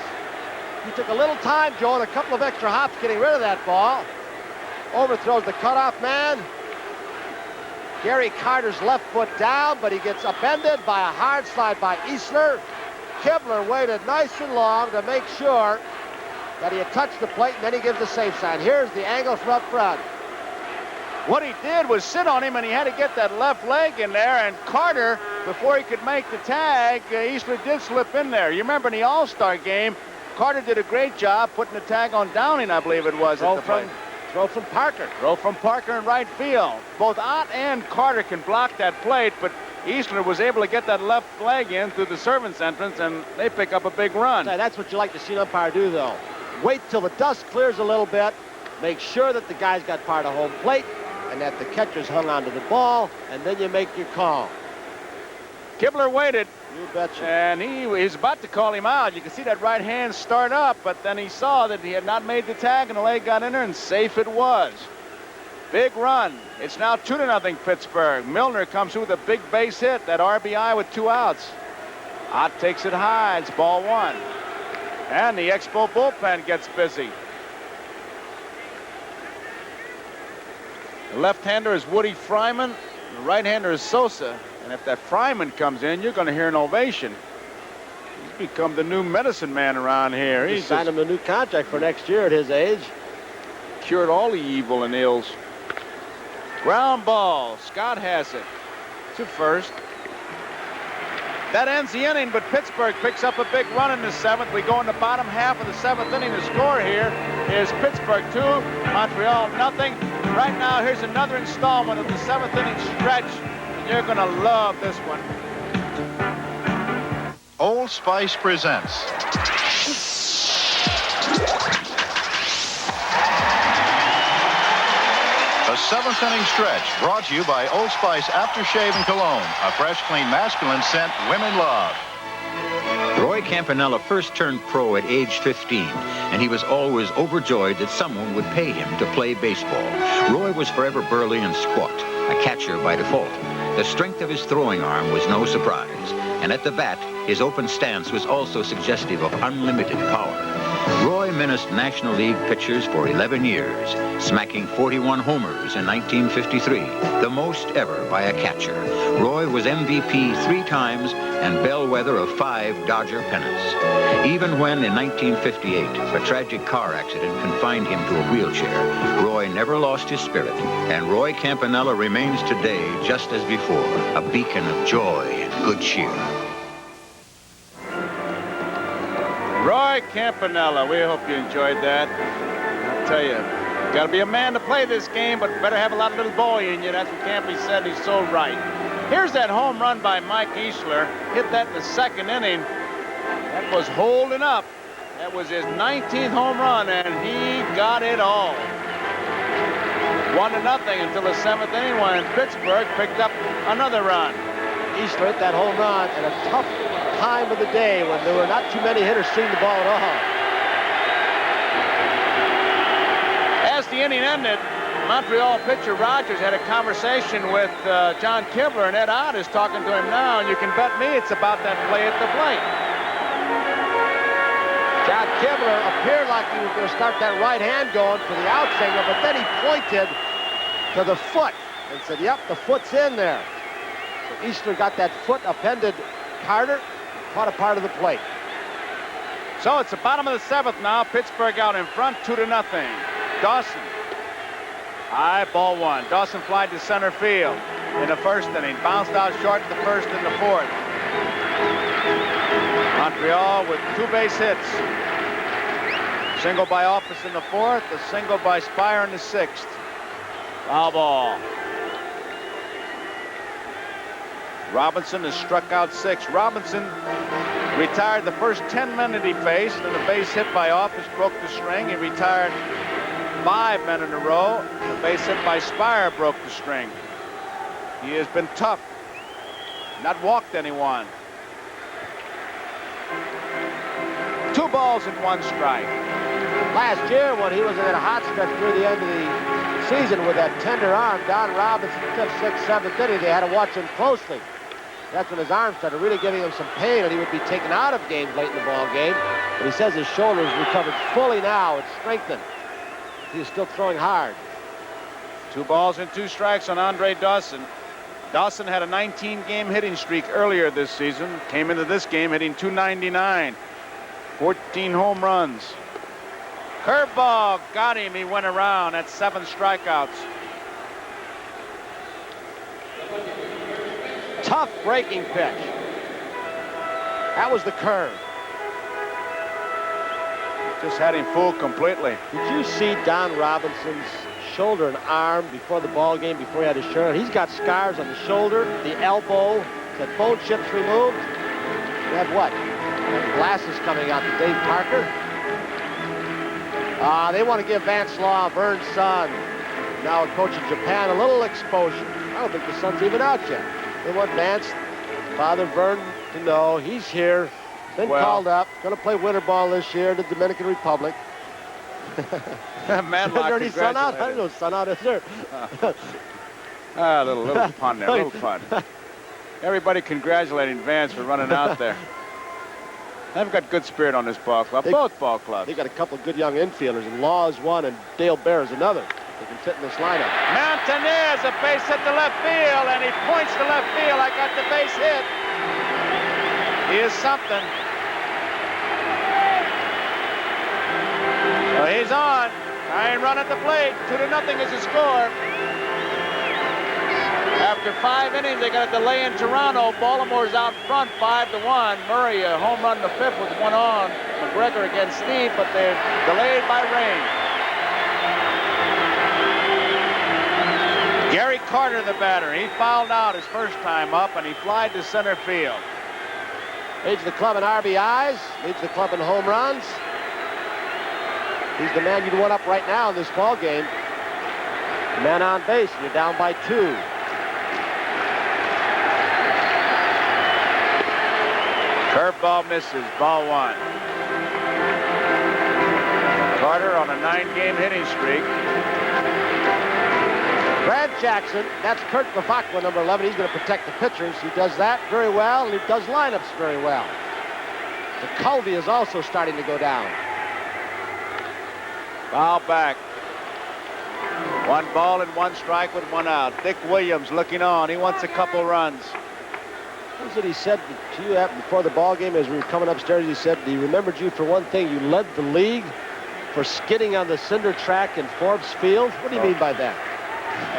He took a little time, Joe, and a couple of extra hops getting rid of that ball. Overthrows the cutoff man. Gary Carter's left foot down, but he gets upended by a hard slide by Easler. Kibler waited nice and long to make sure that he had touched the plate, and then he gives the safe sign. Here's the angle from up front.
What he did was sit on him, and he had to get that left leg in there, and Carter, before he could make the tag, Easler did slip in there. You remember in the All-Star game, Carter did a great job putting the tag on Downing, I believe it was.
Throw from Parker.
Throw from Parker in right field. Both Ott and Carter can block that plate, but Easler was able to get that left leg in through the servant's entrance, and they pick up a big run.
That's what you like to see an umpire do, though. Wait till the dust clears a little bit. Make sure that the guy's got part of home plate, and that the catcher's hung onto the ball, and then you make your call.
Kibler waited.
You betcha.
And he was about to call him out. You can see that right hand start up, but then he saw that he had not made the tag, and the leg got in there, and safe it was. Big run. It's now 2-0 Pittsburgh. Milner comes through with a big base hit, that RBI with 2 outs. Ott takes it high. It's ball 1. And the Expo bullpen gets busy. The left-hander is Woodie Fryman. The right-hander is Sosa. And if that Fryman comes in, you're going to hear an ovation. He's become the new medicine man around here.
He's signed him a new contract for next year at his age.
Cured all the evil and ills. Ground ball. Scott has it to first. That ends the inning, but Pittsburgh picks up a big run in the 7th. We go in the bottom half of the 7th inning. The score here is Pittsburgh 2, Montreal nothing. Right now, here's another installment of the 7th inning stretch. And you're going to love this one.
Old Spice presents the 7th inning stretch, brought to you by Old Spice Aftershave and Cologne, a fresh, clean, masculine scent women love.
Roy Campanella first turned pro at age 15, and he was always overjoyed that someone would pay him to play baseball. Roy was forever burly and squat, a catcher by default. The strength of his throwing arm was no surprise, and at the bat, his open stance was also suggestive of unlimited power. Roy menaced National League pitchers for 11 years, smacking 41 homers in 1953, the most ever by a catcher. Roy was MVP 3 times and bellwether of 5 Dodger pennants. Even when, in 1958, a tragic car accident confined him to a wheelchair, Roy never lost his spirit, and Roy Campanella remains today just as before, a beacon of joy and good cheer.
Roy Campanella, we hope you enjoyed that. I'll tell you, got to be a man to play this game, but better have a lot of little boy in you. That's what Campy said. He's so right. Here's that home run by Mike Easler. Hit that in the 2nd inning. That was holding up. That was his 19th home run, and he got it all. 1-0 until the 7th inning when Pittsburgh picked up another run.
Easler hit that home run at a tough time of the day when there were not too many hitters seeing the ball at all.
As the inning ended, Montreal pitcher Rogers had a conversation with John Kibler, and Ed Ott is talking to him now, and you can bet me it's about that play at the plate.
John Kibler appeared like he was going to start that right hand going for the outsinger, but then he pointed to the foot and said, yep, the foot's in there. So Easler got that foot upended Carter, caught a part of the plate.
So it's the bottom of the 7th now. Pittsburgh out in front, 2-0. Dawson. High ball 1. Dawson flied to center field in the 1st inning. Bounced out short in the 1st and the 4th. Montreal with 2 base hits. Single by Office in the 4th, a single by Spire in the 6th. Foul ball. Robinson has struck out 6. Robinson retired the first 10 men that he faced, and a base hit by Office broke the string. He retired 5 men in a row. The base hit by Spire broke the string. He has been tough, not walked anyone. 2 balls and 1 strike.
Last year, when he was in a hot stretch near the end of the season with that tender arm, Don Robinson, 5th, 6th, 7th inning, they had to watch him closely. That's when his arm started really giving him some pain, and he would be taken out of games late in the ball game. But he says his shoulder is recovered fully now. It's strengthened. He is still throwing hard.
2 balls and 2 strikes on Andre Dawson. Dawson had a 19-game hitting streak earlier this season. Came into this game hitting .299. 14 home runs. Curveball got him. He went around. That's 7 strikeouts.
Tough breaking pitch. That was the curve.
Just had him fooled completely.
Did you see Don Robinson's shoulder and arm before the ball game, before he had his shirt? He's got scars on the shoulder, the elbow, the bone chips removed. You have what? Glasses coming out to Dave Parker. They want to give Vance Law, Verne's son, now a coach in Japan, a little exposure. I don't think the son's even out yet. They want Vance, Father Verne, to know he's here, been called up, going to play winter ball this year in the Dominican Republic.
Matlock,
is there any sun out? I don't know sun out, is there?
A little pun there, little pun. Everybody congratulating Vance for running out there. They've got good spirit on this ball club, both ball clubs.
They got a couple of good young infielders, and Law is one, and Dale Bear is another. They can fit in this lineup.
Montanez, a base hit to left field, and he points to left field. I got the base hit. He is something. So he's on. Tying run at the plate. 2-0 is the score. After 5 innings, they got a delay in Toronto. Baltimore's out front 5-1. Murray, a home run in the 5th with 1 on. McGregor against Steve, but they're delayed by rain. Gary Carter, the batter. He fouled out his first time up, and he flied to center field.
Leads the club in RBIs, leads the club in home runs. He's the man you'd want up right now in this ball game. Man on base, and you're down by 2.
Curveball misses, ball 1. Carter on a 9-game hitting streak.
Brad Jackson, that's Kurt Bavacqua, number 11. He's going to protect the pitchers. He does that very well, and he does lineups very well. The Colby is also starting to go down.
Foul back. 1 ball and 1 strike with 1 out. Dick Williams looking on. He wants a couple runs.
What was it he said to you before the ball game as we were coming upstairs? He said he remembered you for one thing. You led the league for skidding on the cinder track in Forbes Field. What do you mean by that?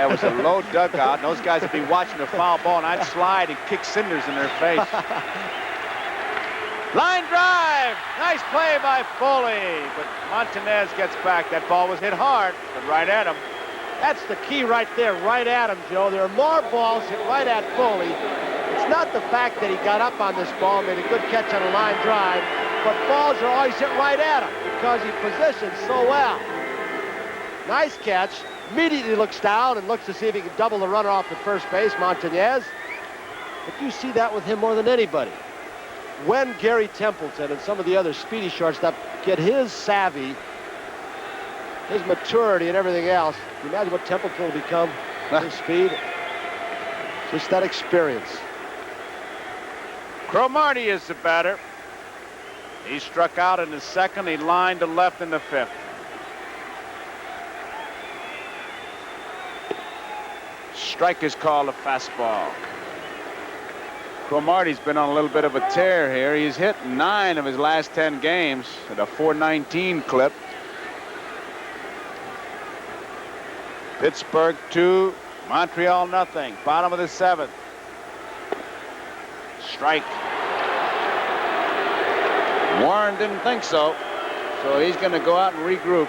It was a low dugout, and those guys would be watching a foul ball, and I'd slide and kick cinders in their face. Line drive! Nice play by Foley, but Montanez gets back. That ball was hit hard, but right at him.
That's the key right there, right at him, Joe. There are more balls hit right at Foley. It's not the fact that he got up on this ball, made a good catch on a line drive, but balls are always hit right at him because he positions so well. Nice catch. Immediately looks down and looks to see if he can double the runner off at first base, Montanez. But you see that with him more than anybody. When Gary Templeton and some of the other speedy shortstop get his savvy, his maturity and everything else, can you imagine what Templeton will become, his speed? Just that experience.
Cromartie is the batter. He struck out in the 2nd. He lined to left in the 5th. Strike is called a fastball. Cromartie's been on a little bit of a tear here. He's hit 9 of his last 10 games at a .419 clip. Pittsburgh 2, Montreal nothing. Bottom of the 7th. Strike. Warren didn't think so, so he's going to go out and regroup.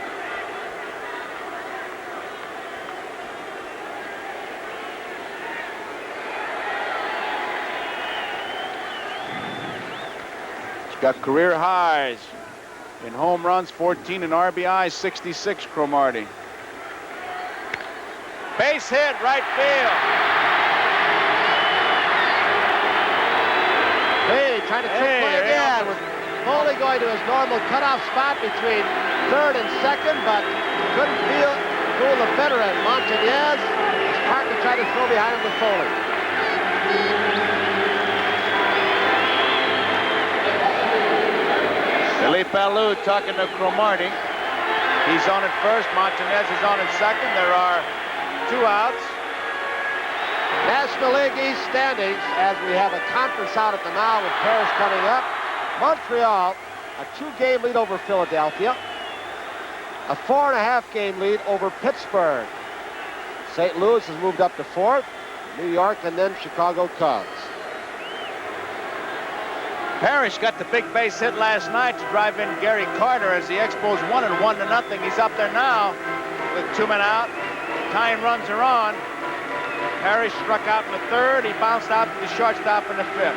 He's got career highs in home runs, 14, and RBIs, 66, Cromartie. Base hit, right field.
Hey, trying to trick play again with Foley going to his normal cutoff spot between 3rd and 2nd, but couldn't fool the veteran Montanez. Parker tried to throw behind him with Foley.
Philippe Alou talking to Cromartie. He's on at first. Montanez is on at 2nd. There are 2 outs.
National League East standings as we have a conference out at the now with Paris coming up. Montreal, a 2-game lead over Philadelphia. A 4.5-game lead over Pittsburgh. St. Louis has moved up to 4th. New York and then Chicago Cubs.
Parrish got the big base hit last night to drive in Gary Carter as the Expos won it 1-0. He's up there now with 2 men out. Tying runs are on. Parrish struck out in the 3rd. He bounced out to the shortstop in the 5th.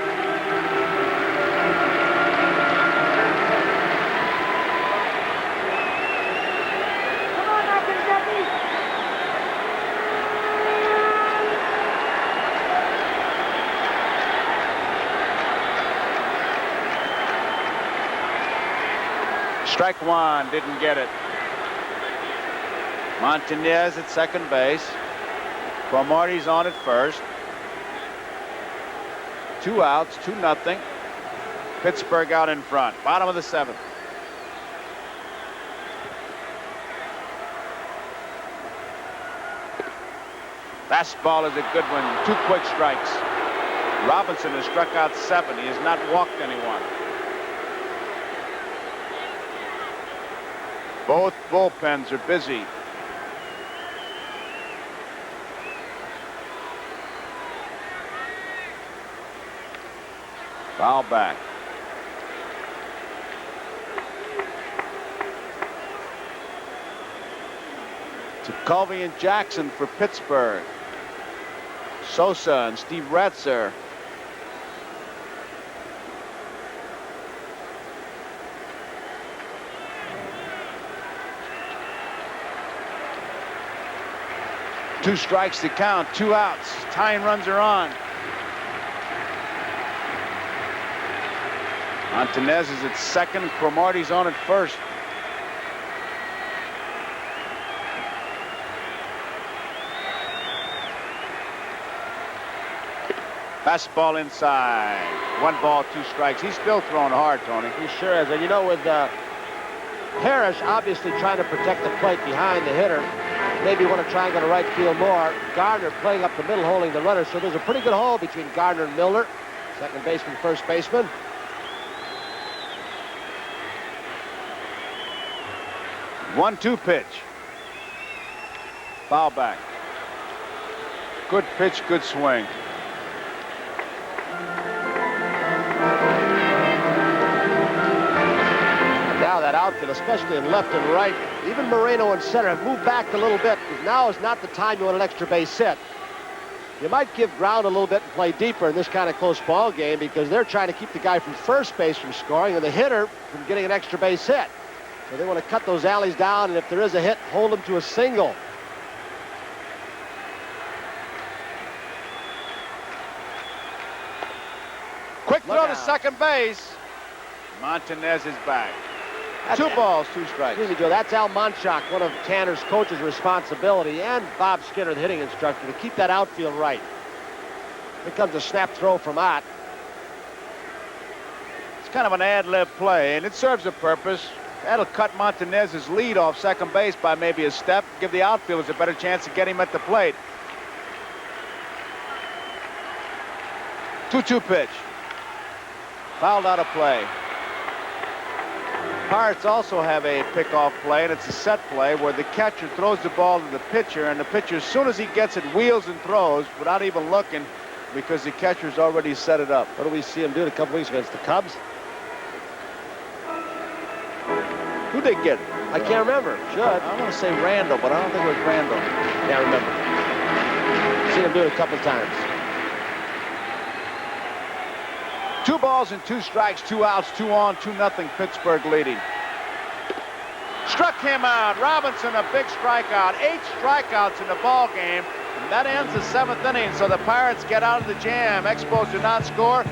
Strike 1, didn't get it. Montanez at 2nd base. Cromartie's on at 1st. 2 outs, 2-0. Pittsburgh out in front. Bottom of the 7th. Fastball is a good one. 2 quick strikes. Robinson has struck out 7. He has not walked anyone. Both bullpens are busy. Foul back. To Covey and Jackson for Pittsburgh. Sosa and Steve Ratzer. Two strikes to count, 2 outs. Tying runs are on. Montanez is at second. Cromartie's on at first. Fastball inside. 1 ball, 2 strikes. He's still throwing hard, Tony.
He sure is. And you know, with Parrish obviously trying to protect the plate behind the hitter, maybe want to try and go to right field more. Gardner playing up the middle, holding the runner. So there's a pretty good hole between Gardner and Milner. Second baseman, first baseman.
1-2 pitch. Foul back. Good pitch, good swing.
Now that outfield, especially in left and right, even Moreno and center have moved back a little bit, because now is not the time you want an extra base hit. You might give ground a little bit and play deeper in this kind of close ball game, because they're trying to keep the guy from first base from scoring and the hitter from getting an extra base hit. So they want to cut those alleys down, and if there is a hit, hold them to a single.
Quick throw to second base. Montanez is back. 2 balls, 2 strikes.
Excuse me, Joe. That's Al Monchak, one of Tanner's coach's responsibility, and Bob Skinner, the hitting instructor, to keep that outfield right. Here comes a snap throw from Ott.
It's kind of an ad-lib play, and it serves a purpose. That'll cut Montanez's lead off second base by maybe a step, give the outfielders a better chance to get him at the plate. 2-2 pitch. Fouled out of play. Pirates also have a pickoff play, and it's a set play where the catcher throws the ball to the pitcher, and the pitcher, as soon as he gets it, wheels and throws without even looking, because the catcher's already set it up.
What do we see him do a couple weeks against the Cubs?
Who'd they get?
I can't remember. Should.
I want to say Randall, but I don't think it was Randall.
Can't remember. Seen him do it a couple times.
2 balls and 2 strikes, 2 outs, 2 on, 2-0, Pittsburgh leading. Struck him out. Robinson, a big strikeout. 8 strikeouts in the ball game. And that ends the 7th inning, so the Pirates get out of the jam. Expos do not score.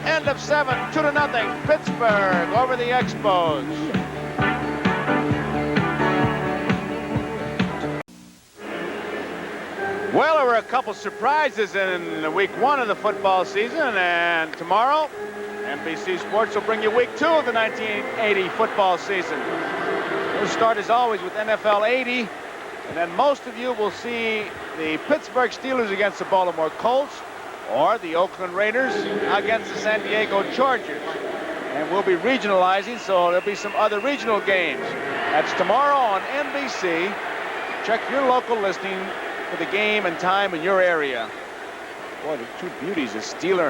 End of 7, 2-0, Pittsburgh over the Expos. Well, there were a couple surprises in week 1 of the football season, and tomorrow, NBC Sports will bring you week 2 of the 1980 football season. We'll start, as always, with NFL 80, and then most of you will see the Pittsburgh Steelers against the Baltimore Colts, or the Oakland Raiders against the San Diego Chargers. And we'll be regionalizing, so there'll be some other regional games. That's tomorrow on NBC. Check your local listing for the game and time in your area. Boy, the 2 beauties, the Steeler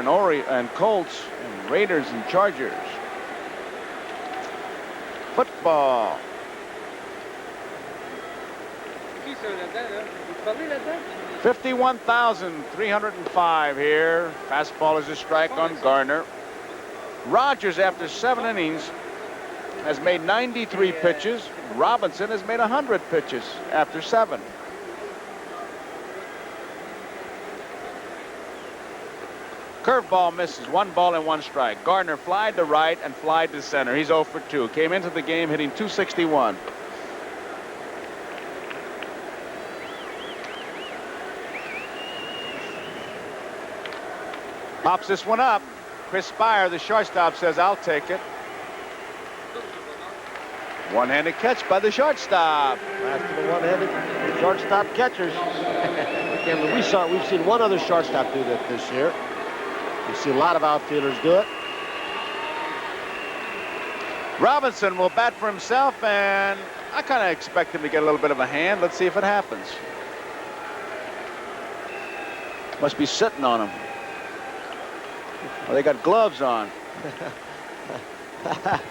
and Colts, and Raiders and Chargers. Football. 51,305 here. Fastball is a strike on Garner. Rogers, after 7 innings, has made 93 pitches. Robinson has made 100 pitches after 7. Curveball misses. 1 ball and 1 strike. Gardner flied to right and flied to center. He's 0 for 2. Came into the game hitting .261. Pops this one up. Chris Spire, the shortstop, says, "I'll take it." One-handed catch by the shortstop.
Last of the one-handed shortstop catchers. And we've seen one other shortstop do that this year. We've seen a lot of outfielders do it.
Robinson will bat for himself, and I kind of expect him to get a little bit of a hand. Let's see if it happens. Must be sitting on him. Or they got gloves on.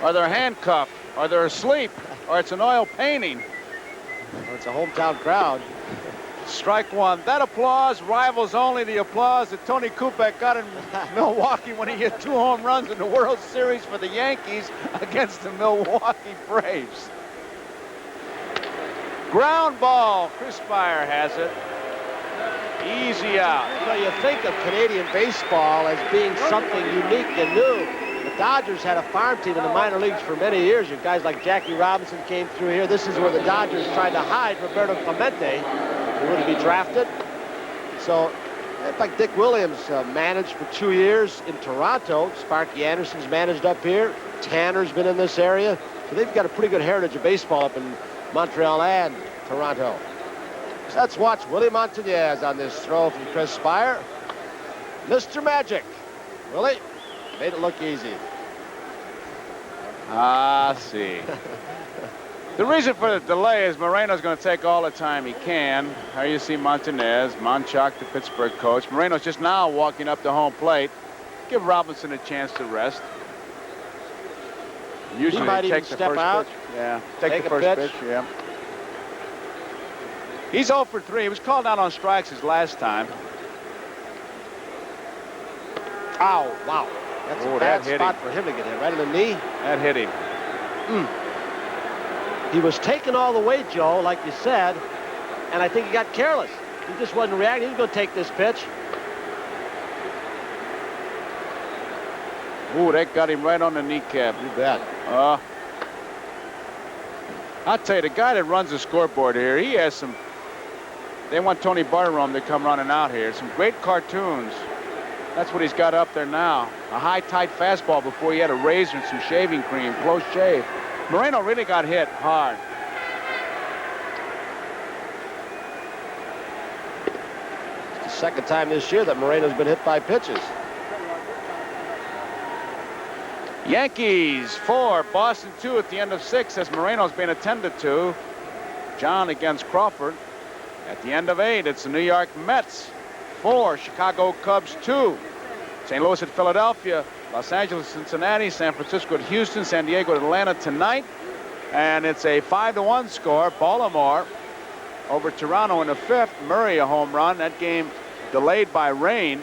Or they're handcuffed. Or they're asleep. Or it's an oil painting.
Well, it's a hometown crowd.
Strike one. That applause rivals only the applause that Tony Kubek got in Milwaukee when he hit 2 home runs in the World Series for the Yankees against the Milwaukee Braves. Ground ball. Chris Spire has it. Easy out.
Well, you think of Canadian baseball as being something unique and new. The Dodgers had a farm team in the minor leagues for many years. Your guys like Jackie Robinson came through here. This is where the Dodgers tried to hide Roberto Clemente, who wouldn't be drafted. So, in fact, Dick Williams managed for 2 years in Toronto. Sparky Anderson's managed up here. Tanner's been in this area. So they've got a pretty good heritage of baseball up in Montreal and Toronto. So let's watch Willie Montañez on this throw from Chris Spire. Mr. Magic. Willie made it look easy.
See. The reason for the delay is Moreno's going to take all the time he can. Here you see Montañez, Monchak, the Pittsburgh coach. Moreno's just now walking up to home plate. Give Robinson a chance to rest. Usually
he might
take
even
the
step
first
out.
pitch. Yeah, take the first pitch. Yeah. He's 0 for 3. He was called out on strikes his last time.
Ow, wow. That's a bad spot for him to get hit, right in the knee.
That hit him.
He was taken all the way, Joe, like you said, and I think he got careless. He just wasn't reacting. He was going to take this pitch.
Ooh, that got him right on the kneecap.
You bet.
I'll tell you, the guy that runs the scoreboard here, he has some... They want Tony Barterom to come running out here. Some great cartoons. That's what he's got up there now. A high, tight fastball before he had a razor and some shaving cream. Close shave. Moreno really got hit hard.
It's the second time this year that Moreno's been hit by pitches.
Yankees 4, Boston 2 at the end of 6 as Moreno's being attended to. John against Crawford. At the end of 8, it's the New York Mets 4, Chicago Cubs 2. St. Louis at Philadelphia, Los Angeles, Cincinnati, San Francisco at Houston, San Diego at Atlanta tonight. And it's a 5-1 score. Baltimore over Toronto in the 5th. Murray a home run. That game delayed by rain.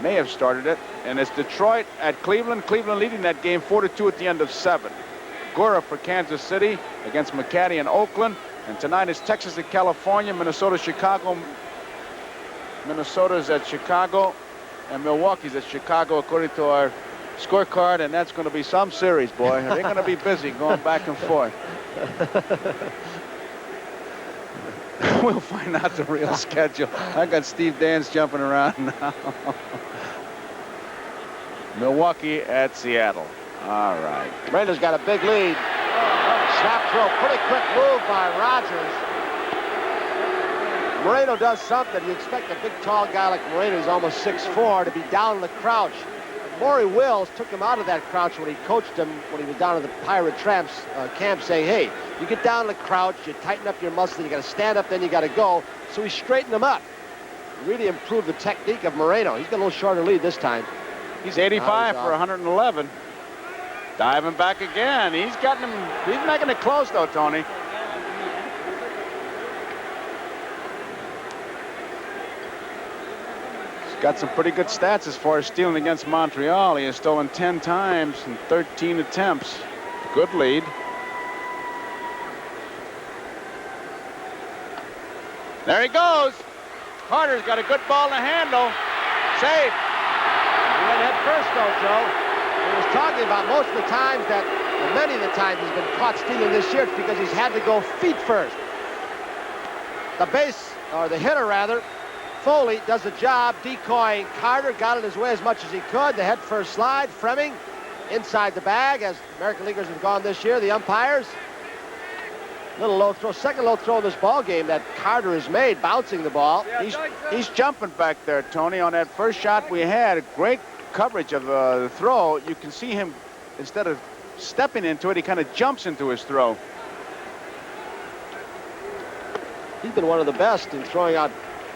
May have started it. And it's Detroit at Cleveland. Cleveland leading that game 4-2 at the end of 7. Gura for Kansas City against McCarty in Oakland. And tonight is Texas at California, Minnesota, Chicago. Minnesota's at Chicago, and Milwaukee's at Chicago, according to our scorecard. And that's going to be some series, boy. They're going to be busy going back and forth. We'll find out the real schedule. I got Steve Dance jumping around now. Milwaukee at Seattle. All right.
Brenda's got a big lead. Snap throw, pretty quick move by Rogers. Moreno does something. You expect a big, tall guy like Moreno, who's almost 6'4", to be down in the crouch. Maury Wills took him out of that crouch when he coached him when he was down at the Pirate Tramps camp, saying, hey, you get down in the crouch, you tighten up your muscles, you got to stand up, then you got to go. So he straightened him up. Really improved the technique of Moreno. He's got a little shorter lead this time.
He's 85 for 111. Diving back again. He's gotten him. He's making it close, though, Tony. He's got some pretty good stats as far as stealing against Montreal. He has stolen 10 times in 13 attempts. Good lead. There he goes. Carter's got a good ball to handle. Safe.
He went head first, though, Joe. He was talking about most of the times that, well, many of the times he's been caught stealing this year, it's because he's had to go feet first. The base, or the hitter rather, Foley does a job decoying Carter, got in his way as much as he could. The head first slide, Froemming inside the bag, as American Leaguers have gone this year. The umpires, little low throw, second low throw in this ball game that Carter has made, bouncing the ball.
He's jumping back there, Tony. On that first shot we had, great coverage of the throw. You can see him, instead of stepping into it, he kind of jumps into his throw.
He's been one of the best in throwing out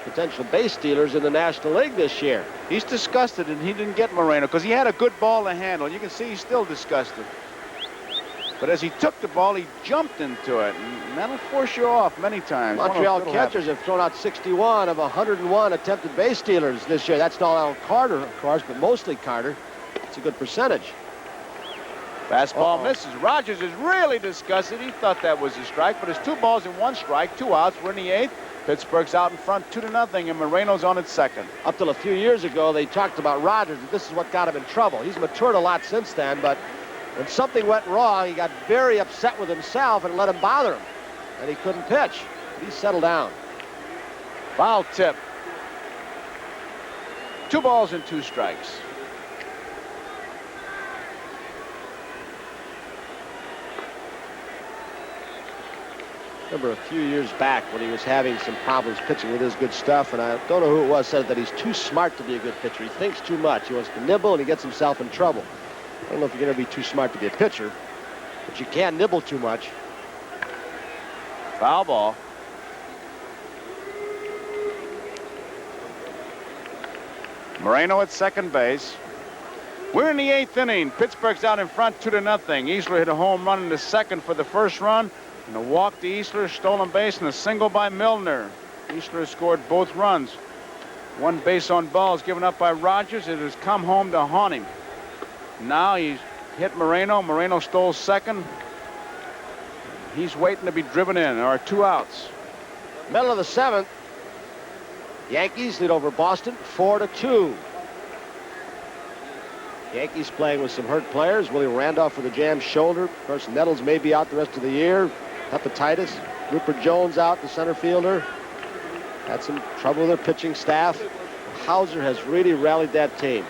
potential base stealers in the National League this year.
He's disgusted, and he didn't get Moreno because he had a good ball to handle. You can see he's still disgusted. But as he took the ball, he jumped into it, and that'll force you off many times.
Montreal catchers have thrown out 61 of 101 attempted base stealers this year. That's not all Carter, of course, but mostly Carter. It's a good percentage.
Fastball misses. Rogers is really disgusted. He thought that was a strike, but it's 2 balls and 1 strike, 2 outs. We're in the 8th. Pittsburgh's out in front 2-0, and Moreno's on at second.
Up till a few years ago, they talked about Rogers, that this is what got him in trouble. He's matured a lot since then, but when something went wrong, he got very upset with himself and let him bother him, and he couldn't pitch. He settled down.
Foul tip. 2 balls and 2 strikes.
Remember a few years back when he was having some problems pitching with his good stuff, and I don't know who it was, said that he's too smart to be a good pitcher. He thinks too much. He wants to nibble, and he gets himself in trouble. I don't know if you're going to be too smart to be a pitcher, but you can't nibble too much.
Foul ball. Moreno at second base. We're in the 8th inning. Pittsburgh's out in front 2-0. Easler hit a home run into second for the first run. And a walk to Easler, stolen base, and a single by Milner. Easler scored both runs. 1 base on balls given up by Rogers. It has come home to haunt him. Now he's hit Moreno. Moreno stole second. He's waiting to be driven in. There are 2 outs.
Middle of the 7th. Yankees lead over Boston 4-2. Yankees playing with some hurt players. Willie Randolph with a jammed shoulder. Of course, Nettles may be out the rest of the year. Hepatitis. Rupert Jones out, the center fielder. Had some trouble with their pitching staff. Hauser has really rallied that team.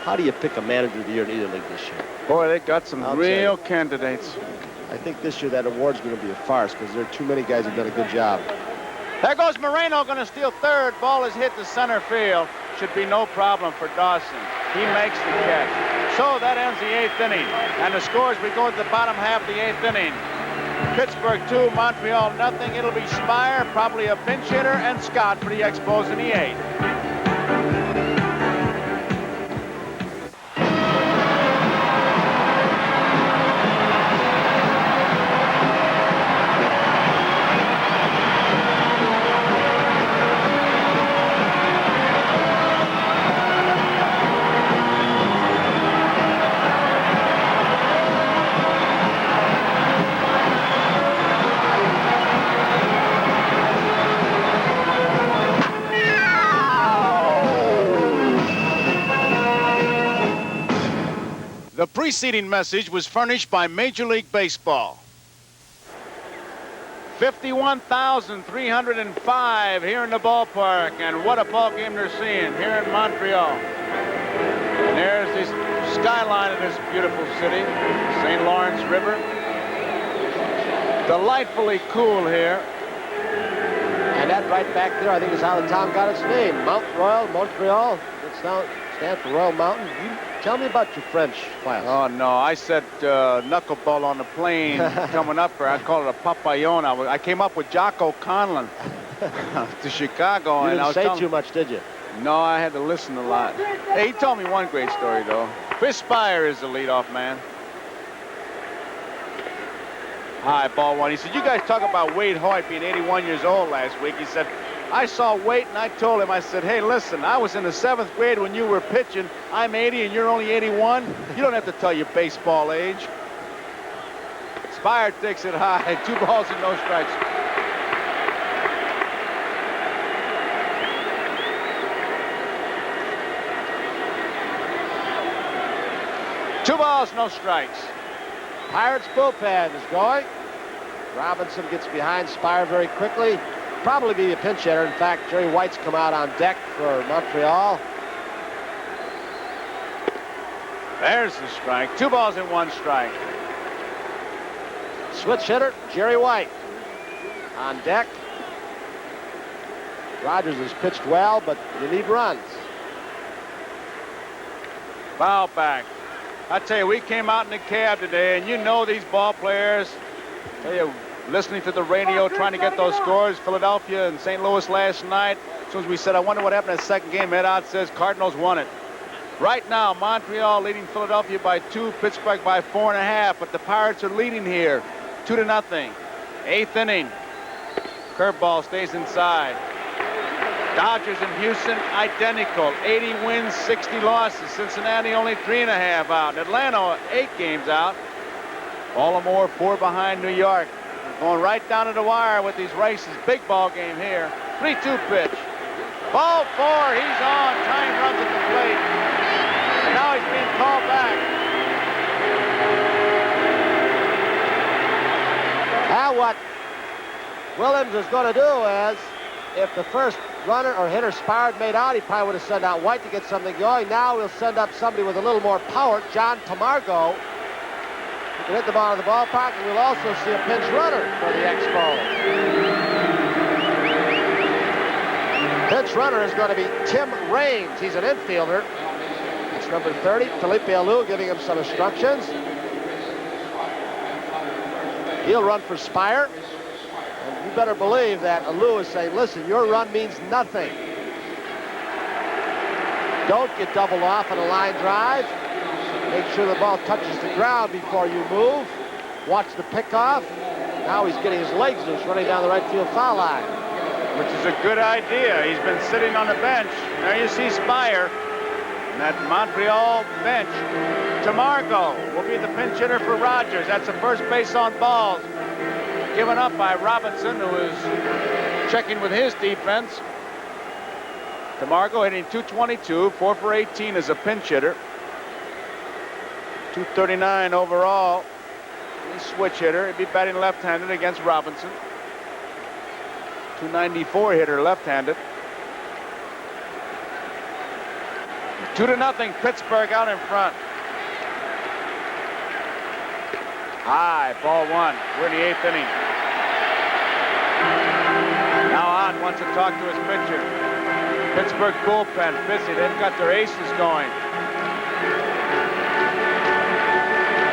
How do you pick a manager of the year in either league this year?
Boy, they got some real candidates.
I think this year that award's going to be a farce because there are too many guys who've done a good job.
There goes Moreno, going to steal third. Ball is hit to center field. Should be no problem for Dawson. He makes the catch. So that ends the 8th inning. And the scores, we go to the bottom half of the 8th inning. Pittsburgh 2, Montreal nothing. It'll be Spire, probably a pinch hitter, and Scott for the Expos in the 8th. The preceding message was furnished by Major League Baseball. 51,305 here in the ballpark, and what a ball game they're seeing here in Montreal. And there's this skyline of this beautiful city, St. Lawrence River. Delightfully cool here.
And that right back there, I think, is how the town got its name. Mount Royal, Montreal. It stands for Royal Mountain. Tell me about your French class.
Oh, no. I said knuckleball on the plane coming up here. I call it a papillon. I came up with Jocko Conlon to Chicago.
You
and
didn't say too much, did you?
No, I had to listen a lot. Hey, he told me one great story, though. Chris Spire is the leadoff man. High ball one. He said, you guys talk about Wade Hoyt being 81 years old last week. He said, I saw Wade and I told him, I said, hey, listen, I was in the 7th grade when you were pitching. I'm 80 and you're only 81. You don't have to tell your baseball age. Spire takes it high. 2 balls and no strikes. Two balls, no strikes.
Pirates bullpen is going. Robinson gets behind Spire very quickly. Probably be a pinch hitter. In fact, Jerry White's come out on deck for Montreal.
There's the strike. 2 balls and 1 strike.
Switch hitter, Jerry White on deck. Rogers has pitched well, but you need runs.
Foul back. I tell you, we came out in the cab today, and you know these ball players. I tell you, listening to the radio, trying to get those scores. Philadelphia and St. Louis last night. As soon as we said, I wonder what happened in the second game, Ed Ott says Cardinals won it. Right now, Montreal leading Philadelphia by 2, Pittsburgh by 4.5, but the Pirates are leading here 2-0. 8th inning. Curveball stays inside. Dodgers and Houston identical. 80 wins, 60 losses. Cincinnati only 3.5 out. Atlanta 8 games out. Baltimore 4 behind New York. We're going right down to the wire with these races. Big ball game here. 3-2 pitch. Ball 4. He's on. Time runs at the plate. And now he's being called back.
Now what Williams is going to do is, if the first runner or hitter Spard made out, he probably would have sent out White to get something going. Now we'll send up somebody with a little more power, John Tamargo. He can hit the ball in the ballpark, and we'll also see a pinch runner for the Expos. Pinch runner is going to be Tim Raines. He's an infielder. That's number 30. Felipe Alou giving him some instructions. He'll run for Spire. And you better believe that Alou is saying, listen, your run means nothing. Don't get doubled off on a line drive. Make sure the ball touches the ground before you move. Watch the pickoff. Now he's getting his legs loose, running down the right field foul line.
Which is a good idea. He's been sitting on the bench. There you see Spire. And that Montreal bench. Tamargo will be the pinch hitter for Rogers. That's the first base on balls. Given up by Robinson, who is checking with his defense. Tamargo hitting .222, 4 for 18 as a pinch hitter. .239 overall. He's switch hitter. He'd be batting left-handed against Robinson. .294 hitter left-handed. 2-0 Pittsburgh out in front. High, ball 1. We're in the 8th inning. Now Ott wants to talk to his pitcher. Pittsburgh bullpen busy. They've got their aces going.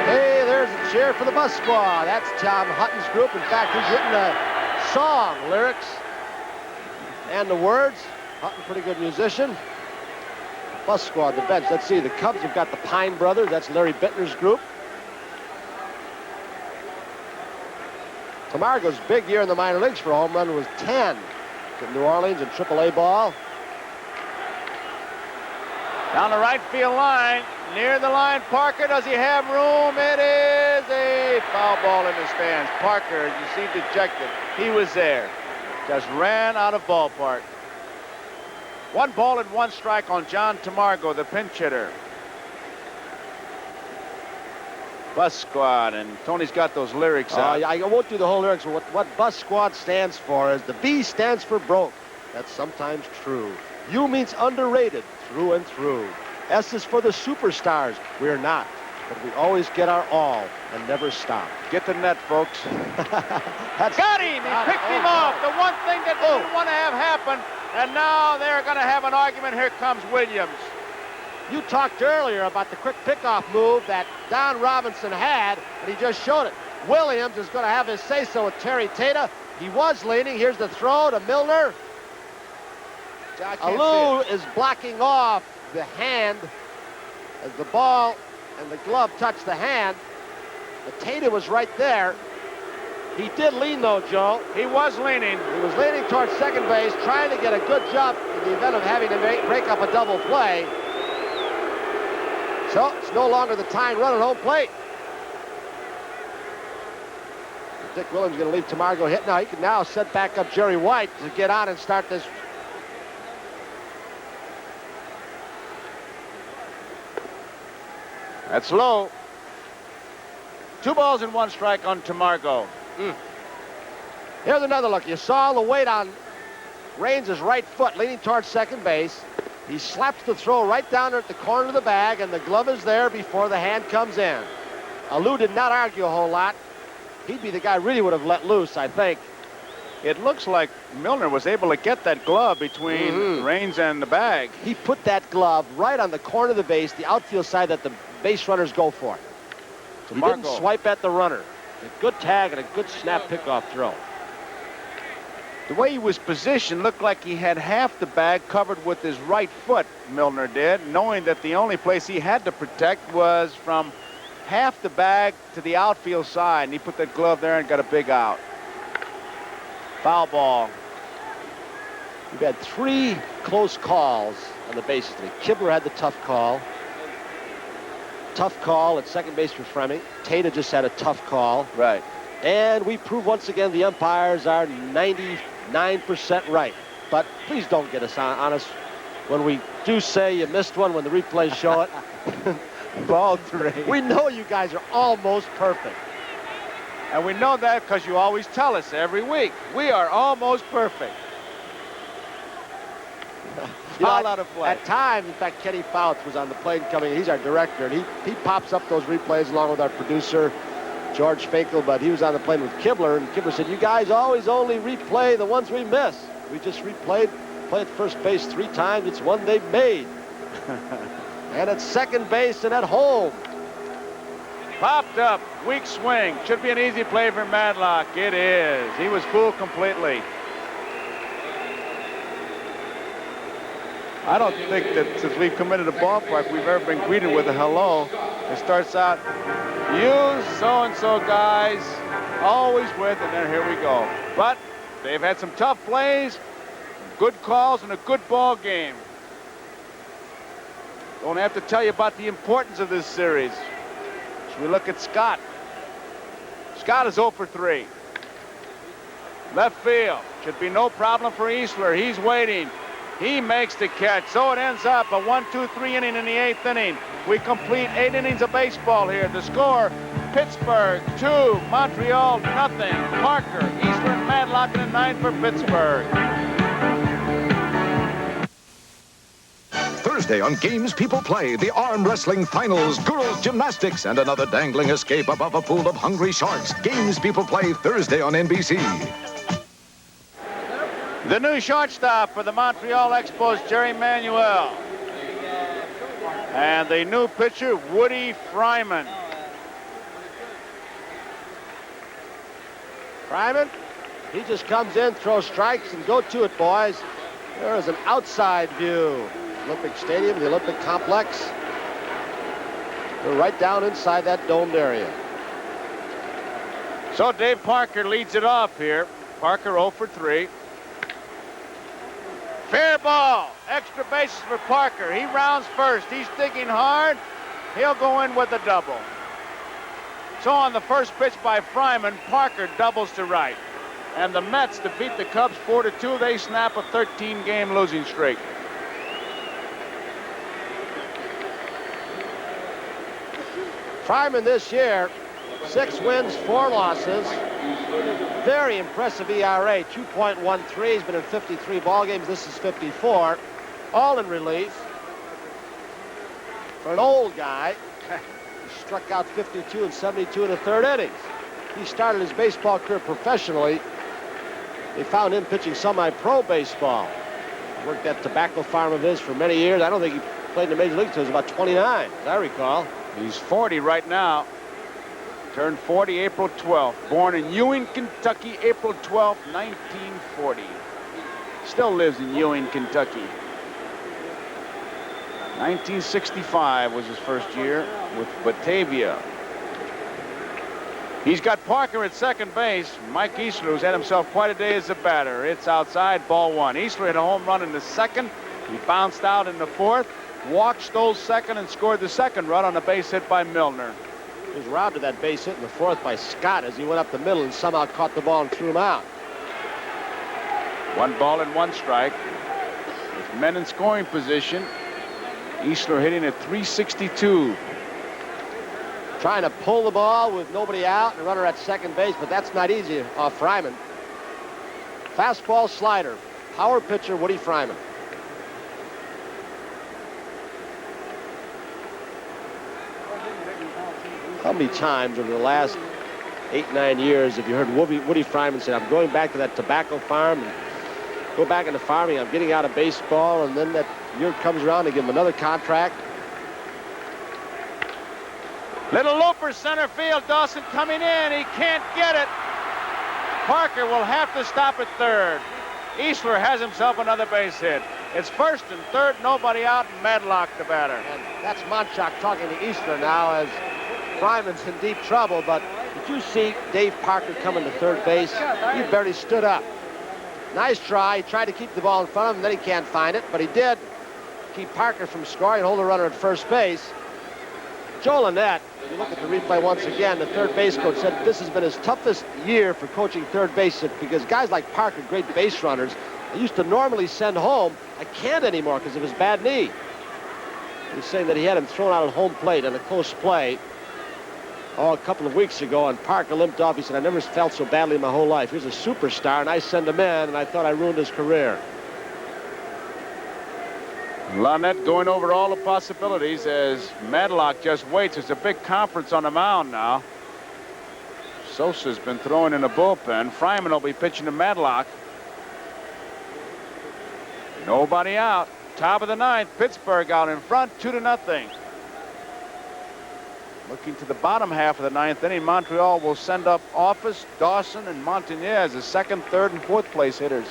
Hey, there's a cheer for the bus squad. That's Tom Hutton's group. In fact, he's written a song, lyrics, and the words. Hutton, pretty good musician. Bus squad, the bench. Let's see, the Cubs have got the Pine Brothers. That's Larry Bittner's group. Tamargo's big year in the minor leagues for a home run was 10 to New Orleans in AAA ball.
Down the right field line, near the line, Parker, does he have room? It is a foul ball in the stands. Parker, you see, dejected. He was there. Just ran out of ballpark. 1 ball and 1 strike on John Tamargo, the pinch hitter. Bus squad, and Tony's got those lyrics out.
I won't do the whole lyrics, but what bus squad stands for is the B stands for broke. That's sometimes true. U means underrated, through and through. S is for the superstars. We're not, but we always get our all and never stop.
Get the net, folks. Got him! He picked him off. The one thing that didn't want to have happen, and now they're going to have an argument. Here comes Williams.
You talked earlier about the quick pickoff move that Don Robinson had, and he just showed it. Williams is going to have his say-so with Terry Tata. He was leaning. Here's the throw to Milner. Alou is blocking off the hand as the ball and the glove touch the hand. But Tata was right there. He did lean, though, Joe.
He was leaning.
He was leaning towards second base, trying to get a good jump in the event of having to break up a double play. So it's no longer the tying run at home plate. Dick Williams going to leave Tamargo hit now. He can now set back up Jerry White to get on and start this.
That's low. 2 balls and 1 strike on Tamargo.
Here's another look. You saw the weight on Raines' right foot leaning towards second base. He slaps the throw right down there at the corner of the bag, and the glove is there before the hand comes in. Alou did not argue a whole lot. He'd be the guy really would have let loose, I think.
It looks like Milner was able to get that glove between Raines and the bag.
He put that glove right on the corner of the base, the outfield side that the base runners go for. He didn't swipe at the runner. A good tag and a good snap pickoff throw.
The way he was positioned looked like he had half the bag covered with his right foot, Milner did, knowing that the only place he had to protect was from half the bag to the outfield side, and he put that glove there and got a big out. Foul ball.
We've had 3 close calls on the bases today. Kibler had the tough call. Tough call at second base for Froemming. Tata just had a tough call.
Right.
And we prove once again the umpires are 99% right. But please don't get us on us when we do say you missed one when the replays show it.
Ball 3.
We know you guys are almost perfect.
And we know that because you always tell us every week. We are almost perfect. Foul out of play.
At times, in fact, Kenny Fouts was on the plane coming. He's our director, and he pops up those replays along with our producer, George Finkel, but he was on the plane with Kibler, and Kibler said, you guys always only replay the ones we miss. We just played first base 3 times. It's one they've made. And at second base and at home.
Popped up, weak swing. Should be an easy play for Madlock. It is. He was fooled completely. I don't think that since we've come into the ballpark, we've ever been greeted with a hello. It starts out, you so-and-so guys, always with, and then here we go. But they've had some tough plays, good calls, and a good ball game. Don't have to tell you about the importance of this series. So we look at Scott. Scott is 0 for 3. Left field. Should be no problem for Easler. He's waiting. He makes the catch. So it ends up a 1-2-3 inning in the 8th inning. We complete 8 innings of baseball here. The score, Pittsburgh 2, Montreal nothing. Parker, Easler, and Madlock in a 9 for Pittsburgh.
Thursday on Games People Play, the arm wrestling finals, girls gymnastics, and another dangling escape above a pool of hungry sharks. Games People Play Thursday on NBC.
The new shortstop for the Montreal EXPOS, Jerry Manuel. And the new pitcher, Woodie Fryman.
Fryman, he just comes in, throws strikes, and go to it, boys. There is an outside view. Olympic Stadium, the Olympic Complex. We're right down inside that domed area.
So Dave Parker leads it off here. Parker 0 for 3. Fair ball. Extra bases for Parker. He rounds first. He's digging hard. He'll go in with a double. So on the first pitch by Fryman, Parker doubles to right. And the Mets defeat the Cubs 4-2. They snap a 13-game losing streak.
Fryman this year, 6 wins, 4 losses. Very impressive ERA, 2.13. He's been in 53 ball games. This is 54, all in relief. For an old guy, he struck out 52 and 72 in the 3rd innings. He started his baseball career professionally. They found him pitching semi-pro baseball. Worked that tobacco farm of his for many years. I don't think he played in the major leagues until he was about 29, as I recall.
He's 40 right now. Turned 40 April 12th. Born in Ewing, Kentucky, April 12th, 1940. Still lives in Ewing, Kentucky. 1965 was his first year with Batavia. He's got Parker at second base. Mike Easler, who's had himself quite a day as a batter. It's outside, ball 1. Easler hit a home run in the 2nd. He bounced out in the 4th. Walked, stole 2nd, and scored the 2nd run on a base hit by Milner.
He was robbed of that base hit in the 4th by Scott as he went up the middle and somehow caught the ball and threw him out.
1 ball and 1 strike. With men in scoring position. Easler hitting at .362.
Trying to pull the ball with nobody out and a runner at second base, but that's not easy off Fryman. Fastball slider. Power pitcher Woodie Fryman. How many times over the last 8-9 years have you heard Woodie Fryman say, I'm going back to that tobacco farm and go back into farming, I'm getting out of baseball, and then that year comes around to give him another contract.
Little looper center field. Dawson coming in. He can't get it. Parker will have to stop at 3rd. Easler has himself another base hit. It's first and third, nobody out, and Madlock the batter.
And that's Monchak talking to Easler now as Fryman's in deep trouble, but did you see Dave Parker coming to third base? He barely stood up. Nice try. He tried to keep the ball in front of him, then he can't find it, but he did keep Parker from scoring and hold the runner at first base. Joe Lynette, if you look at the replay once again, the third base coach said this has been his toughest year for coaching third base because guys like Parker, great base runners, I used to normally send home. I can't anymore because of his bad knee. He's saying that he had him thrown out at home plate on a close play a couple of weeks ago, and Parker limped off. He said, I never felt so badly in my whole life. He was a superstar, and I sent him in, and I thought I ruined his career.
Lynette going over all the possibilities as Madlock just waits. There's a big conference on the mound now. Sosa's been throwing in the bullpen. Fryman will be pitching to Madlock. Nobody out. Top of the ninth. Pittsburgh out in front, 2-0. Looking to the bottom half of the ninth inning, Montreal will send up Office, Dawson, and Montagnier as the second, third, and fourth place hitters.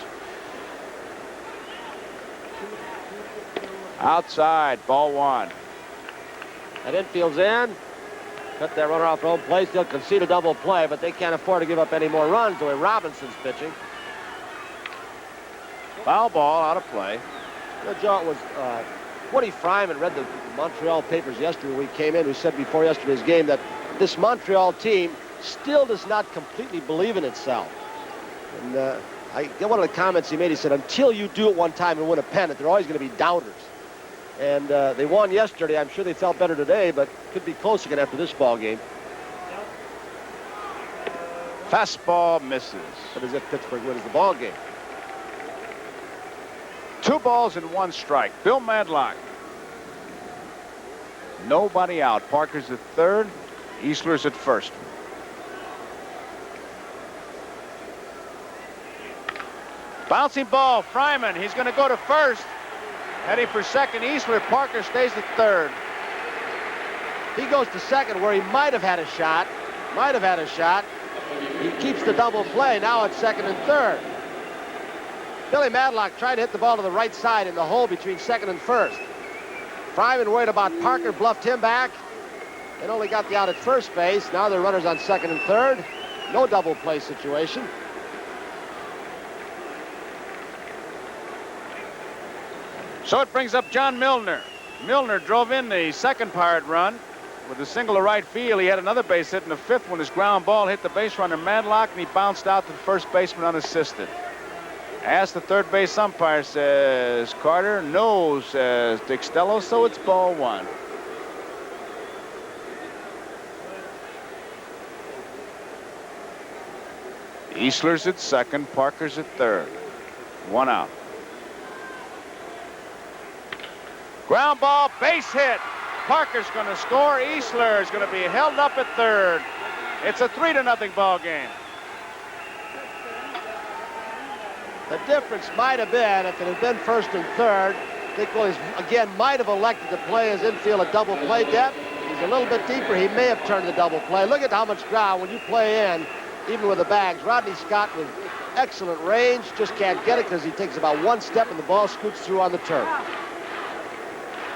Outside, ball one.
That infield's in. Cut that runner off home plate. They'll concede a double play, but they can't afford to give up any more runs the way Robinson's pitching.
Foul ball, out of play.
Joe, it was Woodie Fryman read the Montreal papers yesterday when we came in, who said before yesterday's game that this Montreal team still does not completely believe in itself. And I get one of the comments he made. He said, until you do it one time and win a pennant, they're always going to be doubters. And they won yesterday. I'm sure they felt better today, but could be close again after this ball game.
Fastball misses.
But as if Pittsburgh wins the ball game.
2 balls and 1 strike. Bill Madlock. Nobody out. Parker's at third. Easler's at first. Bouncing ball. Fryman. He's going to go to first. Heading for second. Easler. Parker stays at third.
He goes to second where he might have had a shot. He keeps the double play. Now it's second and third. Billy Madlock tried to hit the ball to the right side in the hole between second and first. Fryman worried about Parker, bluffed him back, and only got the out at first base. Now they're runners on second and third. No double play situation.
So it brings up John Milner. Milner drove in the second Pirate run with a single to right field. He had another base hit in the fifth when his ground ball hit the base runner Madlock, and he bounced out to the first baseman unassisted. Asked the third base umpire, says Carter. No, says Dick Stello, so it's ball one. Easler's at second, Parker's at third. 1 out. Ground ball, base hit. Parker's going to score. Easler is going to be held up at third. It's a 3-0 ball game.
The difference might have been if it had been first and third. Dick Williams, again, might have elected to play his infield a double play depth. He's a little bit deeper. He may have turned the double play. Look at how much ground when you play in, even with the bags. Rodney Scott with excellent range, just can't get it because he takes about 1 step and the ball scoots through on the turf.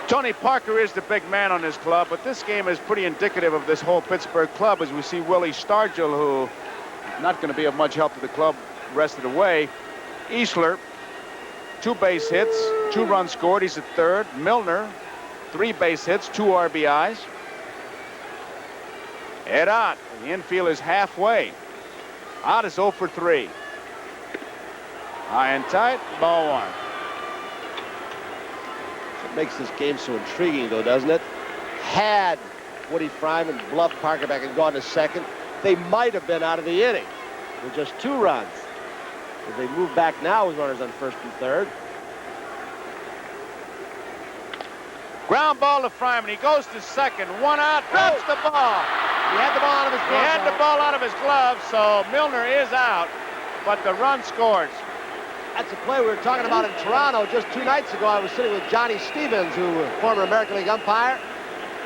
Tony Parker is the big man on this club, but this game is pretty indicative of this whole Pittsburgh club as we see Willie Stargell, who is not going to be of much help to the club the rest of the way. Easler, 2 base hits, 2 runs scored. He's at third. Milner, 3 base hits, 2 RBIs. Ed Ott, the infield is halfway. Ott is 0 for 3. High and tight, ball one.
It makes this game so intriguing, though, doesn't it? Had Woodie Fryman bluffed Parker back and gone to second, they might have been out of the inning with just 2 runs. If they move back now with runners on first and third.
Ground ball to Fryman. He goes to second. 1 out. Drops the ball.
He had the ball out of his glove.
He had the ball out of his glove, so Milner is out, but the run scores.
That's a play we were talking about in Toronto just 2 nights ago. I was sitting with Johnny Stevens, who was a former American League umpire,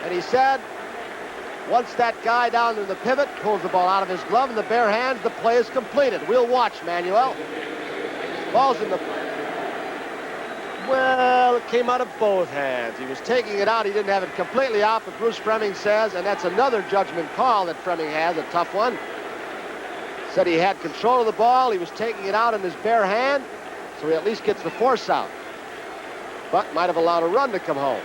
and he said, once that guy down in the pivot pulls the ball out of his glove in the bare hands, the play is completed. We'll watch, Manuel. Ball's in the... Well, it came out of both hands. He was taking it out. He didn't have it completely out, but Bruce Froemming says, and that's another judgment call that Froemming has, a tough one. Said he had control of the ball. He was taking it out in his bare hand, so he at least gets the force out. But might have allowed a run to come home.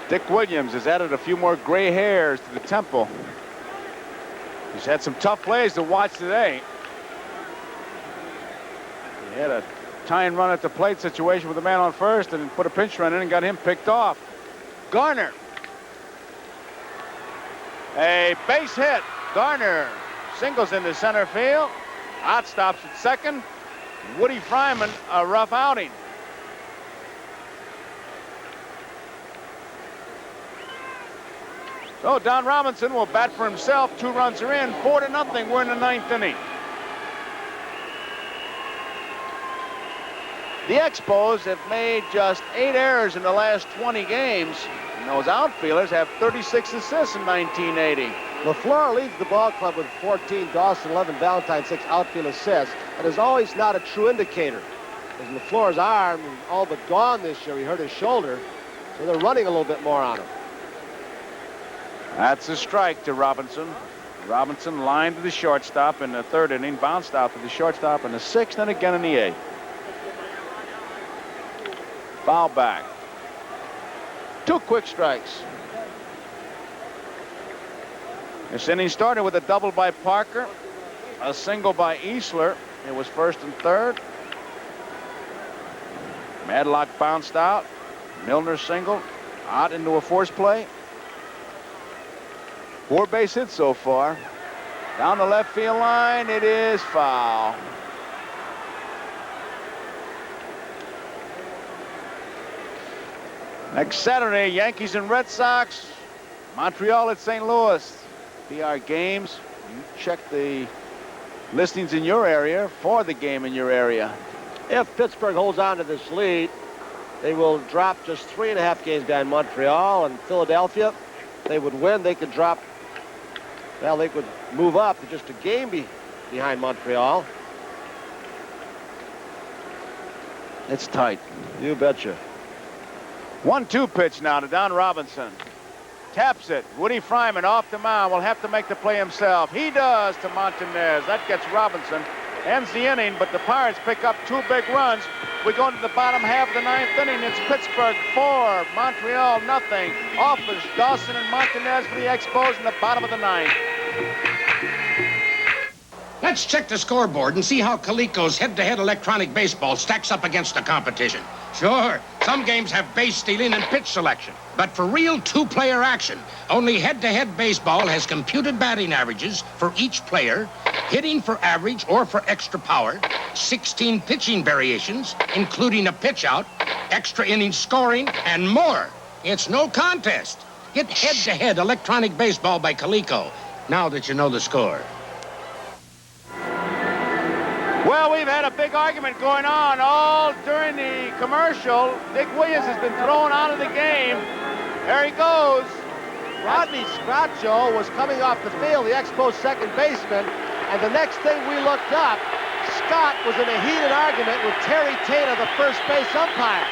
Dick Williams has added a few more gray hairs to the temple. He's had some tough plays to watch today. He had a tying run at the plate situation with a man on first and put a pinch run in and got him picked off. Garner. A base hit. Garner singles into center field. Ott stops at second. Woodie Fryman, a rough outing. So Don Robinson will bat for himself. 2 runs are in, 4-0. We're in the 9th inning. The Expos have made just 8 errors in the last 20 games. And those outfielders have 36 assists in 1980.
LaFleur leads the ball club with 14, Dawson 11, Valentine 6 outfield assists. And is always not a true indicator. Because LaFleur's arm is all but gone this year. He hurt his shoulder. So they're running a little bit more on him.
That's a strike to Robinson. Robinson lined to the shortstop in the 3rd inning, bounced out to the shortstop in the 6th, and again in the 8th. Foul back.
2 quick strikes.
This inning started with a double by Parker, a single by Easler. It was 1st and 3rd. Madlock bounced out. Milner single. Out into a force play. 4 base hits so far. Down the left field line, it is foul. Next Saturday, Yankees and Red Sox. Montreal at St. Louis. PR games. You check the listings in your area for the game in your area.
If Pittsburgh holds on to this lead, they will drop just 3.5 games behind Montreal. And Philadelphia, they would win. They could drop, well, they could move up to just a game behind Montreal.
It's tight.
You betcha.
1-2 pitch now to Don Robinson. Taps it. Woodie Fryman off the mound will have to make the play himself. He does to Montanez. That gets Robinson. Ends the inning, but the Pirates pick up 2 big runs. We go into the bottom half of the 9th inning. It's Pittsburgh 4, Montreal nothing. Offers Dawson and Montanez for the Expos in the bottom of the 9th.
Let's check the scoreboard and see how Coleco's head-to-head electronic baseball stacks up against the competition. Sure, some games have base stealing and pitch selection. But for real 2-player action, only head-to-head baseball has computed batting averages for each player, hitting for average or for extra power, 16 pitching variations, including a pitch-out, extra innings scoring, and more. It's no contest. Get head-to-head electronic baseball by Coleco, now that you know the score.
Well, we've had a big argument going on all during the commercial. Dick Williams has been thrown out of the game. There he goes.
Rodney Scratcho was coming off the field, the Expos second baseman, and the next thing we looked up, Scott was in a heated argument with Terry Tata, the first base umpire.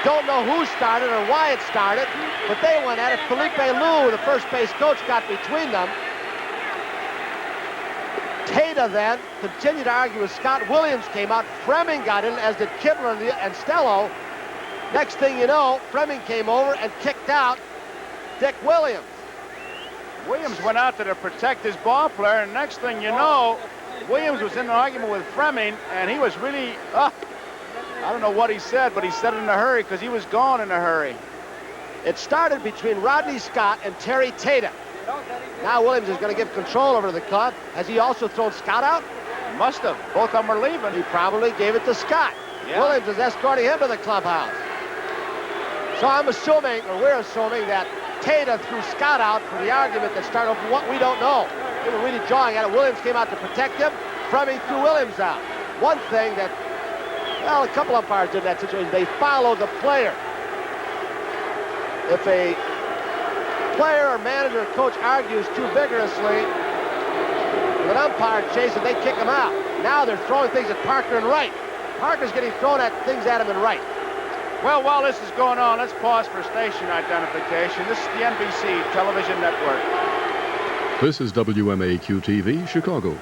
Don't know who started or why it started, but they went at it. Felipe Lou, the first base coach, got between them. Tata then continued to argue with Scott. Williams came out. Froemming got in, as did Kibler and Stello. Next thing you know, Froemming came over and kicked out Dick Williams.
Williams went out there to protect his ball player, and next thing you know, Williams was in an argument with Froemming, and he was really, I don't know what he said, but he said it in a hurry because he was gone in a hurry.
It started between Rodney Scott and Terry Tata. Now Williams is going to give control over to the club. Has he also thrown Scott out?
Must have. Both of them are leaving.
He probably gave it to Scott. Yeah. Williams is escorting him to the clubhouse. So I'm assuming, or we're assuming, that Tata threw Scott out for the argument that started off what we don't know. They were really jawing at it. Williams came out to protect him. Froemming threw Williams out. One thing that, well, a couple umpires did in that situation, they follow the player. If a player or manager or coach argues too vigorously, With an umpire chasing, they kick him out. Now they're throwing things at Parker and Wright. Parker's getting thrown at things at him and Wright.
Well, while this is going on, let's pause for station identification. This is the NBC Television Network.
This is WMAQ-TV, Chicago.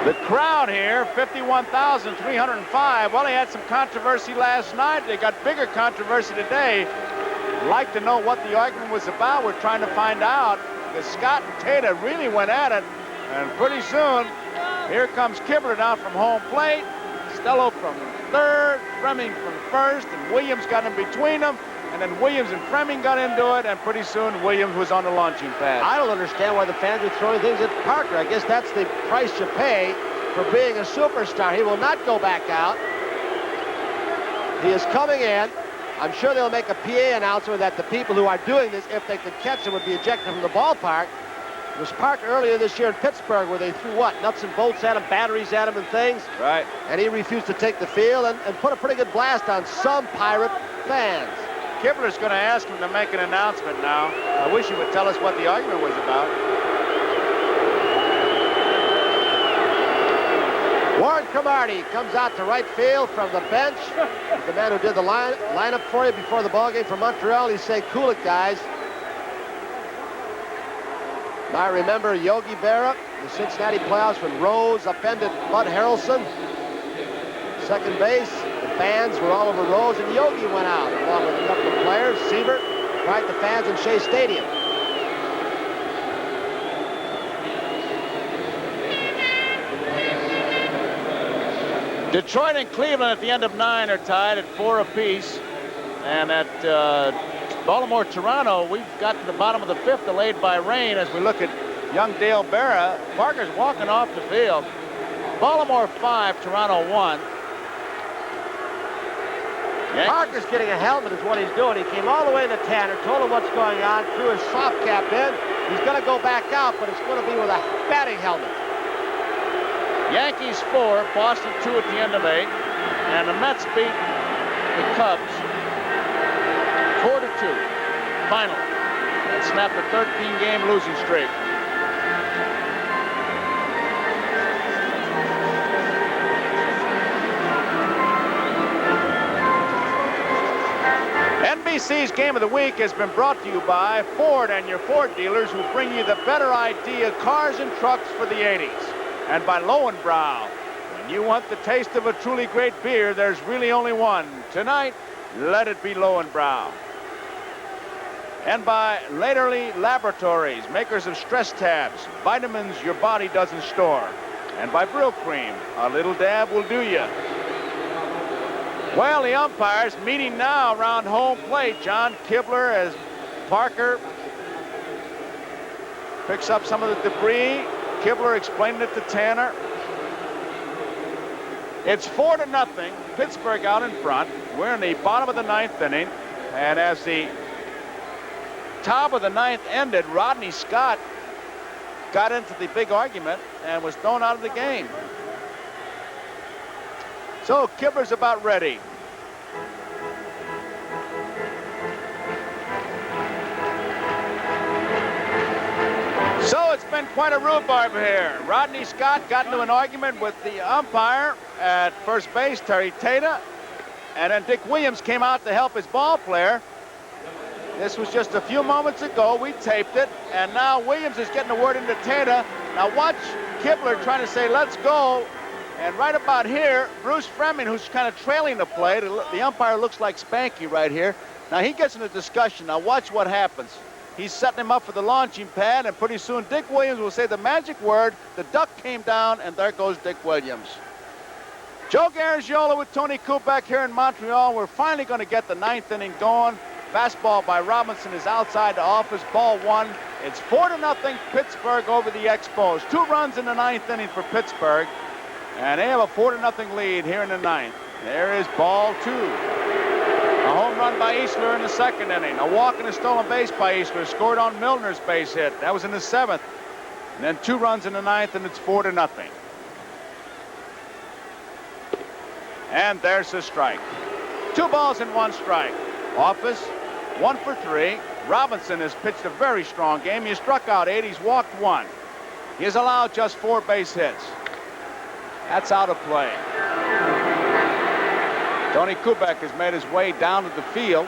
The crowd here, 51,305. Well, they had some controversy last night. They got bigger controversy today. I'd like to know what the argument was about. We're trying to find out. Because Scott and Tata really went at it. And pretty soon, here comes Kibler down from home plate. Stello from third, Froemming from first, and Williams got in between them. And then Williams and Froemming got into it, and pretty soon Williams was on the launching pad.
I don't understand why the fans are throwing things at Parker. I guess that's the price you pay for being a superstar. He will not go back out. He is coming in. I'm sure they'll make a PA announcement that the people who are doing this, if they could catch him, would be ejected from the ballpark. It was Parker earlier this year in Pittsburgh where they threw what? Nuts and bolts at him, batteries at him and things.
Right.
And he refused to take the field and put a pretty good blast on some Pirate fans.
Kibler's going to ask him to make an announcement now. I wish he would tell us what the argument was about.
Warren Cromartie comes out to right field from the bench. The man who did the lineup for you before the ballgame for Montreal. He's saying, cool it, guys. I remember Yogi Berra, the Cincinnati playoffs when Rose upended Bud Harrelson. Second base, the fans were all over Rose, and Yogi went out along with a couple of players. Siebert, right, the fans in Shea Stadium.
Detroit and Cleveland at the end of 9 are tied at 4 apiece. And at Baltimore, Toronto, we've got to the bottom of the 5th, delayed by rain as we look at young Dale Berra. Parker's walking off the field. Baltimore 5, Toronto 1.
Parker's getting a helmet is what he's doing. He came all the way to Tanner, told him what's going on, threw his soft cap in. He's going to go back out, but it's going to be with a batting helmet.
Yankees 4, Boston 2 at the end of 8. And the Mets beat the Cubs 4-2. Final. And snapped a 13-game losing streak. NBC's Game of the Week has been brought to you by Ford and your Ford dealers who bring you the better idea cars and trucks for the 80s. And by Lowenbrau. When you want the taste of a truly great beer, there's really only one. Tonight, let it be Lowenbrau. And by Laterly Laboratories, makers of stress tabs, vitamins your body doesn't store. And by Brill Cream, a little dab will do ya. Well, the umpires meeting now around home plate. John Kibler as Parker picks up some of the debris. Kibler explaining it to Tanner. It's 4-0. Pittsburgh out in front. We're in the bottom of the 9th inning. And as the top of the 9th ended, Rodney Scott got into the big argument and was thrown out of the game. So Kibler's about ready. So it's been quite a rhubarb here. Rodney Scott got into an argument with the umpire at first base, Terry Tata, and then Dick Williams came out to help his ball player. This was just a few moments ago. We taped it, and now Williams is getting the word into Tata. Now watch Kibler trying to say, let's go. And right about here, Bruce Froemming, who's kind of trailing the play, the umpire looks like Spanky right here. Now he gets in a discussion. Now watch what happens. He's setting him up for the launching pad, and pretty soon Dick Williams will say the magic word. The duck came down, and there goes Dick Williams. Joe Garagiola with Tony Kubek here in Montreal. We're finally going to get the 9th inning going. Fastball by Robinson is outside the office. Ball 1. It's 4-0 Pittsburgh over the Expos. 2 runs in the 9th inning for Pittsburgh. And they have a 4-0 lead here in the 9th. There is ball 2. A home run by Easler in the 2nd inning. A walk and a stolen base by Easler. Scored on Milner's base hit. That was in the 7th. And then 2 runs in the 9th, and it's 4-0. And there's the strike. 2 balls and 1 strike. Office, 1 for 3. Robinson has pitched a very strong game. He struck out 8. He's walked 1. He has allowed just 4 base hits. That's out of play. Tony Kubek has made his way down to the field.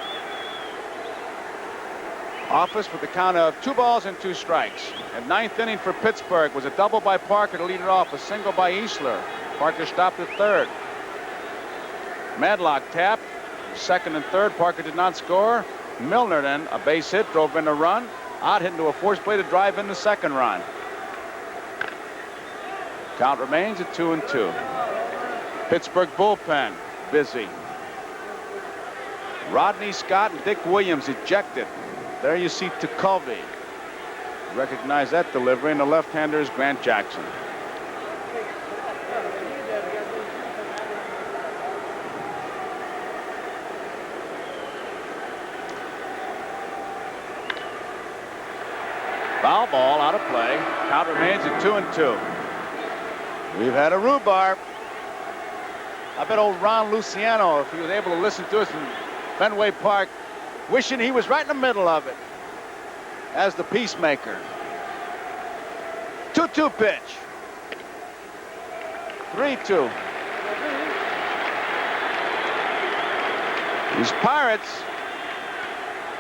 Office with the count of 2 balls and 2 strikes. And 9th inning for Pittsburgh was a double by Parker to lead it off, a single by Easler. Parker stopped at 3rd. Madlock tapped. 2nd and 3rd. Parker did not score. Milner then, a base hit, drove in a run. Ott hit into a force play to drive in the 2nd run. Count remains at 2-2. Pittsburgh bullpen busy. Rodney Scott and Dick Williams ejected. There you see Tucovy. Recognize that delivery, and the left-hander is Grant Jackson. Foul ball out of play. Count remains at 2-2. We've had a rhubarb. I bet old Ron Luciano, if he was able to listen to us in Fenway Park, wishing he was right in the middle of it as the peacemaker. 2-2 pitch. 3-2. These Pirates,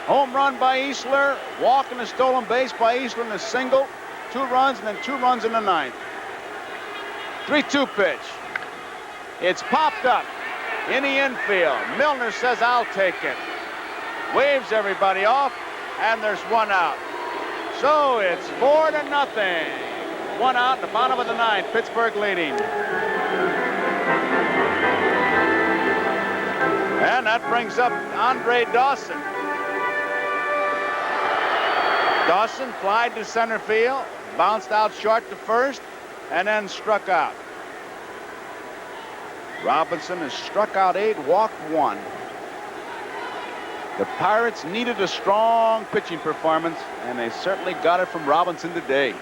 home run by Easler, walk and a stolen base by Easler in a single, 2 runs, and then 2 runs in the 9th. 3-2 pitch. It's popped up in the infield. Milner says, "I'll take it." Waves everybody off, and there's 1 out. So it's 4-0. 1 out in the bottom of the 9th. Pittsburgh leading. And that brings up Andre Dawson. Dawson flied to center field, bounced out short to 1st, and then struck out. Robinson has struck out 8, walked 1. The Pirates needed a strong pitching performance, and they certainly got it from Robinson today.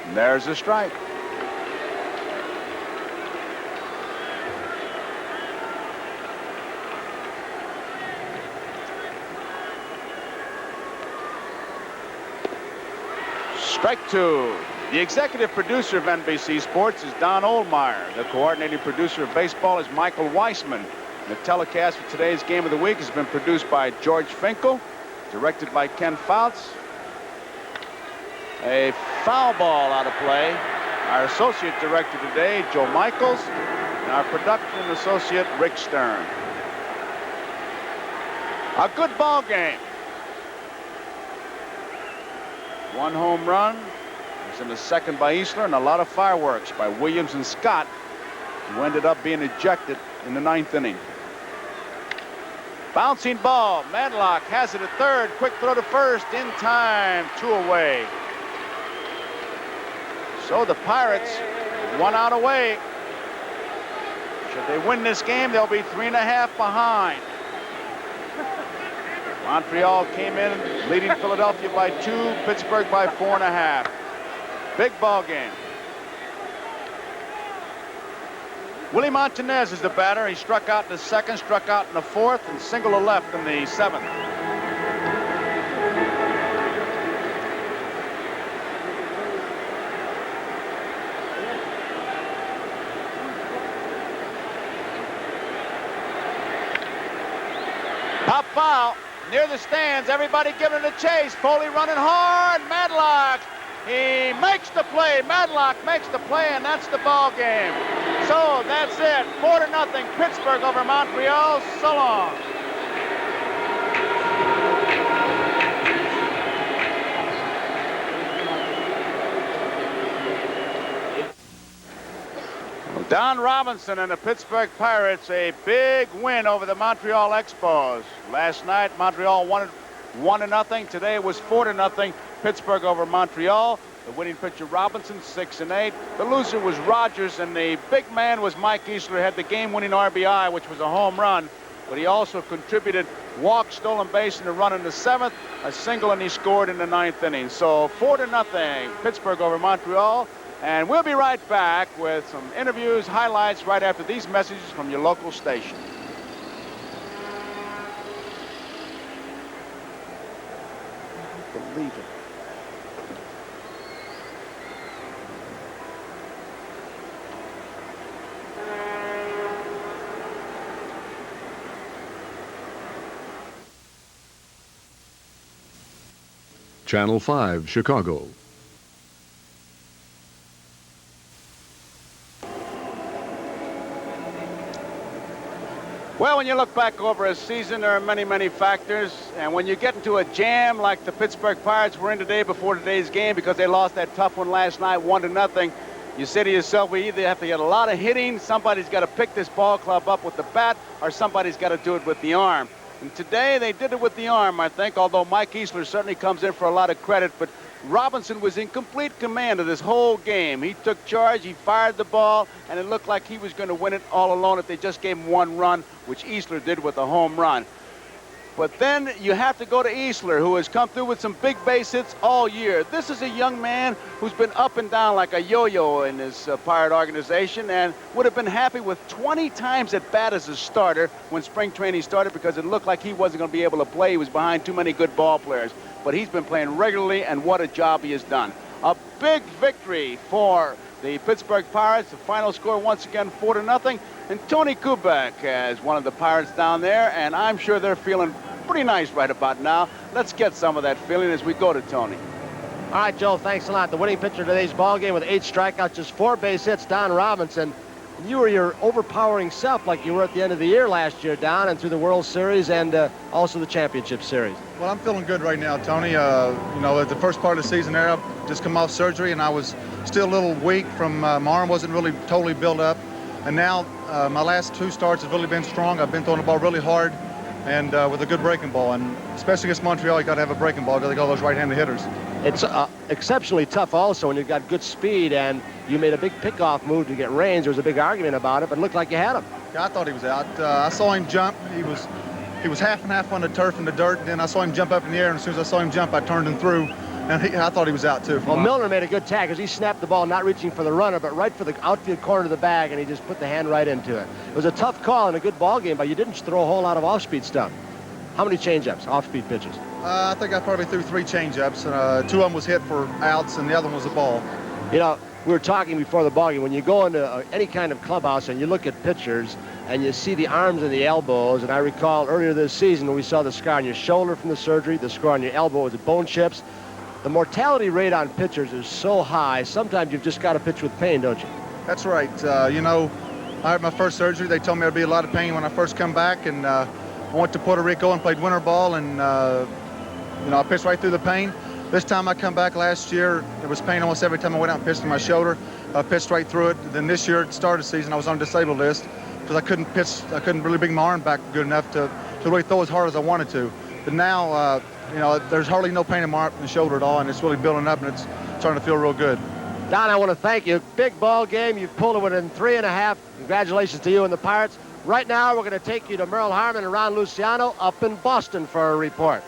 And there's a strike. Strike 2. The executive producer of NBC Sports is Don Oldmeyer. The coordinating producer of baseball is Michael Weissman. The telecast for today's Game of the Week has been produced by George Finkel, directed by Ken Fouts. A foul ball out of play. Our associate director today, Joe Michaels, and our production associate, Rick Stern. A good ball game. 1 home run. In the 2nd by Easler, and a lot of fireworks by Williams and Scott, who ended up being ejected in the 9th inning. Bouncing ball. Madlock has it at 3rd. Quick throw to 1st. In time. 2 away. So the Pirates 1 out away. Should they win this game, they'll be 3.5 behind. Montreal came in leading Philadelphia by 2, Pittsburgh by 4.5. Big ball game. Willie Montanez is the batter. He struck out in the 2nd, struck out in the 4th, and single to left in the 7th. Pop foul near the stands. Everybody giving it a chase. Foley running hard. Madlock. He makes the play. Madlock makes the play, and that's the ball game. So that's it. 4-0. Pittsburgh over Montreal. So long. Don Robinson and the Pittsburgh Pirates, a big win over the Montreal EXPOS. Last night, Montreal won 1-0. Today it was 4-0. Pittsburgh over Montreal. The winning pitcher Robinson, 6-8. The loser was Rogers, and the big man was Mike Easler. Had the game-winning RBI, which was a home run, but he also contributed walk, stolen base, and a run in the 7th, a single, and he scored in the 9th inning. So 4-0, Pittsburgh over Montreal. And we'll be right back with some interviews, highlights right after these messages from your local station.
believe it.
Channel 5, Chicago.
Well, when you look back over a season, there are many, many factors. And when you get into a jam like the Pittsburgh Pirates were in today before today's game because they lost that tough one last night, 1-0, you say to yourself, we either have to get a lot of hitting, somebody's got to pick this ball club up with the bat, or somebody's got to do it with the arm. And today they did it with the arm, I think, although Mike Easler certainly comes in for a lot of credit. But Robinson was in complete command of this whole game. He took charge, he fired the ball, and it looked like he was going to win it all alone if they just gave him one run, which Easler did with a home run. But then you have to go to Easler, who has come through with some big base hits all year. This is a young man who's been up and down like a yo-yo in this Pirate organization and would have been happy with 20 times at bat as a starter when spring training started because it looked like he wasn't going to be able to play. He was behind too many good ball players. But he's been playing regularly, and what a job he has done. A big victory for the Pittsburgh Pirates. The final score once again 4-0. And Tony Kubek as one of the Pirates down there, and I'm sure they're feeling pretty nice right about now. Let's get some of that feeling as we go to Tony.
All right, Joe, thanks a lot. The winning pitcher of today's ball game with 8 strikeouts, just 4 base hits, Don Robinson. You were your overpowering self like you were at the end of the year last year, Don, and through the World Series and also the Championship Series.
Well, I'm feeling good right now, Tony. You know, at the first part of the season there, I've just come off surgery, and I was still a little weak from my arm wasn't really totally built up. And now my last 2 starts have really been strong. I've been throwing the ball really hard and with a good breaking ball. And especially against Montreal, you got to have a breaking ball because they got those right-handed hitters.
It's exceptionally tough also when you've got good speed, and you made a big pickoff move to get range. There was a big argument about it, but it looked like you had him.
Yeah, I thought he was out. I saw him jump. He was half and half on the turf and the dirt, and then I saw him jump up in the air, and as soon as I saw him jump, I turned him through, and I thought he was out, too.
Well, Milner made a good tag because he snapped the ball, not reaching for the runner, but right for the outfield corner of the bag, and he just put the hand right into it. It was a tough call and a good ball game, but you didn't throw a whole lot of off-speed stuff. How many change-ups, off-speed pitches?
I think I probably threw 3 change-ups, and 2 of them was hit for outs, and the other one was a ball.
You know, we were talking before the ball game. When you go into any kind of clubhouse and you look at pitchers and you see the arms and the elbows, and I recall earlier this season when we saw the scar on your shoulder from the surgery, the scar on your elbow with the bone chips. The mortality rate on pitchers is so high, sometimes you've just got to pitch with pain, don't you?
That's right. You know, I had my first surgery. They told me I'd be a lot of pain when I first come back, and I went to Puerto Rico and played winter ball, and you know, I pitched right through the pain. This time I come back last year, there was pain almost every time I went out and pitched in my shoulder. I pitched right through it. Then this year, at the start of the season, I was on a disabled list because I couldn't pitch. I couldn't really bring my arm back good enough to really throw as hard as I wanted to. But now, you know, there's hardly no pain in my shoulder at all, and it's really building up, and it's starting to feel real good.
Don, I want to thank you. Big ball game. You've pulled it within 3.5. Congratulations to you and the Pirates. Right now, we're going to take you to Merle Harmon and Ron Luciano up in Boston for a report.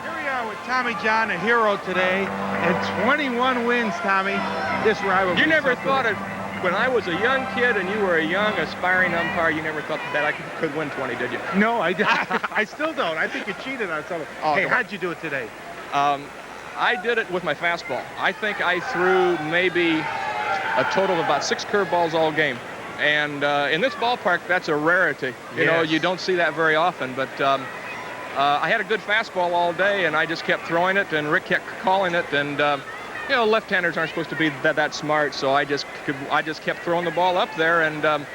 Here we are with Tommy John, a hero today, and 21 wins, Tommy. This rival.
You never thought it when I was a young kid and you were a young aspiring umpire. You never thought that I could win 20, did you?
No, I still don't. I think you cheated on something.
Oh,
hey, how'd you do it today?
I did it with my fastball. I think I threw maybe a total of about 6 curveballs all game. And in this ballpark, that's a rarity. You know, you don't see that very often. But I had a good fastball all day, and I just kept throwing it, and Rick kept calling it. And, you know, left-handers aren't supposed to be that smart, so I just kept throwing the ball up there. And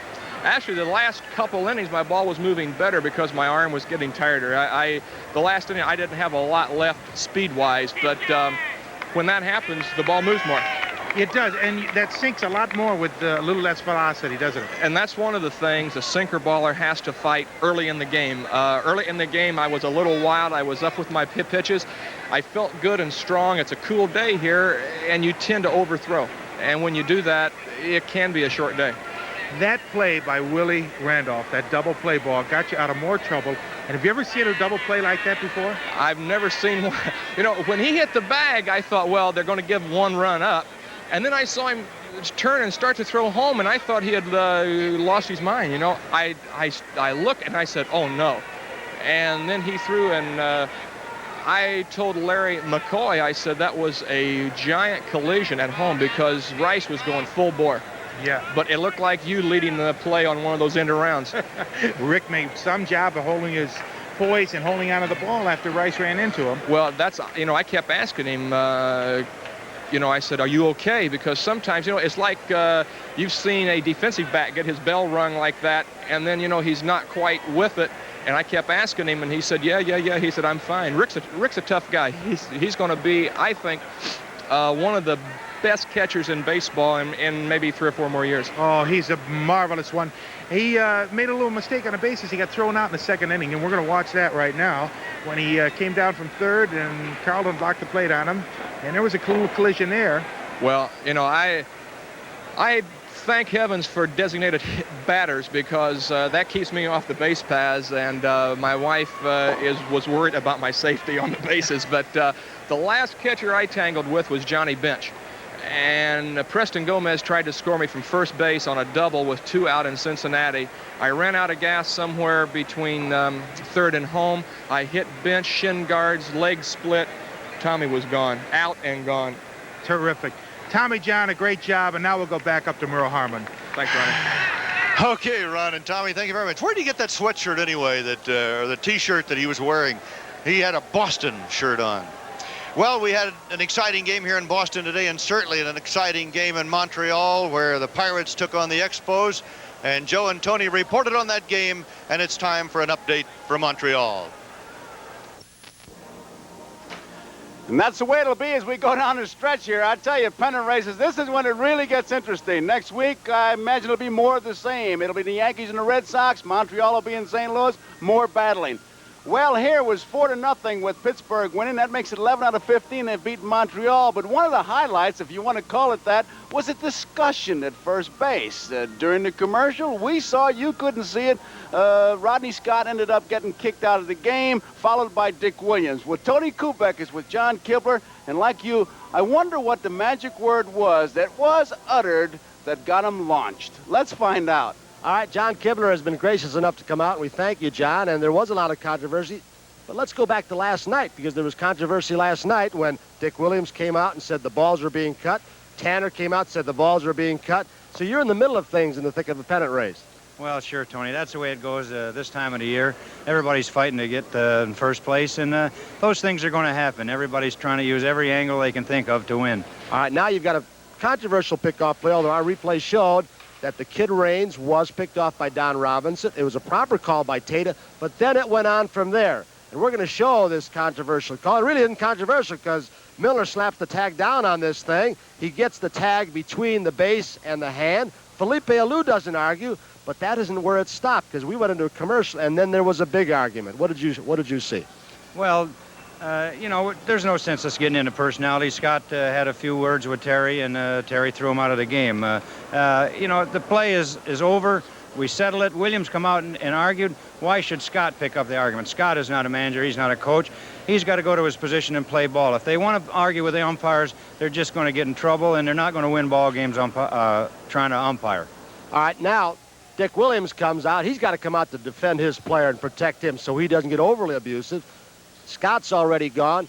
actually, the last couple innings, my ball was moving better because my arm was getting tireder. The last inning, I didn't have a lot left speed-wise, but when that happens, the ball moves more.
It does, and that sinks a lot more with a little less velocity, doesn't it?
And that's one of the things a sinker baller has to fight early in the game. Early in the game, I was a little wild. I was up with my pitches. I felt good and strong. It's a cool day here, and you tend to overthrow. And when you do that, it can be a short day.
That play by Willie Randolph, that double play ball, got you out of more trouble. And have you ever seen a double play like that before?
I've never seen one. You know, when he hit the bag, I thought, well, they're going to give one run up. And then I saw him turn and start to throw home, and I thought he had lost his mind. You know, I looked and I said, oh no. And then he threw, and I told Larry McCoy, I said that was a giant collision at home because Rice was going full bore.
Yeah.
But it looked like you leading the play on one of those end arounds.
Rick made some job of holding his poise and holding onto the ball after Rice ran into him.
Well, that's, I kept asking him, I said, are you okay? Because sometimes, it's like you've seen a defensive back get his bell rung like that, and then, he's not quite with it. And I kept asking him, and he said, yeah. He said, I'm fine. Rick's a tough guy. He's going to be, I think, one of the best catchers in baseball in maybe 3 or 4 more years.
Oh, he's a marvelous one. He made a little mistake on the bases. He got thrown out in the 2nd inning, and we're going to watch that right now when he came down from 3rd, and Carlton blocked the plate on him, and there was a cool collision there.
Well, I thank heavens for designated batters because that keeps me off the base paths, and my wife was worried about my safety on the bases. But the last catcher I tangled with was Johnny Bench. And Preston Gomez tried to score me from first base on a double with 2 out in Cincinnati. I ran out of gas somewhere between 3rd and home. I hit Bench, shin guards, leg split. Tommy was gone, out and gone.
Terrific. Tommy John, a great job, and now we'll go back up to Merle Harmon.
Thanks, Ronnie.
Okay, Ron and Tommy, thank you very much. Where did you get that sweatshirt anyway, or the T-shirt that he was wearing? He had a Boston shirt on. Well, we had an exciting game here in Boston today, and certainly an exciting game in Montreal where the Pirates took on the Expos. And Joe and Tony reported on that game, and it's time for an update from Montreal.
And that's the way it'll be as we go down the stretch here. I tell you, pennant races, this is when it really gets interesting. Next week, I imagine it'll be more of the same. It'll be the Yankees and the Red Sox. Montreal will be in St. Louis. More battling. Well, here was 4-0 with Pittsburgh winning. That makes it 11 out of 15. They've beaten Montreal. But one of the highlights, if you want to call it that, was a discussion at first base. During the commercial, we saw, you couldn't see it, Rodney Scott ended up getting kicked out of the game, followed by Dick Williams. Well, Tony Kubek is with John Kibler, and like you, I wonder what the magic word was that was uttered that got him launched. Let's find out.
All right, John Kibler has been gracious enough to come out, and we thank you, John. And there was a lot of controversy. But let's go back to last night, because there was controversy last night when Dick Williams came out and said the balls were being cut. Tanner came out and said the balls were being cut. So you're in the middle of things in the thick of the pennant race.
Well, sure, Tony. That's the way it goes this time of the year. Everybody's fighting to get in first place, and those things are going to happen. Everybody's trying to use every angle they can think of to win.
All right, now you've got a controversial pickoff play, although our replay showed that the Kid Raines was picked off by Don Robinson. It was a proper call by Tata, but then it went on from there. And we're going to show this controversial call. It really isn't controversial because Miller slaps the tag down on this thing. He gets the tag between the base and the hand. Felipe Alou doesn't argue, but that isn't where it stopped because we went into a commercial and then there was a big argument. What did you see?
Well, there's no sense us getting into personality. Scott had a few words with Terry, and Terry threw him out of the game. The play is over. We settle it. Williams come out and argued. Why should Scott pick up the argument? Scott is not a manager. He's not a coach. He's got to go to his position and play ball. If they want to argue with the umpires, they're just going to get in trouble, and they're not going to win ball games trying to umpire.
All right, now Dick Williams comes out. He's got to come out to defend his player and protect him so he doesn't get overly abusive. Scott's already gone.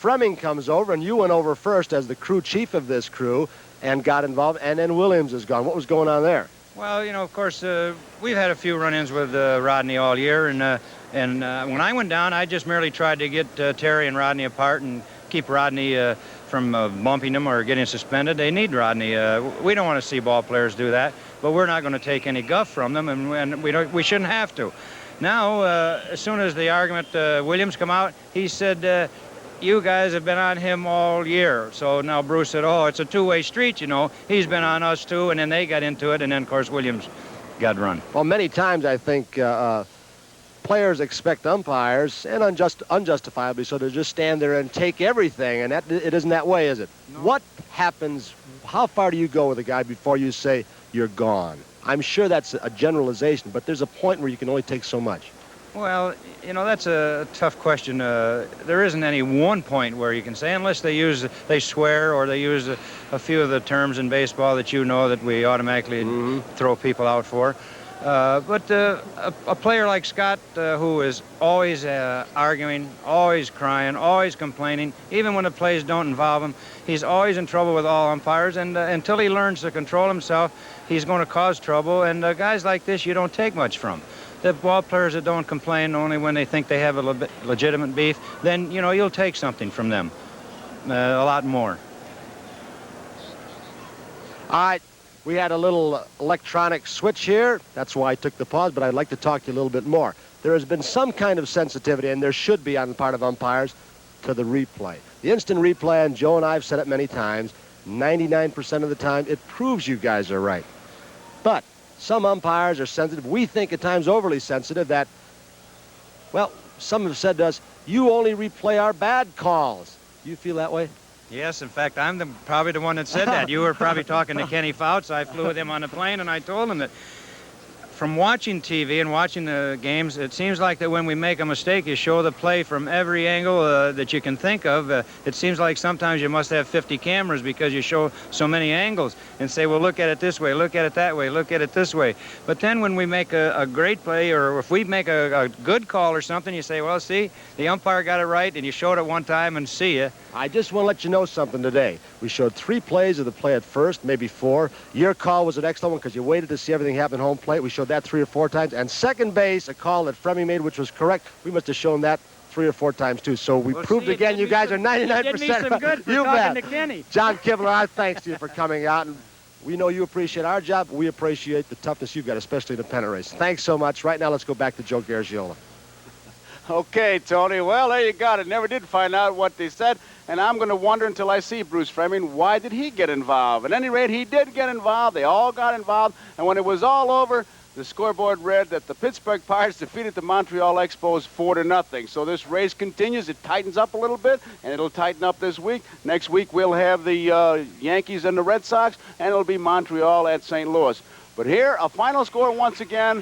Froemming comes over, and you went over first as the crew chief of this crew and got involved, and then Williams is gone. What was going on there?
Well, of course, we've had a few run-ins with Rodney all year, and when I went down, I just merely tried to get Terry and Rodney apart and keep Rodney from bumping him or getting suspended. They need Rodney. We don't want to see ball players do that, but we're not going to take any guff from them, and we shouldn't have to. Now, as soon as the argument, Williams come out, he said, you guys have been on him all year. So now Bruce said, oh, it's a two-way street, He's been on us, too, and then they got into it, and then, of course, Williams got run.
Well, many times I think players expect umpires, and unjustifiably so, to just stand there and take everything, and it isn't that way, is it? No. What happens, how far do you go with a guy before you say you're gone? I'm sure that's a generalization, but there's a point where you can only take so much.
Well, that's a tough question. There isn't any one point where you can say, unless they swear or they use a few of the terms in baseball that that we automatically throw people out for. But a player like Scott, who is always arguing, always crying, always complaining, even when the plays don't involve him, he's always in trouble with all umpires, and until he learns to control himself, he's going to cause trouble, and guys like this you don't take much from. The ball players that don't complain only when they think they have a legitimate beef, then, you know, you'll take something from them, a lot more.
All right. We had a little electronic switch here. That's why I took the pause, but I'd like to talk to you a little bit more. There has been some kind of sensitivity, and there should be on the part of umpires, to the replay. The instant replay, and Joe and I have said it many times, 99% of the time, it proves you guys are right. But some umpires are sensitive. We think at times overly sensitive that, well, some have said to us, you only replay our bad calls. Do you feel that way?
Yes, in fact, I'm probably the one that said that. You were probably talking to Kenny Fouts. I flew with him on the plane, and I told him that from watching TV and watching the games, it seems like that when we make a mistake, you show the play from every angle that you can think of. It seems like sometimes you must have 50 cameras because you show so many angles and say, well, look at it this way, look at it that way, look at it this way. But then when we make a great play, or if we make a good call or something, you say, well, see, the umpire got it right, and you showed it one time and see ya.
I just want to let you know something today. We showed 3 plays of the play at first, maybe 4. Your call was an excellent one because you waited to see everything happen at home plate. We showed that 3 or 4 times. And second base, a call that Froemming made, which was correct. We must have shown that 3 or 4 times, too. So we proved again you guys are 99%.
You did me some good for
you
talking
bet.
to Kenny.
John Kibler, our thanks to you for coming out. And we know you appreciate our job. We appreciate the toughness you've got, especially in the pennant race. Thanks so much. Right now, let's go back to Joe Garagiola.
Okay, Tony. Well, there you got it. Never did find out what they said, and I'm going to wonder until I see Bruce Froemming, why did he get involved? At any rate, he did get involved. They all got involved, and when it was all over, the scoreboard read that the Pittsburgh Pirates defeated the Montreal EXPOS 4-0. So this race continues. It tightens up a little bit, and it'll tighten up this week. Next week, we'll have the Yankees and the Red Sox, and it'll be Montreal at St. Louis. But here, a final score once again,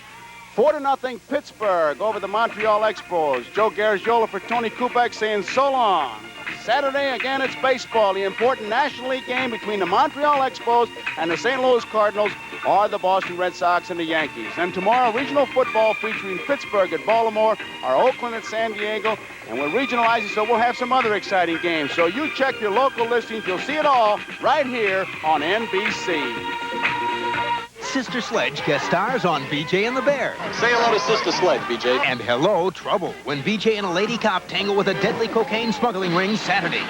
4-0 Pittsburgh over the Montreal EXPOS. Joe Garagiola for Tony Kubek saying so long. Saturday, again, it's baseball. The important National League game between the Montreal EXPOS and the St. Louis Cardinals or the Boston Red Sox and the Yankees. And tomorrow, regional football featuring Pittsburgh at Baltimore or Oakland at San Diego. And we're regionalizing, so we'll have some other exciting games. So you check your local listings. You'll see it all right here on NBC.
Sister Sledge guest stars on BJ and the Bear.
Say hello to Sister Sledge, BJ.
And hello, Trouble, when BJ and a lady cop tangle with a deadly cocaine smuggling ring Saturday.